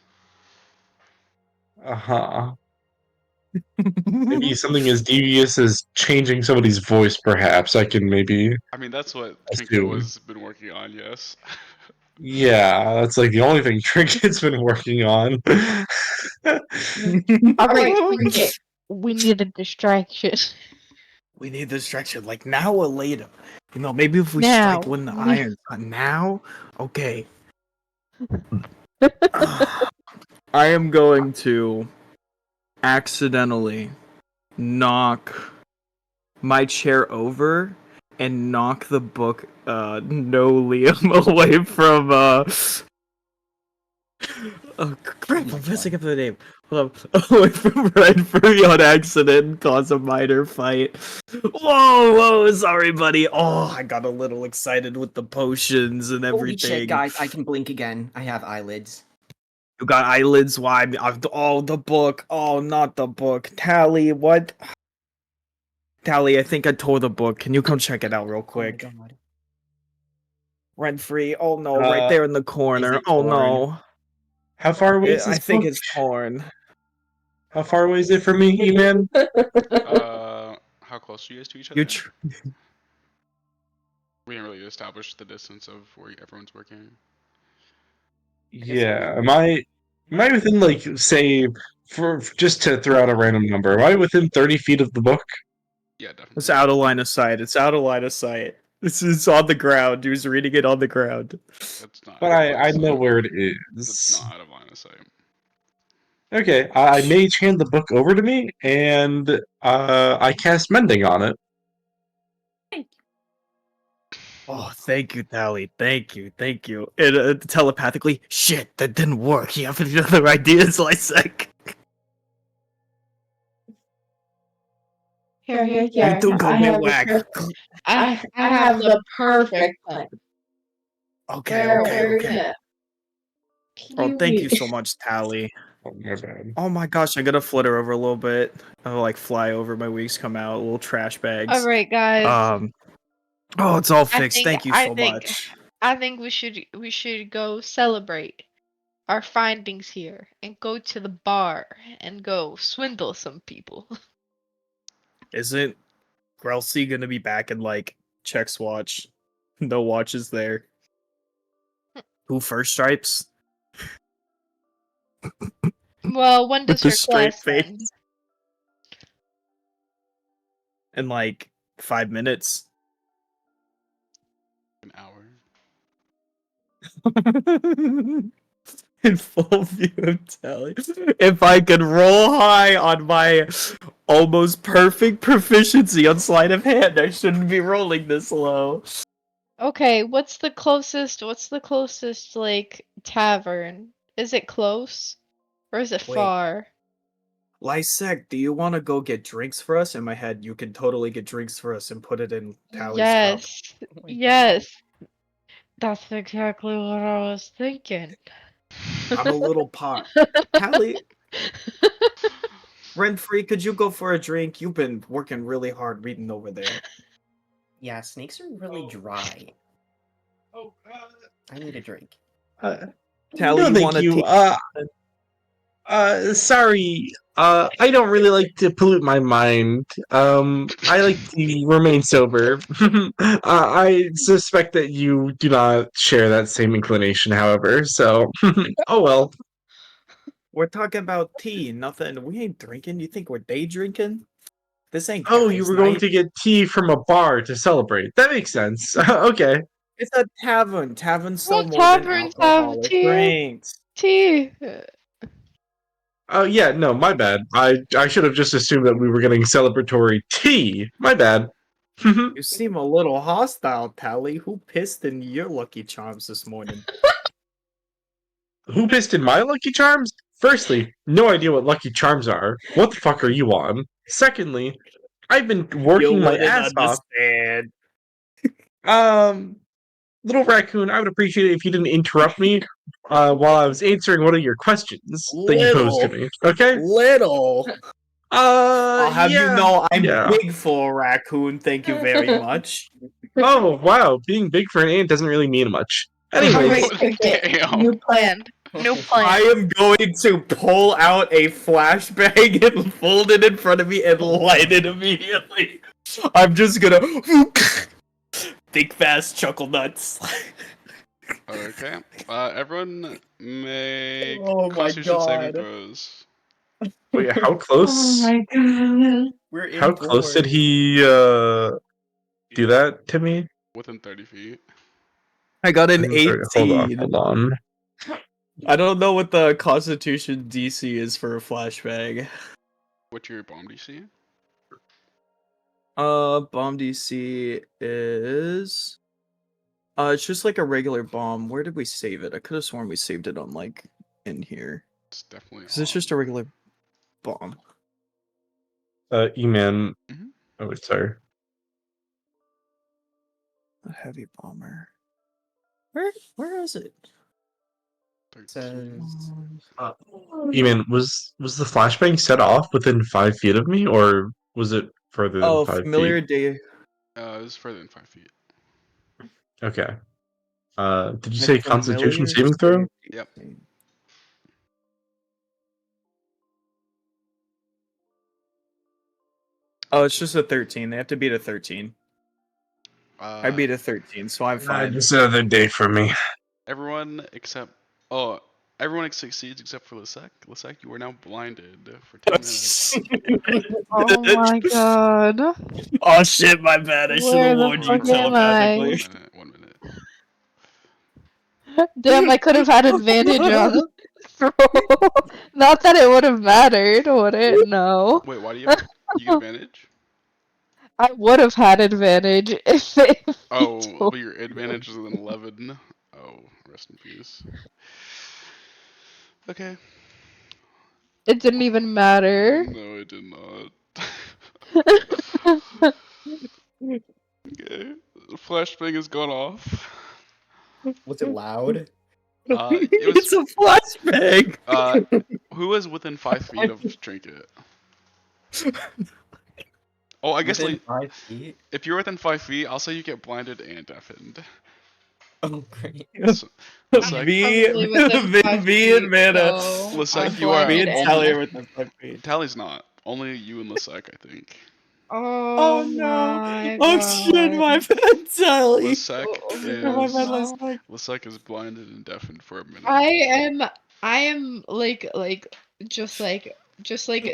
Uh-huh. Maybe something as devious as changing somebody's voice, perhaps. I can maybe I mean, that's what Trinket assume. was been working on. Yes. Yeah, that's like the only thing Tricket's been working on. Alright, Trinket. We need a distraction. We need distraction, like now or later. You know, maybe if we Now. strike when the iron's hot. Now? Okay. I am going to accidentally knock my chair over and knock the book no Liam away from oh crap, I'm messing up the name. Hold up. Away from Redford on accident and cause a minor fight. Whoa, sorry buddy. Oh, I got a little excited with the potions and Holy shit, everything. guys! I can blink again. I have eyelids. You got eyelids? Why? Oh, the book. Oh, not the book. Tally, what? Tally, I think I tore the book. Can you come check it out real quick? Oh my god. Rent free. Oh no, right there in the corner. it Oh torn? no. How far away is I this think book? it's torn. How far away is it from me, E-Man? How close are you guys to each You other? We didn't really establish the distance of where everyone's working. Yeah, am I within like say for just to throw out a random number? Am I within 30 feet of the book? Yeah, definitely. It's out of line of sight. It's out of line of sight. This is on the ground. He was reading it on the ground. That's not. But Out of line I of know sight. where it That's is. not out of line of sight. Okay, I mage hand the book over to me, and I cast mending on it. Oh, thank you, Tally. Thank you, thank you. And telepathically, shit, that didn't work. You have any other ideas, Lysek? Here. You do go me whack. I have the perfect plan. Okay. Oh, thank you so much, Tally. Oh, my bad. Oh my gosh, I'm gonna flutter over a little bit. I'll like fly over. My wings come out, little trash bags. Alright, guys. Oh, it's all fixed. Thank you I so think much. I think we should go celebrate. our findings here and go to the bar and go swindle some people. Isn't Grelsey gonna be back in like checks watch? No watches there. Who first stripes? Well, when With does the your straight class face. end? In like 5 minutes. An hour. In full view of tally. If I could roll high on my almost perfect proficiency on sleight of hand, I shouldn't be rolling this low. Okay, what's the closest like tavern? Is it close? Or is it Wait. far? Lysek, do you want to go get drinks for us? In my head, you can totally get drinks for us and put it in Tally's cup. Yes. Oh my God. Yes. That's exactly what I was thinking. I'm a little pot. Tally, Renfrey, could you go for a drink? You've been working really hard reading over there. Yeah, snakes are really dry. Oh, I need a drink. Tally, no, you thank want to you. take? Sorry. I don't really like to pollute my mind. I like to remain sober. I suspect that you do not share that same inclination, however. So, oh well. We're talking about tea, nothing. We ain't drinking. You think we're day drinking? This ain't Oh, you guys' were going night. to get tea from a bar to celebrate. That makes sense. Okay. It's a tavern. Taverns sell Well, more than taverns have alcoholic tea. drinks. Tea. Oh yeah, no, my bad. I should have just assumed that we were getting celebratory tea. My bad. You seem a little hostile, Tally. Who pissed in your Lucky Charms this morning? Who pissed in my Lucky Charms? Firstly, no idea what Lucky Charms are. What the fuck are you on? Secondly, I've been You working my wouldn't ass off. understand. Um, Little raccoon, I would appreciate it if you didn't interrupt me while I was answering one of your questions that you posed to Little. me. Okay? Little. I'll have you Yeah, know I'm yeah. big for a raccoon. Thank you very much. Oh wow, being big for an ant doesn't really mean much. Alright, Anyways, Cricket. Damn. New plan. New I plan. am going to pull out a flashbang and fold it in front of me and light it immediately. I'm just gonna big fast chuckle nuts. Okay. Everyone make Oh my Constitution saving God. throws. wait, how close? God. We're How close did indoors. he do that to me? Within 30 feet. I got an Hold on, 18. hold on. I don't know what the Constitution DC is for a flashbang. What's your bomb DC? Bomb DC is it's just like a regular bomb. Where did we save it? I could have sworn we saved it on like in here. It's definitely. Cuz it's just a regular bomb. E-Man. Mhm. Oh, sorry. A heavy bomber. Where is it? 13. Says E-Man, was the flashbang set off within 5 feet of me, or was it further than Oh, 5 feet? familiar day. It's further than 5 feet. Okay. Did you My say Constitution familiar saving throw? save Yep. DC. Oh, it's just a 13. They have to beat a 13. I beat a 13, so I'm fine. Just another day for me. Everyone except. Oh, everyone succeeds except for Lisek. Lisek, you are now blinded for 10 minutes. Oh my god. Oh shit, my bad. I should Where have the warned you fuck am I? telepathically. 1 minute. Damn, I could have had advantage on the throw. Not that it would have mattered, would it? No. Wait, why do you get advantage? I would have had advantage if he Oh, told but your advantage is an 11. Oh, rest in peace. Okay. it didn't even matter. No, it did not. Okay. The flashbang has gone off. was it loud? It was. It's a flashbang. Who was within 5 feet of Trinket? Oh, I guess Within like 5 feet? if you're within 5 feet, I'll say you get blinded and deafened. Oh, great. S- Lisek, Probably within 5 Me and feet, Mana. so Lisek, I'm you are Me blinded and only. Tally and are within 5 feet. Tally's not. Only you and Lisek, I think. oh no! my Oh shit, god. my bad, Tally. Lisek My bad, is No. Lisek is blinded and deafened for a minute. I am just like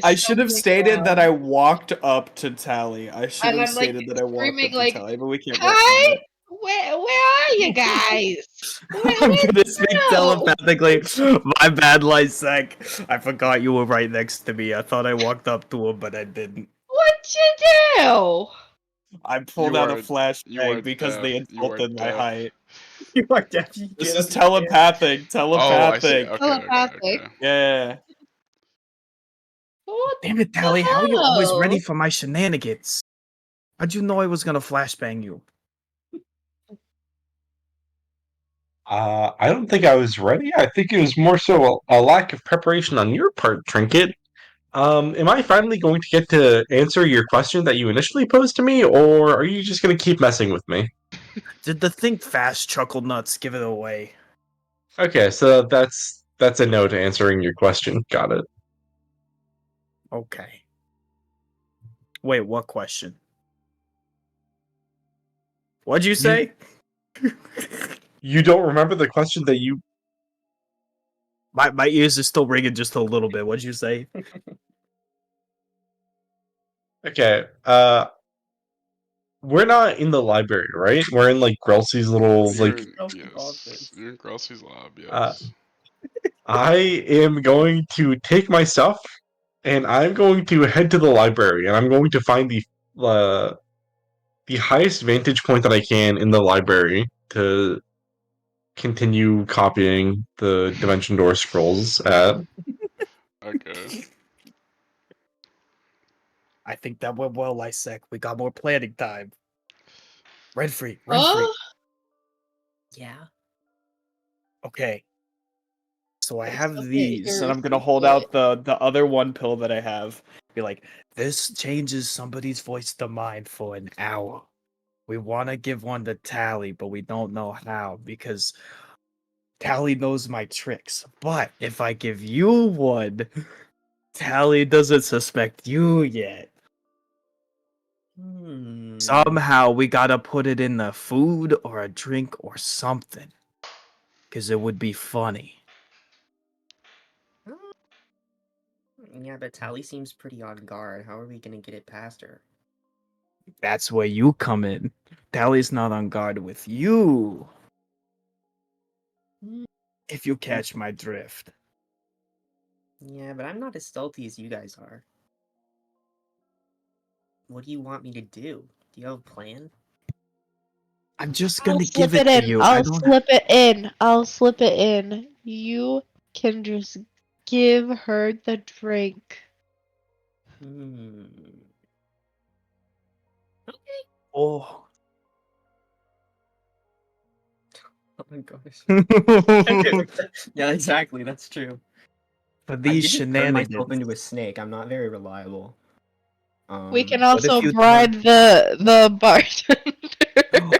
I should have stumbling stated that I around, walked up to Tally. I should and have I'm like stated that I walked screaming up to like, Tally, but we can't retcon "Hi, it. where are you guys? I'm Where'd gonna you speak go? telepathically. My bad, Lysek. I forgot you were right next to me. I thought I walked up to him, but I didn't. What'd you do?" I pulled You out a are flashbang because they You are insulted my deaf. height. You are deaf. You This can't is understand. telepathic. Oh, I see. Telepathic. Telepathic. Yeah. What Damn it, the Tally. How are you always ready hell? for my shenanigans? How'd you know I was gonna flashbang you? I don't think I was ready. I think it was more so a lack of preparation on your part, Trinket. Am I finally going to get to answer your question that you initially posed to me, or are you just going to keep messing with me? Did the think fast chuckle nuts give it away? Okay, so that's a no to answering your question. Got it. Okay. Wait, what question? What'd you say? You don't remember the question that you My ears are still ringing just a little bit. What'd you say? Okay, we're not in the library, right? We're in like Grelsey's little You're like in, yes. You're in Grelsey's lab, uh yes. I am going to take my stuff and I'm going to head to the library and I'm going to find the highest vantage point that I can in the library to continue copying the Dimension Door scrolls at. Okay. I think that went well, Lysek. We got more planning time. Red free. Huh? Yeah. Okay. So I I have still can't these, hear and a I'm gonna thing, hold but out the other one pill that I have. Be like, this changes somebody's voice to mine for an hour. We want to give one to Tally, but we don't know how because Tally knows my tricks. But if I give you one, Tally doesn't suspect you yet. Hmm. Somehow we gotta put it in the food or a drink or something. Because it would be funny. Yeah, but Tally seems pretty on guard. How are we gonna get it past her? That's where you come in. Tally's not on guard with you. If you catch my drift. Yeah, but I'm not as stealthy as you guys are. What do you want me to do? Do you have a plan? I'm just I'll gonna slip give it it to in. you. I I'll don't. slip it in. I'll slip it in. You can just give her the drink. Hmm. Oh. Oh my gosh. For Yeah, exactly. That's true. I these did just turn myself shenanigans. into a snake. I'm not very reliable. We can What if also you bribe the bartender.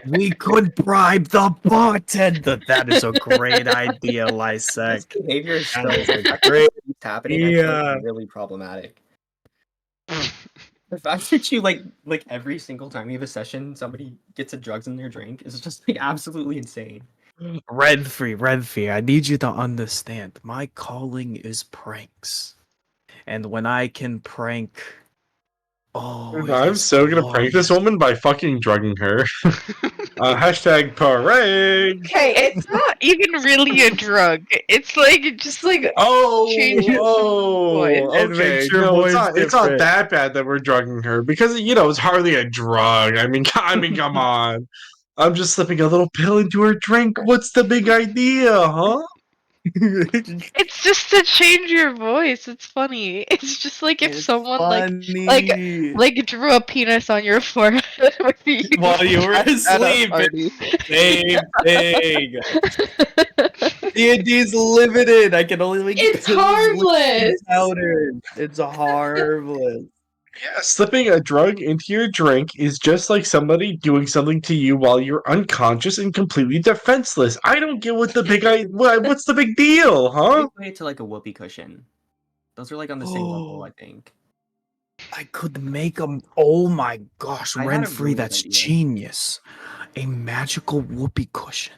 We could bribe the bartender. That is a great idea, This Lysek. behavior is That so is a the fact that great it's happening. I feel like idea. it's really problematic. The fact that you like every single time you have a session, somebody gets a drugs in their drink is just like absolutely insane. Redfree, I need you to understand. My calling is pranks. And when I can prank, oh, it I'm is so gonna prank this glorious. woman by fucking drugging her. Hashtag parade. Okay, it's not even really a drug. It's like just like Oh, changes someone's voice. oh, It okay. makes your No, voice it's not different. that bad that we're drugging her because it's hardly a drug. I mean, come on. I'm just slipping a little pill into her drink. What's the big idea, huh? It's just to change your voice. It's funny. It's just like if It's someone like funny. like drew a penis on your forehead with you While you were at a asleep, party. same thing. D&D's limited. I can only make It's pills, liquids, and harmless. powders. It's harmless. Yeah, slipping a drug into your drink is just like somebody doing something to you while you're unconscious and completely defenseless. I don't get what the what's the big deal, I huh? equate it to like a whoopee cushion. Those are like on the same level, I think. I could make them. Oh my gosh, I had a Renfrey, really good that's idea. genius. A magical whoopee cushion.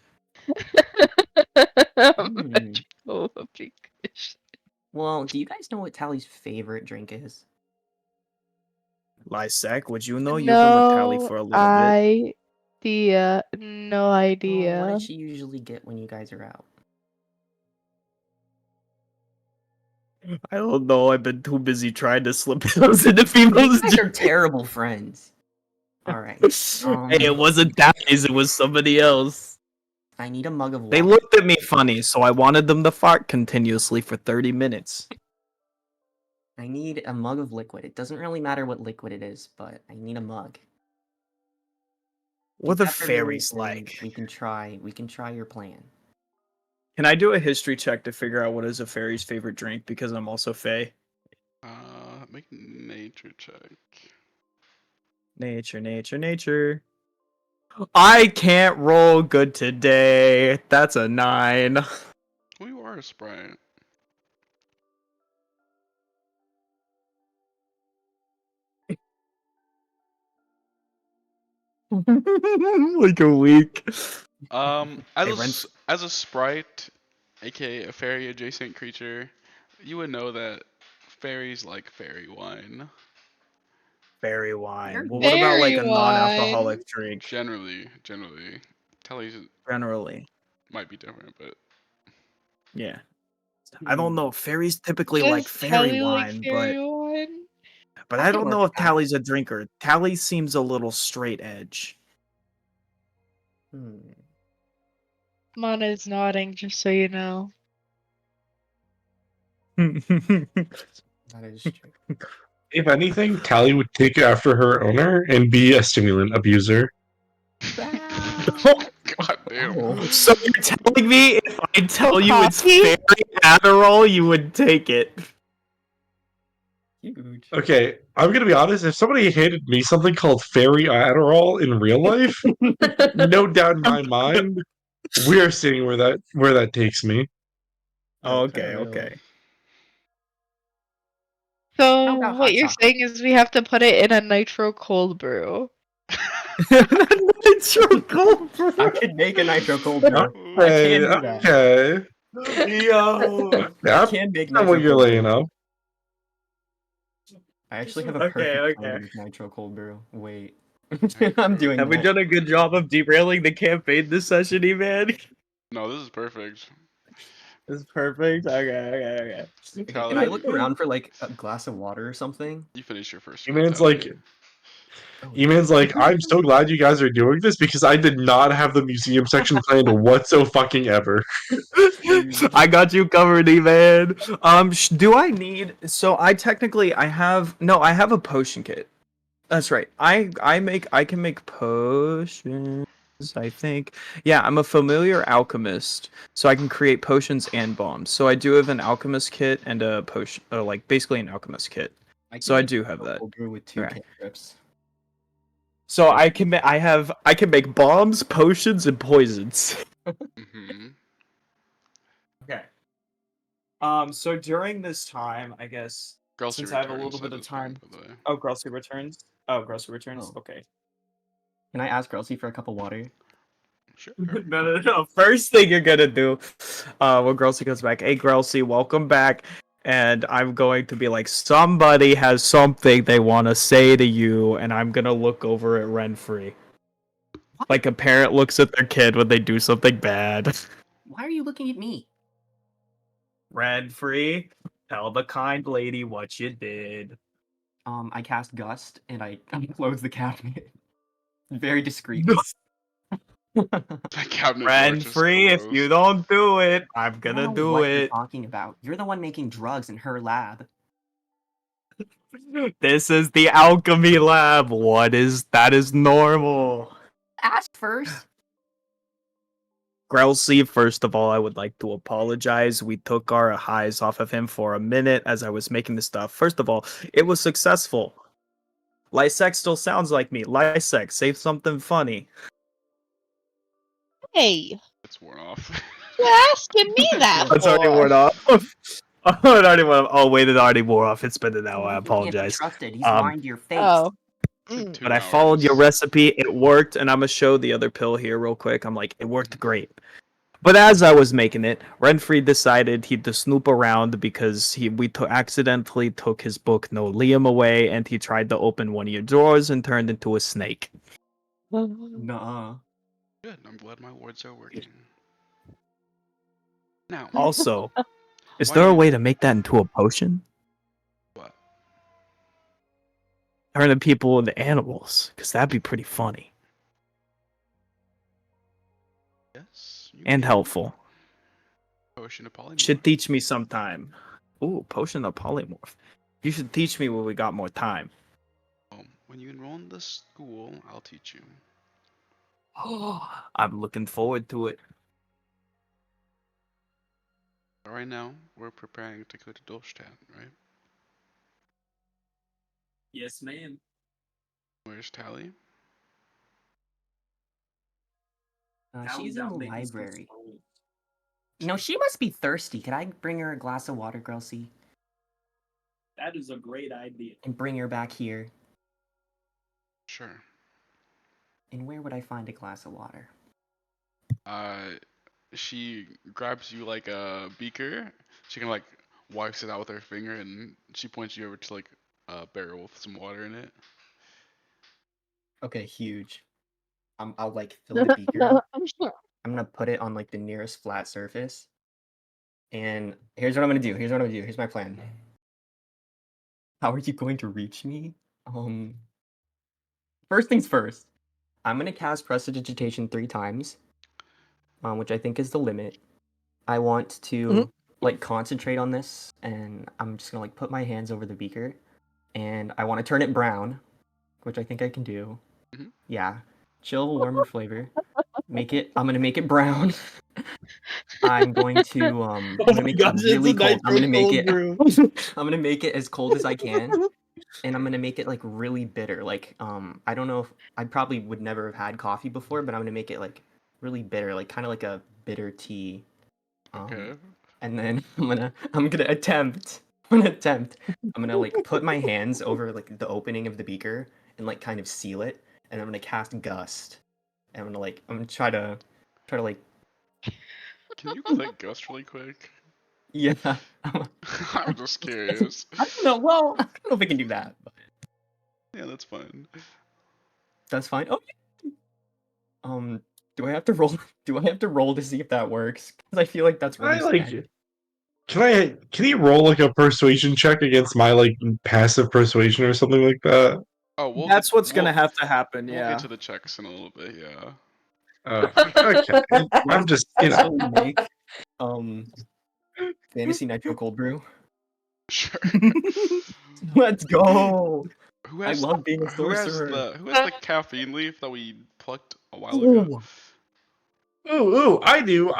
Oh, a big fish. Well, do you guys know what Tally's favorite drink is? Lysec, would you know? You've been with Tally No for a little bit. idea. No Well, what idea. does she usually get when you guys are out? I don't know. I've been too busy trying to slip those into You females' guys are drinks. terrible friends. All right. Hey, it wasn't Tally's, it was somebody else. I need a mug of water. They looked at me funny, so I wanted them to fart continuously for 30 minutes. I need a mug of liquid. It doesn't really matter what liquid it is, but I need a mug. What Get the that for me, fairies and like? We can try your plan. Can I do a history check to figure out what is a fairy's favorite drink? Because I'm also Fae. Make nature check. Nature, nature, nature. I can't roll good today. That's a 9. Well, you are a sprite. Like a week. Hey, As a sprite, aka a fairy adjacent creature, you would know that fairies like fairy wine. Fairy wine. You're Well, what about like Fairy a non-alcoholic drink? Generally, Telly's Generally, might be different, but yeah. I don't know. Fairies typically Does like fairy Telly like wine, fairy wine? but I I can don't work know if with that. Tally's a drinker. Tally seems a little straight edge. Mana's nodding, just so you know. That is true. If anything, Tally would take after her owner and be a stimulant abuser. god damn. Oh. So you're telling me if I tell you it's Coffee? fairy Adderall, you would take it? Huge. Okay, I'm gonna be honest. If somebody handed me something called fairy Adderall in real life, no doubt in my mind, we're seeing where that takes me. Okay, Really. okay. So How about what hot you're chocolate? saying is we have to put it in a nitro cold brew. Nitro cold brew. I could make a nitro cold brew. I Okay, can do that. okay. Yo. Yeah, I can make I know what nitro you're cold laying brew. up. I actually have a Okay, perfect okay. plan with nitro cold brew. Wait. I'm doing Have we that. done a good job of derailing the campaign this session, E-Man? No, this is perfect. This is perfect. Okay. Okay, Tyler, can I look around for like a glass of water or something? you finish your first one. E-Man's like, Oh, E-Man's like, I'm so glad you guys are doing this because I did not have the museum section planned whatsoever. I got you covered, E-Man. Do I need? So I have a potion kit. That's right. I can make potions. I think. Yeah, I'm a familiar alchemist, so I can create potions and bombs. So I do have an alchemist kit and a potion, like basically an alchemist kit. So I make do have nitro that. cold brew with 2 Okay. cantrips. So I can make bombs, potions, and poisons. Mm-hmm. Okay. So during this time, I guess Girls since who I have a returns little bit at of this point, time. by the way. Oh, Grelsey returns. Oh, Grelsey returns. Oh. Okay. Can I ask Grelsey for a cup of water? Sure. No. First thing you're gonna do, when Grelsey comes back, hey Grelsey, welcome back. And I'm going to be like, somebody has something they want to say to you, and I'm gonna look over at Renfrey. Like a parent looks at their kid when they do something bad. Why are you looking at me? Renfrey, tell the kind lady what you did. I cast Gust and I close the cabinet. Very discreetly. That cabinet door is just Renfrey, if gross. you don't do it, I'm I don't gonna know do what you're it. talking about. You're the one making drugs in her lab. This is the alchemy lab. That is normal. Ask first. Grelsey, first of all, I would like to apologize. We took our highs off of him for a minute as I was making the stuff. First of all, it was successful. Lysek still sounds like me. Lysek, say something funny. Hey, It's worn off. you're asking me that It's already for? worn off. Oh, it already wore off. Oh, wait, it already wore off. It's been an hour. I He can't be apologize. trusted. He's lying to your face. Oh. Been Mm. 2 But I followed your hours. recipe. It worked, and I'm gonna show the other pill here real quick. I'm like, it worked great. But as I was making it, Renfrey decided he'd to snoop around because accidentally took his book No Liam away, and he tried to open one of your drawers and turned into a snake. Nuh-uh. Good. I'm glad my words are working. Now, Also, is Why there do a you- way to make that into a potion? what? Turning people into animals, because that'd be pretty funny Yes. You and can. helpful. Potion of polymorph. Should teach me sometime. Ooh, potion of polymorph. You should teach me when we got more time. When you enroll in the school, I'll teach you. Oh, I'm looking forward to it. But right now, we're preparing to go to Dolstadt, right? Yes, ma'am. Where's Tally? She's in the library. You know, she must be thirsty. Could I bring her a glass of water, Girl C? That is a great idea. And bring her back here? Sure. And where would I find a glass of water? She grabs you like a beaker. She can like wipes it out with her finger, and she points you over to like a barrel with some water in it. Okay, huge. I'll like fill the beaker up. I'm gonna put it on like the nearest flat surface. And here's what I'm gonna do. Here's my plan. How are you going to reach me? First things first. I'm gonna cast Prestidigitation 3 times, which I think is the limit. I want to like concentrate on this, and I'm just gonna like put my hands over the beaker, and I want to turn it brown, which I think I can do. Mhm. Yeah, chill, warmer flavor. I'm gonna make it brown. I'm going to I'm gonna make it really cold. I'm gonna make it I'm gonna make it as cold as I can. And I'm gonna make it like really bitter. Like I don't know if I probably would never have had coffee before, but I'm gonna make it like really bitter, like kind of like a bitter tea. Okay. And then I'm gonna attempt. I'm gonna like put my hands over like the opening of the beaker and like kind of seal it, and I'm gonna cast gust. And I'm gonna try to like Can you click Gust really quick? yeah. I'm just curious. I don't know. Well, I don't know if I can do that, but Yeah, that's fine. that's fine. Oh, yeah. Do I have to roll? Do I have to roll to see if that works? Because I feel like that's really I like standard. it. Can he roll like a persuasion check against my like passive persuasion or something like that? Oh, we'll That's get, what's we'll, gonna have to happen. We'll Yeah. get to the checks in a little bit. Yeah. Okay. I'm just Actually make um fantasy nitro cold brew. Sure. Let's go. Who I has love being a sorcerer. who has the caffeine leaf that we plucked a while ago? ooh, I do.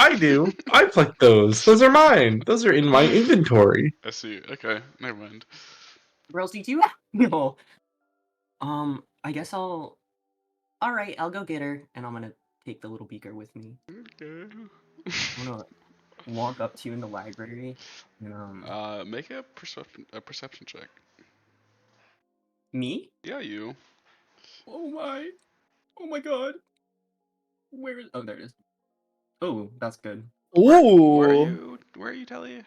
I plucked those. Those are mine. Those are in my inventory. I see. Okay, never mind. Girls, do you? No. I guess I'll. All right, I'll go get her, and I'm gonna take the little beaker with me. Okay. I'm gonna walk up to you in the library, and Make a perception check. me? Yeah, you. Oh my god. Where is? Oh, there it is. Oh, that's good. Where are Ooh. you? Where are you, Telly?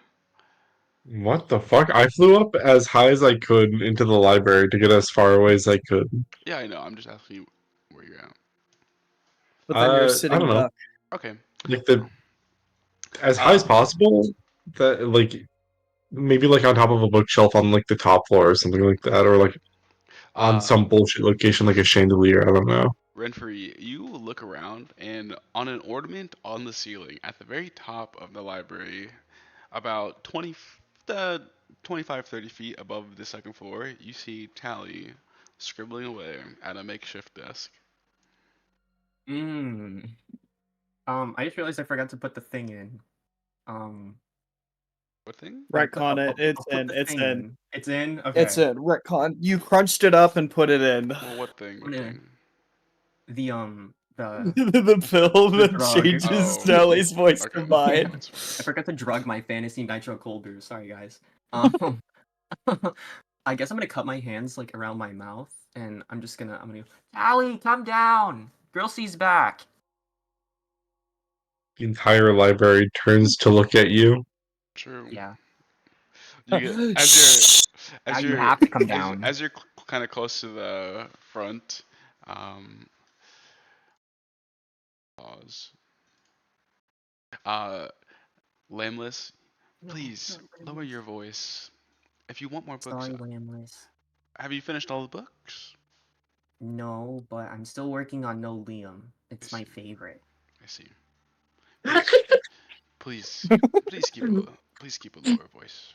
What the fuck? I flew up as high as I could into the library to get as far away as I could. Yeah, I know. I'm just asking you where you're at. But then you're a I sitting don't know. duck. Okay. Like the as high as possible. That like maybe like on top of a bookshelf on like the top floor or something like that, or like on Uh, some bullshit location like a chandelier. I don't know. Renfrey, you look around, and on an ornament on the ceiling at the very top of the library, about 25, 30 feet above the second floor, you see Tally scribbling away at a makeshift desk. I just realized I forgot to put the thing in. Um, What thing? Retcon it. It's I'll put in. the It's thing in. It's in. Okay. It's in. Retcon. You crunched it up and put it in. Well, what thing? What Yeah. thing? The The pill The that drug. changes Oh. Sally's voice Okay. to mine. That's fine. I forgot to drug my fantasy nitro cold brew. Sorry guys. Um, I guess I'm gonna cut my hands like around my mouth, and I'm gonna. Allie, come down. Girl C's back. The entire library turns to look at you. True. Yeah. You get as Now you're you have to come as, down. as you're kind of close to the front. Pause. Uh, Lambless, please lower your voice. If you want more books, Sorry, Lambless. have you finished all the books? No, but I'm still working on No Liam. I It's my see. favorite. I see. Please, please keep a lower voice.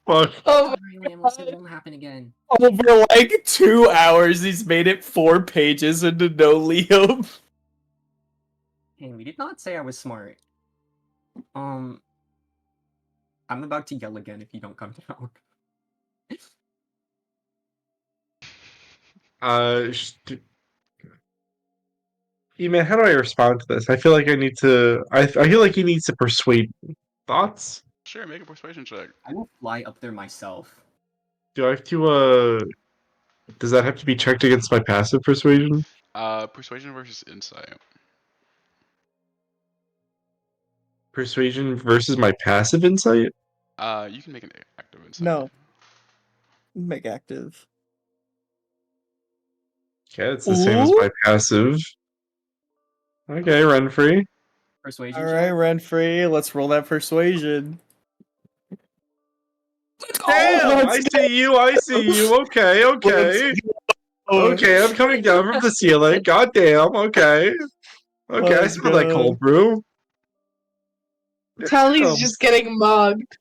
Fuck. Oh Sorry, my Lambless. It god. won't happen again. Over like 2 hours, he's made it 4 pages into No Liam. Hey, we did not say I was smart. I'm about to yell again if you don't come down. Man, how do I respond to this? I feel like I need to. I feel like he needs to persuade thoughts. Sure, make a persuasion check. I will fly up there myself. Do I have to? Does that have to be checked against my passive persuasion? Persuasion versus insight. Persuasion versus my passive insight. You can make an active insight. No. Make active. Okay, it's the same as my passive. Okay, run free. Persuasion Alright, check. Renfrey, let's roll that persuasion. Damn! I let's see you. I see you. Okay, okay, okay. I'm coming down from the ceiling. Goddamn. Okay, okay. I Let's smell that go. cold brew. Tally's Damn. just getting mugged.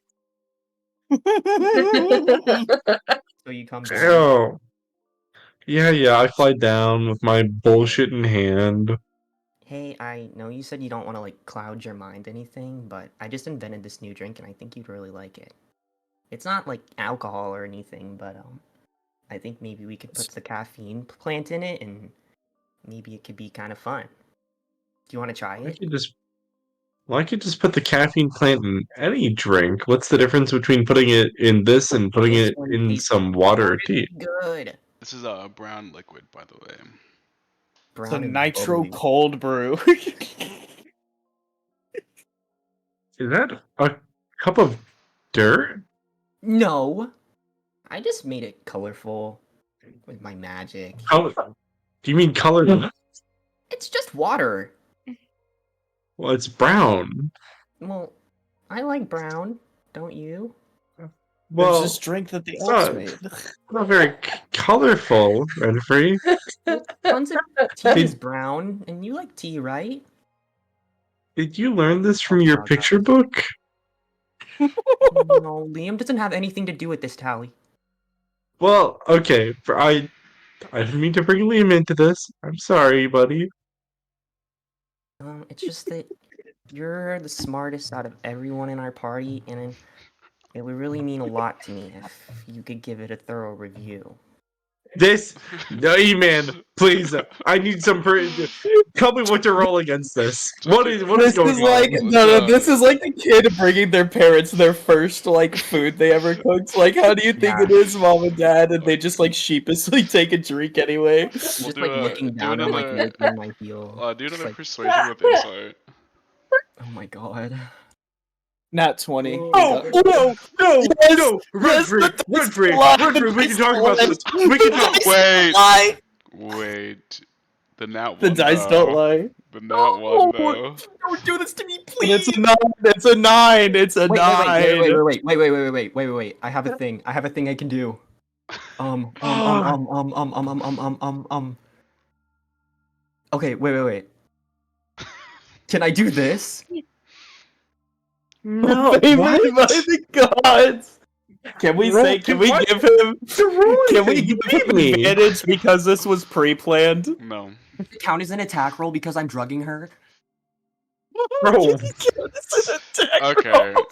So you come down. Damn. Yeah. I fly down with my bullshit in hand. Hey, I know you said you don't want to like cloud your mind anything, but I just invented this new drink and I think you'd really like it. It's not like alcohol or anything, but I think maybe we could put the caffeine plant in it and maybe it could be kind of fun. Do you want to try I it? could just. Well, I could just put the caffeine plant in any drink. What's the difference between putting it in this and putting This it one in tastes some water or really tea? good. This is a brown liquid, by the way. It's a Brown and nitro bubbly. cold brew. Is that a cup of dirt? No, I just made it colorful with my magic. Color? Do you mean color? It's just water. Well, it's brown. Well, I like brown, don't you? There's Well, this drink that the it's elves not, made. not very colorful, Renfrey. Tons of tea Did, is brown, and you like tea, right? did you learn this from Oh, your God. picture book? No, Liam doesn't have anything to do with this, Tally. Well, okay. I didn't mean to bring Liam into this. I'm sorry, buddy. It's just that you're the smartest out of everyone in our party, and it would really mean a lot to me if you could give it a thorough review. No, man, please. I need some. Tell me what to roll against this. What is This going is like on? this is like the kid bringing their parents their first like food they ever cooked. Like, how do you think Yeah. it is, mom and dad? And they just like sheepishly take a drink anyway. I'm just We'll like looking do down, I'm like another licking my heel. do Just another like, persuasion with insight. oh my god. Nat 20. Oh, No, Yes, Renfrey, yes, the Renfrey, lie, Renfrey, we the can talk about lie. this. We can talk. Wait, Lie. wait. The nat The one dice though. don't lie. The nat one though. Don't do this to me, And please. it's a 9. It's a 9. It's a 9. Wait. I have a thing. I can do. Okay, wait. Can I do this? No, Favored what? by the gods. Can we Roll say? Can we what? give him? The rolling Can we thing, you give him made me. advantage because this was pre-planned? No. Does it count as an attack roll because I'm drugging her? Bro. This is an attack Okay. roll.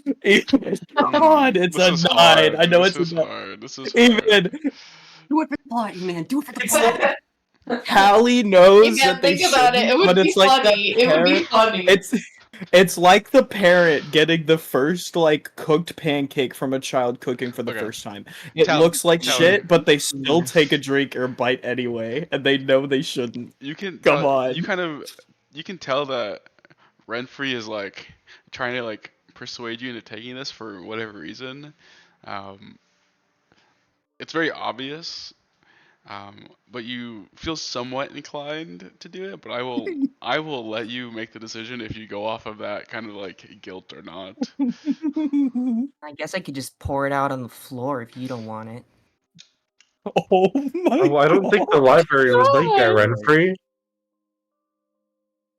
Come on, it's This a is 9. hard. I know This it's is a 9. hard. This is hard. Even Do it for the plot, man. Do it for the it's plot. like Hallie knows You can't that they think about it. shouldn't, It would but be it's like that funny. It would be parent. funny. It's like the parent getting the first like cooked pancake from a child cooking for the Okay. first time. It Tally- looks like Tally. shit, but they still take a drink or bite anyway, and they know they shouldn't. You can Come tell, on. you can tell that Renfrey is like trying to like persuade you into taking this for whatever reason. Um, it's very obvious, but you feel somewhat inclined to do it. But I will let you make the decision if you go off of that kind of like guilt or not. I guess I could just pour it out on the floor if you don't want it. Oh my Oh, I don't think the god. library would like that, God. Renfrey.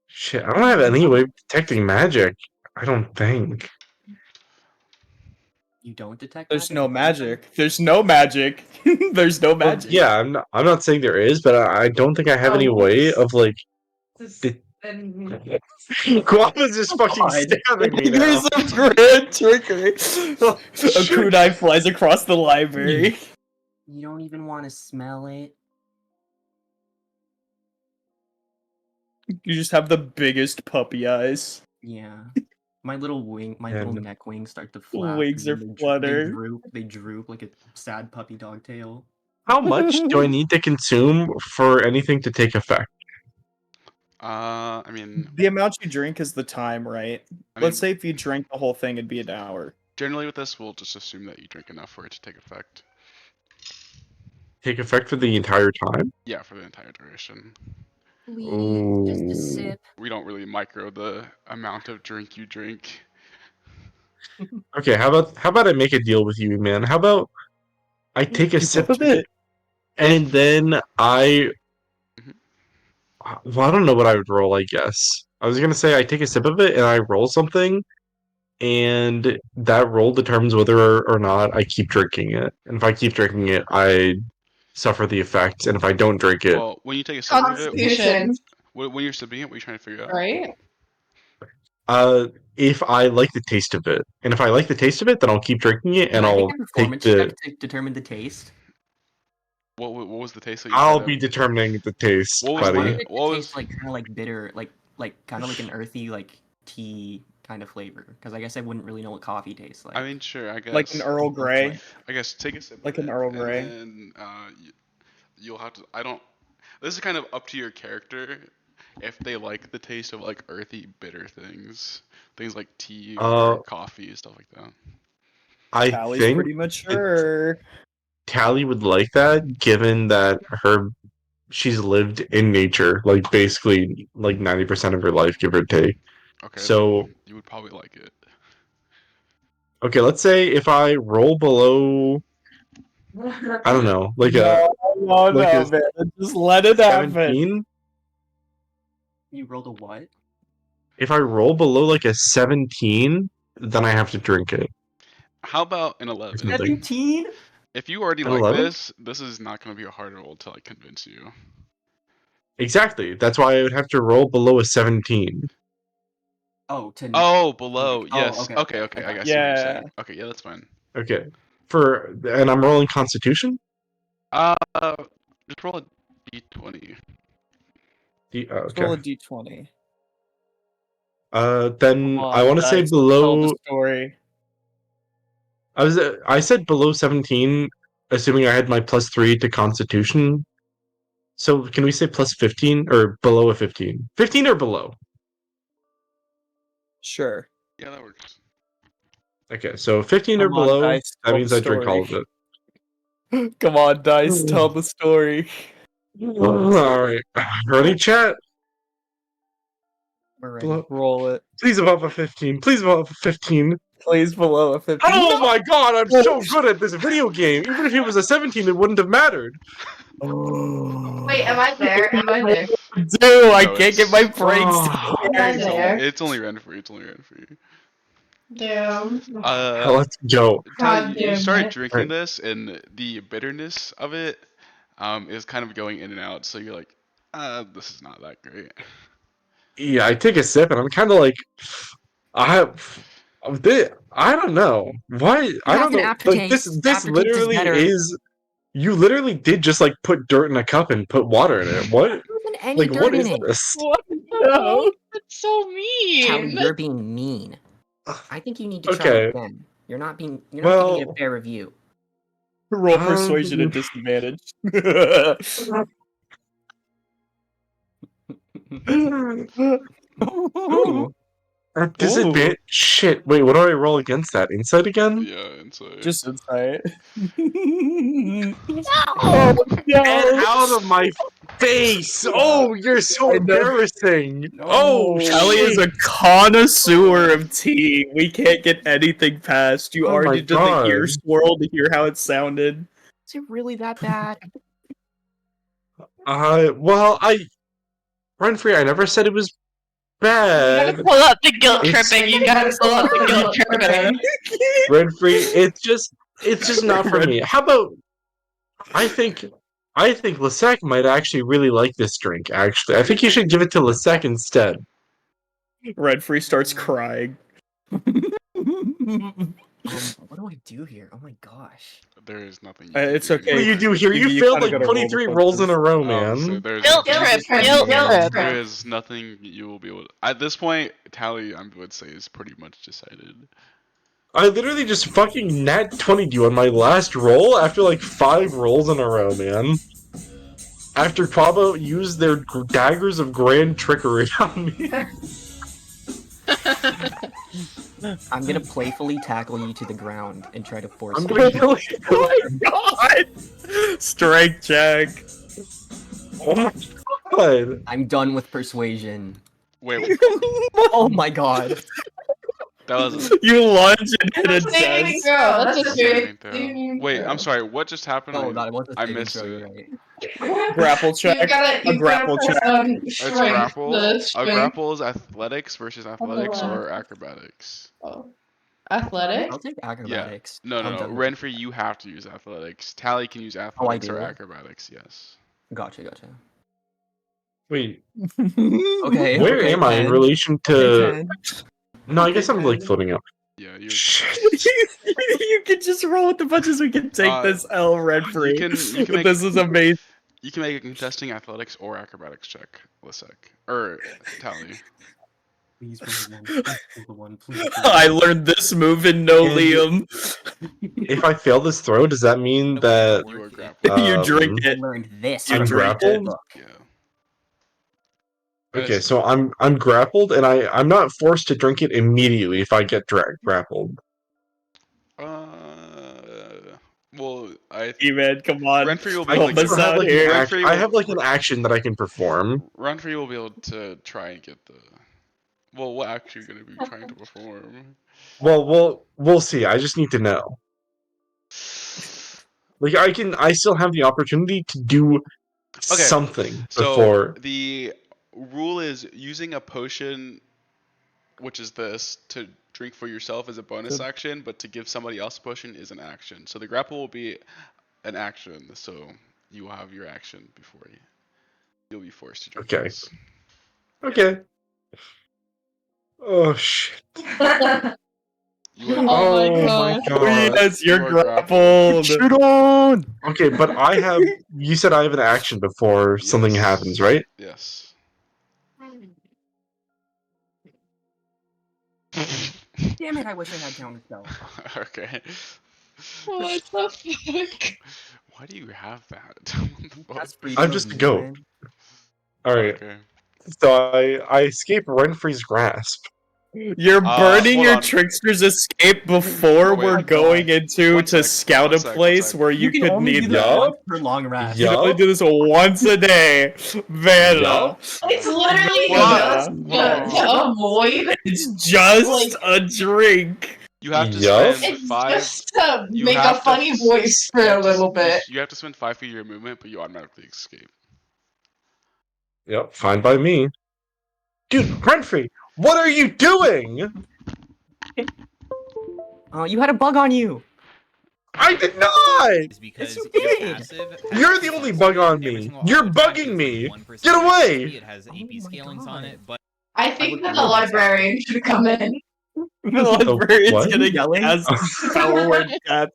Shit, I don't have any way of detecting magic. I don't think. You don't detect There's magic? no magic. There's no magic. There's no Well, magic. yeah, I'm not saying there is, but I don't think I have any way of like. Guava's just fucking God. stabbing me now. There's some grand trickery. Oh, A shit. kunai flies across the library. You don't even want to smell it. You just have the biggest puppy eyes. Yeah. My little And- neck wings start to flap. Wings and are then flutter. They droop like a sad puppy dog tail. How much do I need to consume for anything to take effect? I mean, The amount you drink is the time, right? I Let's mean, say if you drank the whole thing, it'd be an hour. generally with this, we'll just assume that you drink enough for it to take effect. Take effect for the entire time? Yeah, for the entire duration. Please, just a Ooh. sip. We don't really micro the amount of drink you drink. Okay, how about I make a deal with you, man? How about I take a You sip both of it, and then well, I don't know what I would roll, I guess. I was gonna say I take a sip of it and I roll something, and that roll determines whether or not I keep drinking it. And if I keep drinking it, I suffer the effects, and if I don't drink it, Well, when you take a sip of it, Constitution, when you're sipping it, what are you trying to figure out? right? if I like the taste of it, and if I like the taste of it, then I'll keep drinking it, Can and I I'll make a take performance the. check to determine the taste? What was the taste that you I'll said? be determining the taste, What I was wanted buddy. it what to was taste like kind of like bitter, like kind of like an earthy like tea kind of flavor. Because I guess I wouldn't really know what coffee tastes like. I mean, sure, I guess. like an Earl Grey. I guess take a sip. Like of an it, Earl and Grey. then you'll have to. I don't. This is kind of up to your character if they like the taste of like earthy, bitter things like tea Uh, or coffee, stuff like that. I Tally's think pretty mature. Tally would like that, given that she's lived in nature, like basically like 90% of her life, give or take. Okay, So then you would probably like it. okay, let's say if I roll below, I don't know, like No, no, like no, a man. Just let it happen. 17. You rolled a what? If I roll below like a 17, then I have to drink it How about an or 11? something. 17? If you already An like 11? this is not going to be a hard roll to like convince you. Exactly. That's why I would have to roll below a 17. Oh, to Oh, below. like, Yes. okay, Okay. I Okay. I got see what you're Yeah. saying. Okay. Yeah, that's fine. Okay. And I'm rolling Constitution. Uh, just roll a d20. Let's roll a Okay. d20. Then Come I on, want to say guys, tell the below. story. I said below 17, assuming I had my +3 to Constitution. So can we say plus 15 or below a 15? 15 or below? Sure. Yeah, that works. Okay, so 15 or Come on, below, Dice, that tell means the I drink all story. of it. Come on, Dice, tell the story. Alright. Ready, chat? We're ready. Roll it. Please above a 15. Please above a 15. Please below a 15. Oh my god, I'm so good at this video game. Even if it was a 17, it wouldn't have mattered. Wait, am I there? Am I there? Dude, I No, can't get my it's- brains Oh. to Am I work. there? It's only ran for you. It's only ran for you. Damn. Let's go. Tally, God you damn started it. drinking Right. this, and the bitterness of it, is kind of going in and out. So you're like, this is not that great. Yeah, I take a sip and I'm kind of like, I I don't know why. I don't has an know. Like aftertaste. this Aftertaste is literally better. is. You literally did just like put dirt in a cup and put water in it. What? There isn't any Like what dirt in is it. this? What? No, No. that's so Callie, mean. you're being mean. I think you need to try Okay. it again. You're not giving me a Well, fair review. Roll persuasion at disadvantage. Ooh. at disadvantage. Shit. Wait, what do I roll against that? Insight again? Yeah, inside. Just insight. Oh, no! get out of my face! Oh, you're so I know. embarrassing! Oh, Kelly is shit! a connoisseur of tea. We can't get anything past. You Oh my already did the ear God. swirl to hear how it sounded. Is it really that bad? Well, Renfrey, I never said it was You gotta bad. pull up the guilt It's- tripping. You gotta pull up the guilt tripping. Renfrey, it's just not for me. How about I think Lisek might actually really like this drink, actually. I think you should give it to Lisek instead. Redfree starts crying. What do I do here? Oh my gosh. There is nothing. It's do. okay. What do you do here? You You failed kinda like gotta roll the 23 rolls in a row, man. So there's Guilt nothing, trip, guilt trip. there is nothing you will be able to. At this point, Tally, I would say, is pretty much decided. I literally just fucking nat 20'd you on my last roll after like 5 rolls in a row, man. After Quabo used their daggers of grand trickery on me. I'm gonna playfully tackle you to the ground and try to force I'm you. gonna kill you. Oh my god! Strike check. Oh my god. I'm done with persuasion. Wait, Oh my god. that was. You lunge and hit a Saving chest. throw. That's a Saving saving throw. Wait, I'm sorry. What just happened? Oh, that was a I saving missed throw, it. you're right. Grapple check. A grapple check. It's grapple. A grapple is athletics versus athletics or acrobatics. Oh. Athletic? I'll take acrobatics. No, I'm no. done with it. Renfrey, you have to use athletics. Tally can use athletics or do? acrobatics. Yes. Gotcha. Wait, Okay. where okay, am I in 10. relation to... Okay, 10. No, I guess I'm like floating up. Yeah, you're. Shit. You can just roll with the punches. We can take this L Redfree. You can make, This is amazing. You can make a contesting athletics or acrobatics check, Lisek. Or Tally. Please roll the one. Please. I learned this move in No And- Liam. If I fail this throw, does that mean that... You are grappled. You drink I it. learned this. You I'm drink grappled? Yeah. Okay, so I'm grappled, and I'm not forced to drink it immediately if I get grappled. Well, I. Man, come on. Renfrey will be I Help able to. us still have, out like, here. I have like an action that I can perform. Renfrey will be able to try and get the. Well, what action are you going to be trying to perform? Well, we'll see. I just need to know. Like I still have the opportunity to do something So before. the rule is using a potion, which is this, to drink for yourself is a bonus action, but to give somebody else a potion is an action. So the grapple will be an action, so you will have your action before you'll be forced to drink. Okay. This. Okay. Oh shit. You are, Oh my my god. Oh, yes, you're You are grappled. Shoot on! Okay, but I have. You said I have an action before something Yes. happens, right? Yes. Damn it! I wish I had counter spell. Okay. What the fuck? Why do you have that? What the That's fuck? freedom I'm of just a goat. movement. All right. Okay. So I escape Renfrey's grasp. You're burning hold your on. trickster's escape before Wait. we're Oh my going into One to sec, scout one a sec, one place sec. where you can could only do need this that. once per long rest. You can only do this once a day. Vanna. Yup. It's literally Hold on. to avoid. It's just a drink. You have to Yup. spend It's 5. just to You make a have to- funny voice for you a have to- little bit. You have to spend 5 feet of your movement, but you automatically escape. Yep, fine by me. Dude, Renfrey, what are you doing? You had a bug on you. I did not! Is because Yes, your you did. passive You're has the only plus bug three. on Every me. single You're auto attack bugging is me. 1% Get away. AP. It has Oh AP my scalings on God. it, but I think that the librarian should come in. The It's what? gonna Yelling? cast Power Word Cat.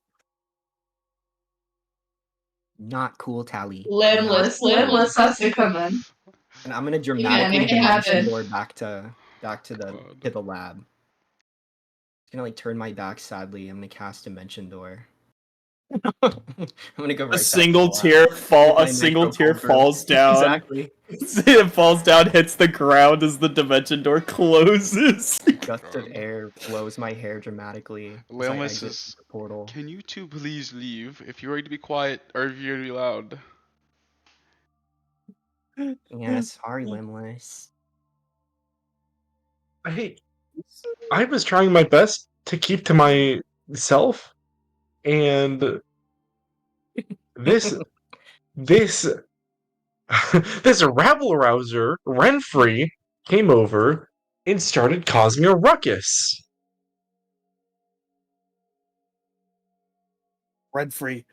Not cool, Tally. Limbless. Limbless has to come in. And I'm gonna Yeah, dramatically make it dimension happen. door back to God. the lab. Just gonna like turn my back sadly. I'm gonna cast dimension door. I'm gonna go right A back single to the lab tear with my a single nitro tear cold brew. falls down. Exactly. It falls down, hits the ground as the dimension door closes. Gust of God. air blows my hair dramatically as I Leomus exit is. the portal. Can you two please leave? If you're ready to be quiet, or if you're gonna be loud. Yeah, sorry, Limbless. I was trying my best to keep to myself, and this this this rabble rouser, Renfrey, came over and started causing a ruckus. Renfrey.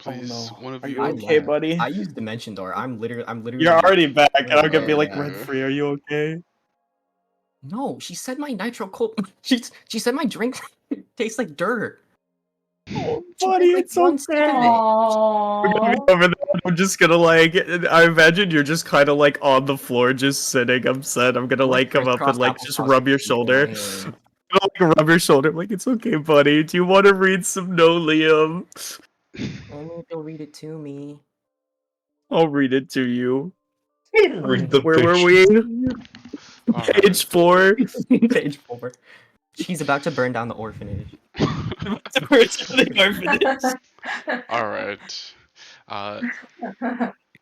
Oh Please, no. one of Are you. you I okay, left. buddy? I used dimension door. I'm literally. You're already back, and I'm gonna be like, Uh, Renfrey, are you okay? No, she said my nitro cold. She said my drink tastes like dirt. Oh, She buddy, drank like it's one sip okay. of it. We're gonna be Aww. over there. I'm just gonna like. I imagine you're just kind of like on the floor, just sitting upset. I'm gonna like come up and Crisscross like just applesauce rub your in my shoulder. hand. I'm gonna, like rub your shoulder. Like it's okay, buddy. Do you want to read some No Liam? Only they'll read it to me. I'll read it to you. Read the Where were picture. we? Alright. Page 4. Page 4. She's about to burn down the orphanage. Alright. Uh,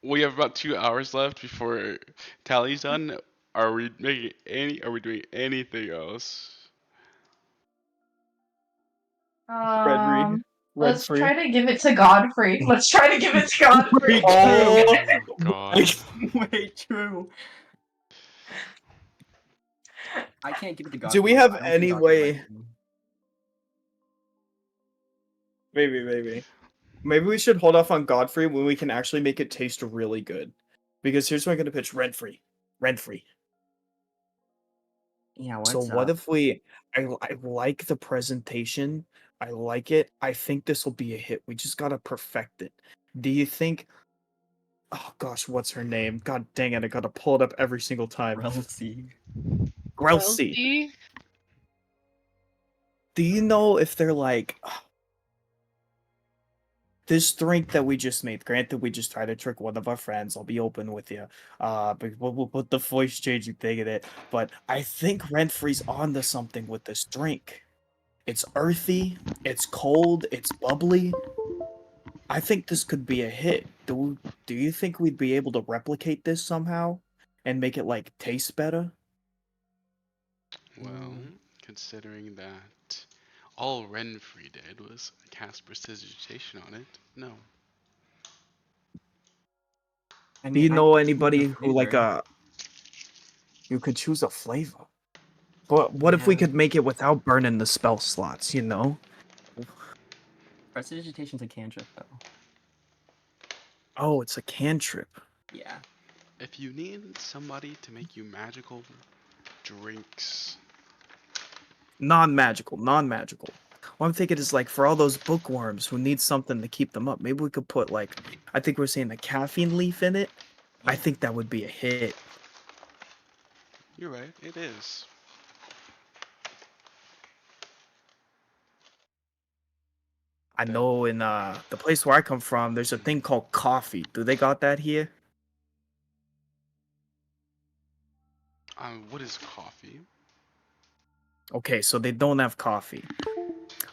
we have about 2 hours left before tally's done. Are we making any? Are we doing anything else? Let's try to give it to Godfrey. Let's try to give it to Godfrey. Oh, Oh my god. Wait, true. I can't give it to God. Do we have I don't think any Godfrey way? likes me. Maybe we should hold off on Godfrey when we can actually make it taste really good. Because here's what I'm gonna pitch: Renfrey. Yeah, what's So what up? if we? I like the presentation. I like it. I think this will be a hit. We just gotta perfect it. Do you think? Oh gosh, what's her name? God dang it! I gotta pull it up every single time. Relsi. Grelsi. Do you know if they're like this drink that we just made? Granted, we just tried to trick one of our friends. I'll be open with you. But we'll put the voice changing thing in it. But I think Renfrey's onto something with this drink. It's earthy. It's cold. It's bubbly. I think this could be a hit. Do you think we'd be able to replicate this somehow and make it like taste better? Well, considering that all Renfrey did was cast prestidigitation on it, no. I Do mean, you I know could choose a anybody who like flavor. you could choose a flavor? But what if we could make it without burning the spell slots, you know? Prestidigitation's a cantrip, though. Oh, it's a cantrip. Yeah. If you need somebody to make you magical drinks, Non-magical. What I'm thinking is like for all those bookworms who need something to keep them up, maybe we could put like I think we're saying a caffeine leaf in it. I think that would be a hit. you're right, it is. I know in the place where I come from, there's a thing called coffee. Do they got that here? What is coffee? Okay, so they don't have coffee.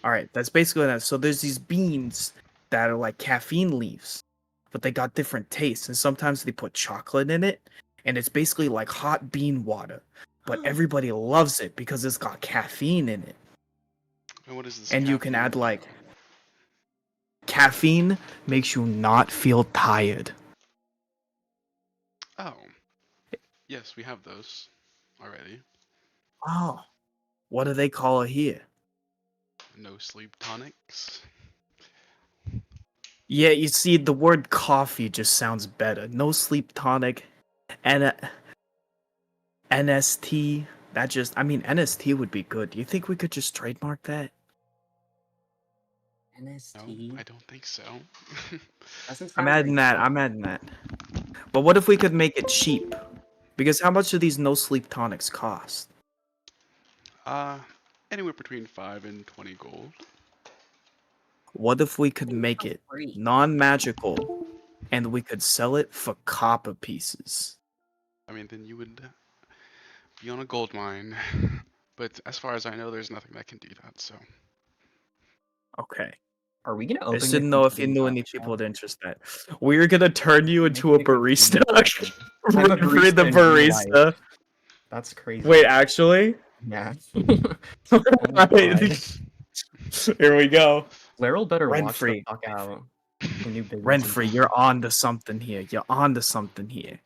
All right, that's basically that. So there's these beans that are like caffeine leaves, but they got different tastes, and sometimes they put chocolate in it, and it's basically like hot bean water. But everybody loves it because it's got caffeine in it, And what is this and you can caffeine add do? like caffeine makes you not feel tired. Oh. Yes, we have those already. Oh, what do they call it here? No sleep tonics. Yeah, you see, the word coffee just sounds better. No sleep tonic, and NST. That just, I mean, NST would be good. Do you think we could just trademark that? No, NST. I don't think so. Doesn't I'm sound very adding that. good. I'm adding that. But what if we could make it cheap? Because how much do these no sleep tonics cost? uh, Anywhere between 5 and 20 gold. What if we could Ooh, make sounds it free. non-magical and we could sell it for copper pieces? I mean, then you would be on a gold mine. But as far as I know, there's nothing that can do that. So Okay. Are we gonna I open just your didn't know if you computing knew any coffee people shop? with interest that. We're gonna turn you You're into a making barista. computing coffee. I'm a Renfrey the barista in real life. barista. That's crazy. Wait, actually? Yeah. Oh my god. Here we go. Laryl better watch the Renfrey. fuck out. The new business Renfrey, empire. you're on to something here. You're on to something here.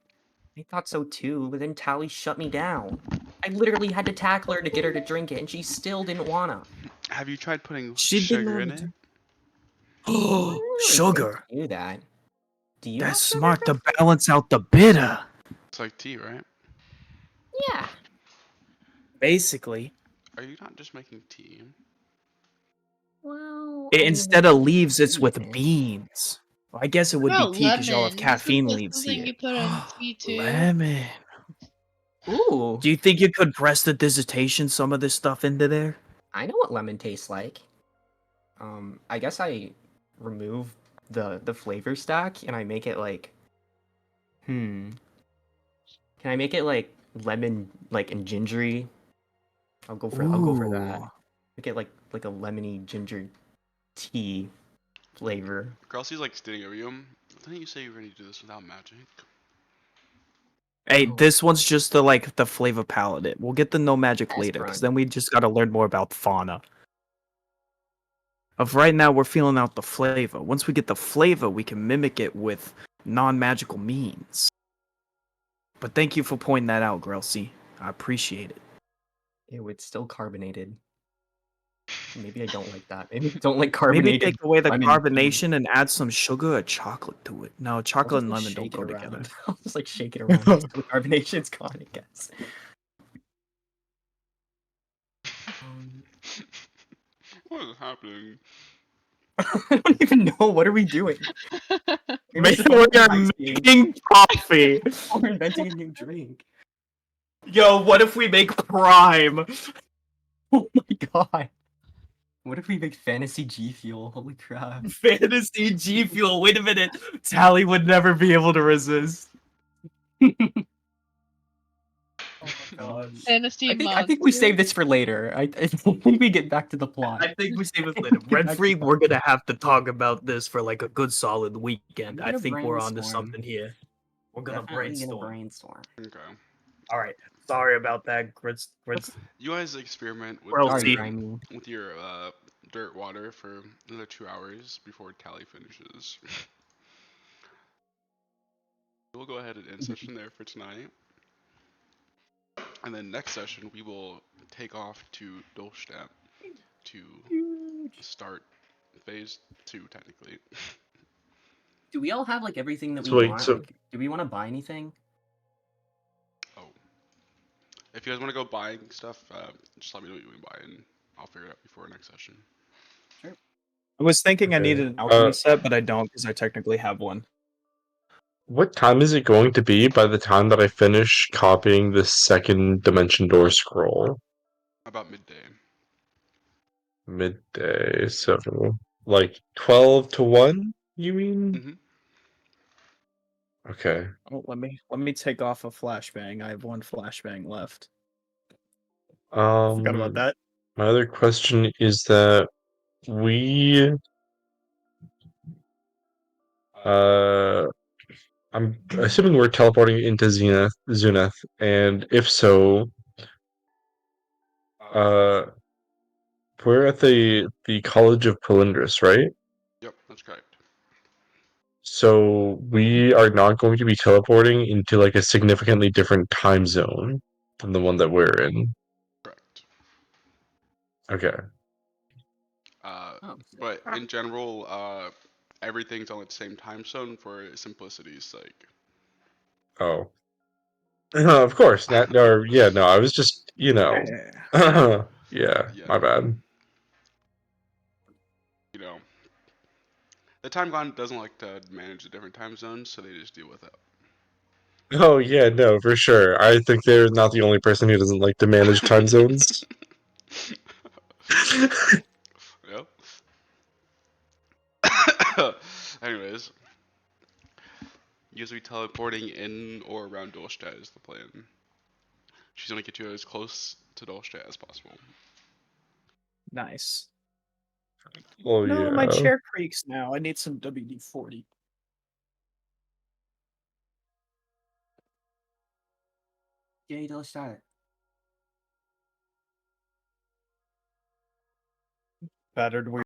I thought so too, but then Tally shut me down. I literally had to tackle her to get her to drink it, and she still didn't wanna. have you tried putting She didn't sugar in want it? to. I didn't really think Sugar. to do that. Do you That's have sugar, smart to Griff? balance out the bitter. It's like tea, right? Yeah. Basically. Are you not just making tea? Well, Instead of leaves, it's tea with in it. beans. Well, I guess it would What be about tea because y'all have lemon? Isn't caffeine that leaves something here. you put in tea too? Lemon. Ooh. Do you think you could press the dissertation some of this stuff into there? I know what lemon tastes like. I guess I remove the flavor stack and I make it like Can I make it like lemon like and gingery? I'll go for that. Ooh. Make it like a lemony ginger tea flavor. Kelsey's like standing over you. Didn't you say you were going to do this without magic? Hey, Oh. this one's just the flavor palette. We'll get the no magic Test later, because run. then we just gotta learn more about fauna. Of right now, we're feeling out the flavor. Once we get the flavor, we can mimic it with non-magical means. But thank you for pointing that out, Grelsey. I appreciate it. Ew, it's still carbonated. Maybe I don't like that. Maybe I don't like Maybe carbonated. take away the lemon tea. carbonation and add some sugar or chocolate to it. No, I'll chocolate just and like lemon don't shake it go around. together. I'll just like shake it around until the carbonation's gone, I guess. What is happening? I don't even know. What are we doing? Maybe we are making coffee. We're inventing a new drink. Yo, what if we make Prime? Oh my god. What if we make fantasy G Fuel? Holy crap. Fantasy G Fuel. Wait a minute. Tally would never be able to resist. Oh my god. Fantasy I think we save this for later. I think we get back to the plot. I think we save it later. Renfrey, we're gonna have to talk about this for like a good solid weekend. I gonna think we're onto brainstorm. something here. We're gonna Definitely brainstorm. gonna brainstorm. Okay. All right. Sorry about that, Grits. You guys experiment with Well, your, see. with your dirt water for another 2 hours before Tally finishes. We'll go ahead and end session there for tonight. And then next session, we will take off to Dolstadt to start phase 2, technically. Do we all have like everything that we Sweet, want? so- Like, do we want to buy anything? Oh. If you guys want to go buying stuff, just let me know what you want to buy, and I'll figure it out before next session. I was thinking I Okay. needed an alchemy set, but I don't because I technically have one. What time is it going to be by the time that I finish copying the second Dimension Door scroll? About midday. Midday, so like 12 to 1, you mean? Mm-hmm. Okay. Oh, let me take off a flashbang. I have one flashbang left. Um, Forgot about that. My other question is that we I'm assuming we're teleporting into Zenith, and if so, uh we're at the College of Palindrus, right? Yep, that's correct. So we are not going to be teleporting into like a significantly different time zone than the one that we're in. Correct. Okay. But in general, everything's on the same time zone for simplicity's sake. Oh. Of course. Not, no, yeah, no, I was just you know. Yeah. Yeah, Yeah, my bad. you know, the time gone doesn't like to manage the different time zones, so they just deal with Oh yeah, no, for sure. I think they're not the only person who doesn't like to manage time zones. it. Yep. Anyways, you guys will be teleporting in or around Dolstadt is the plan. She's gonna get you as close to Dolstadt as possible. Nice. Oh No, my yeah. chair creaks now. I need some WD-40. Yay, don't start. Battered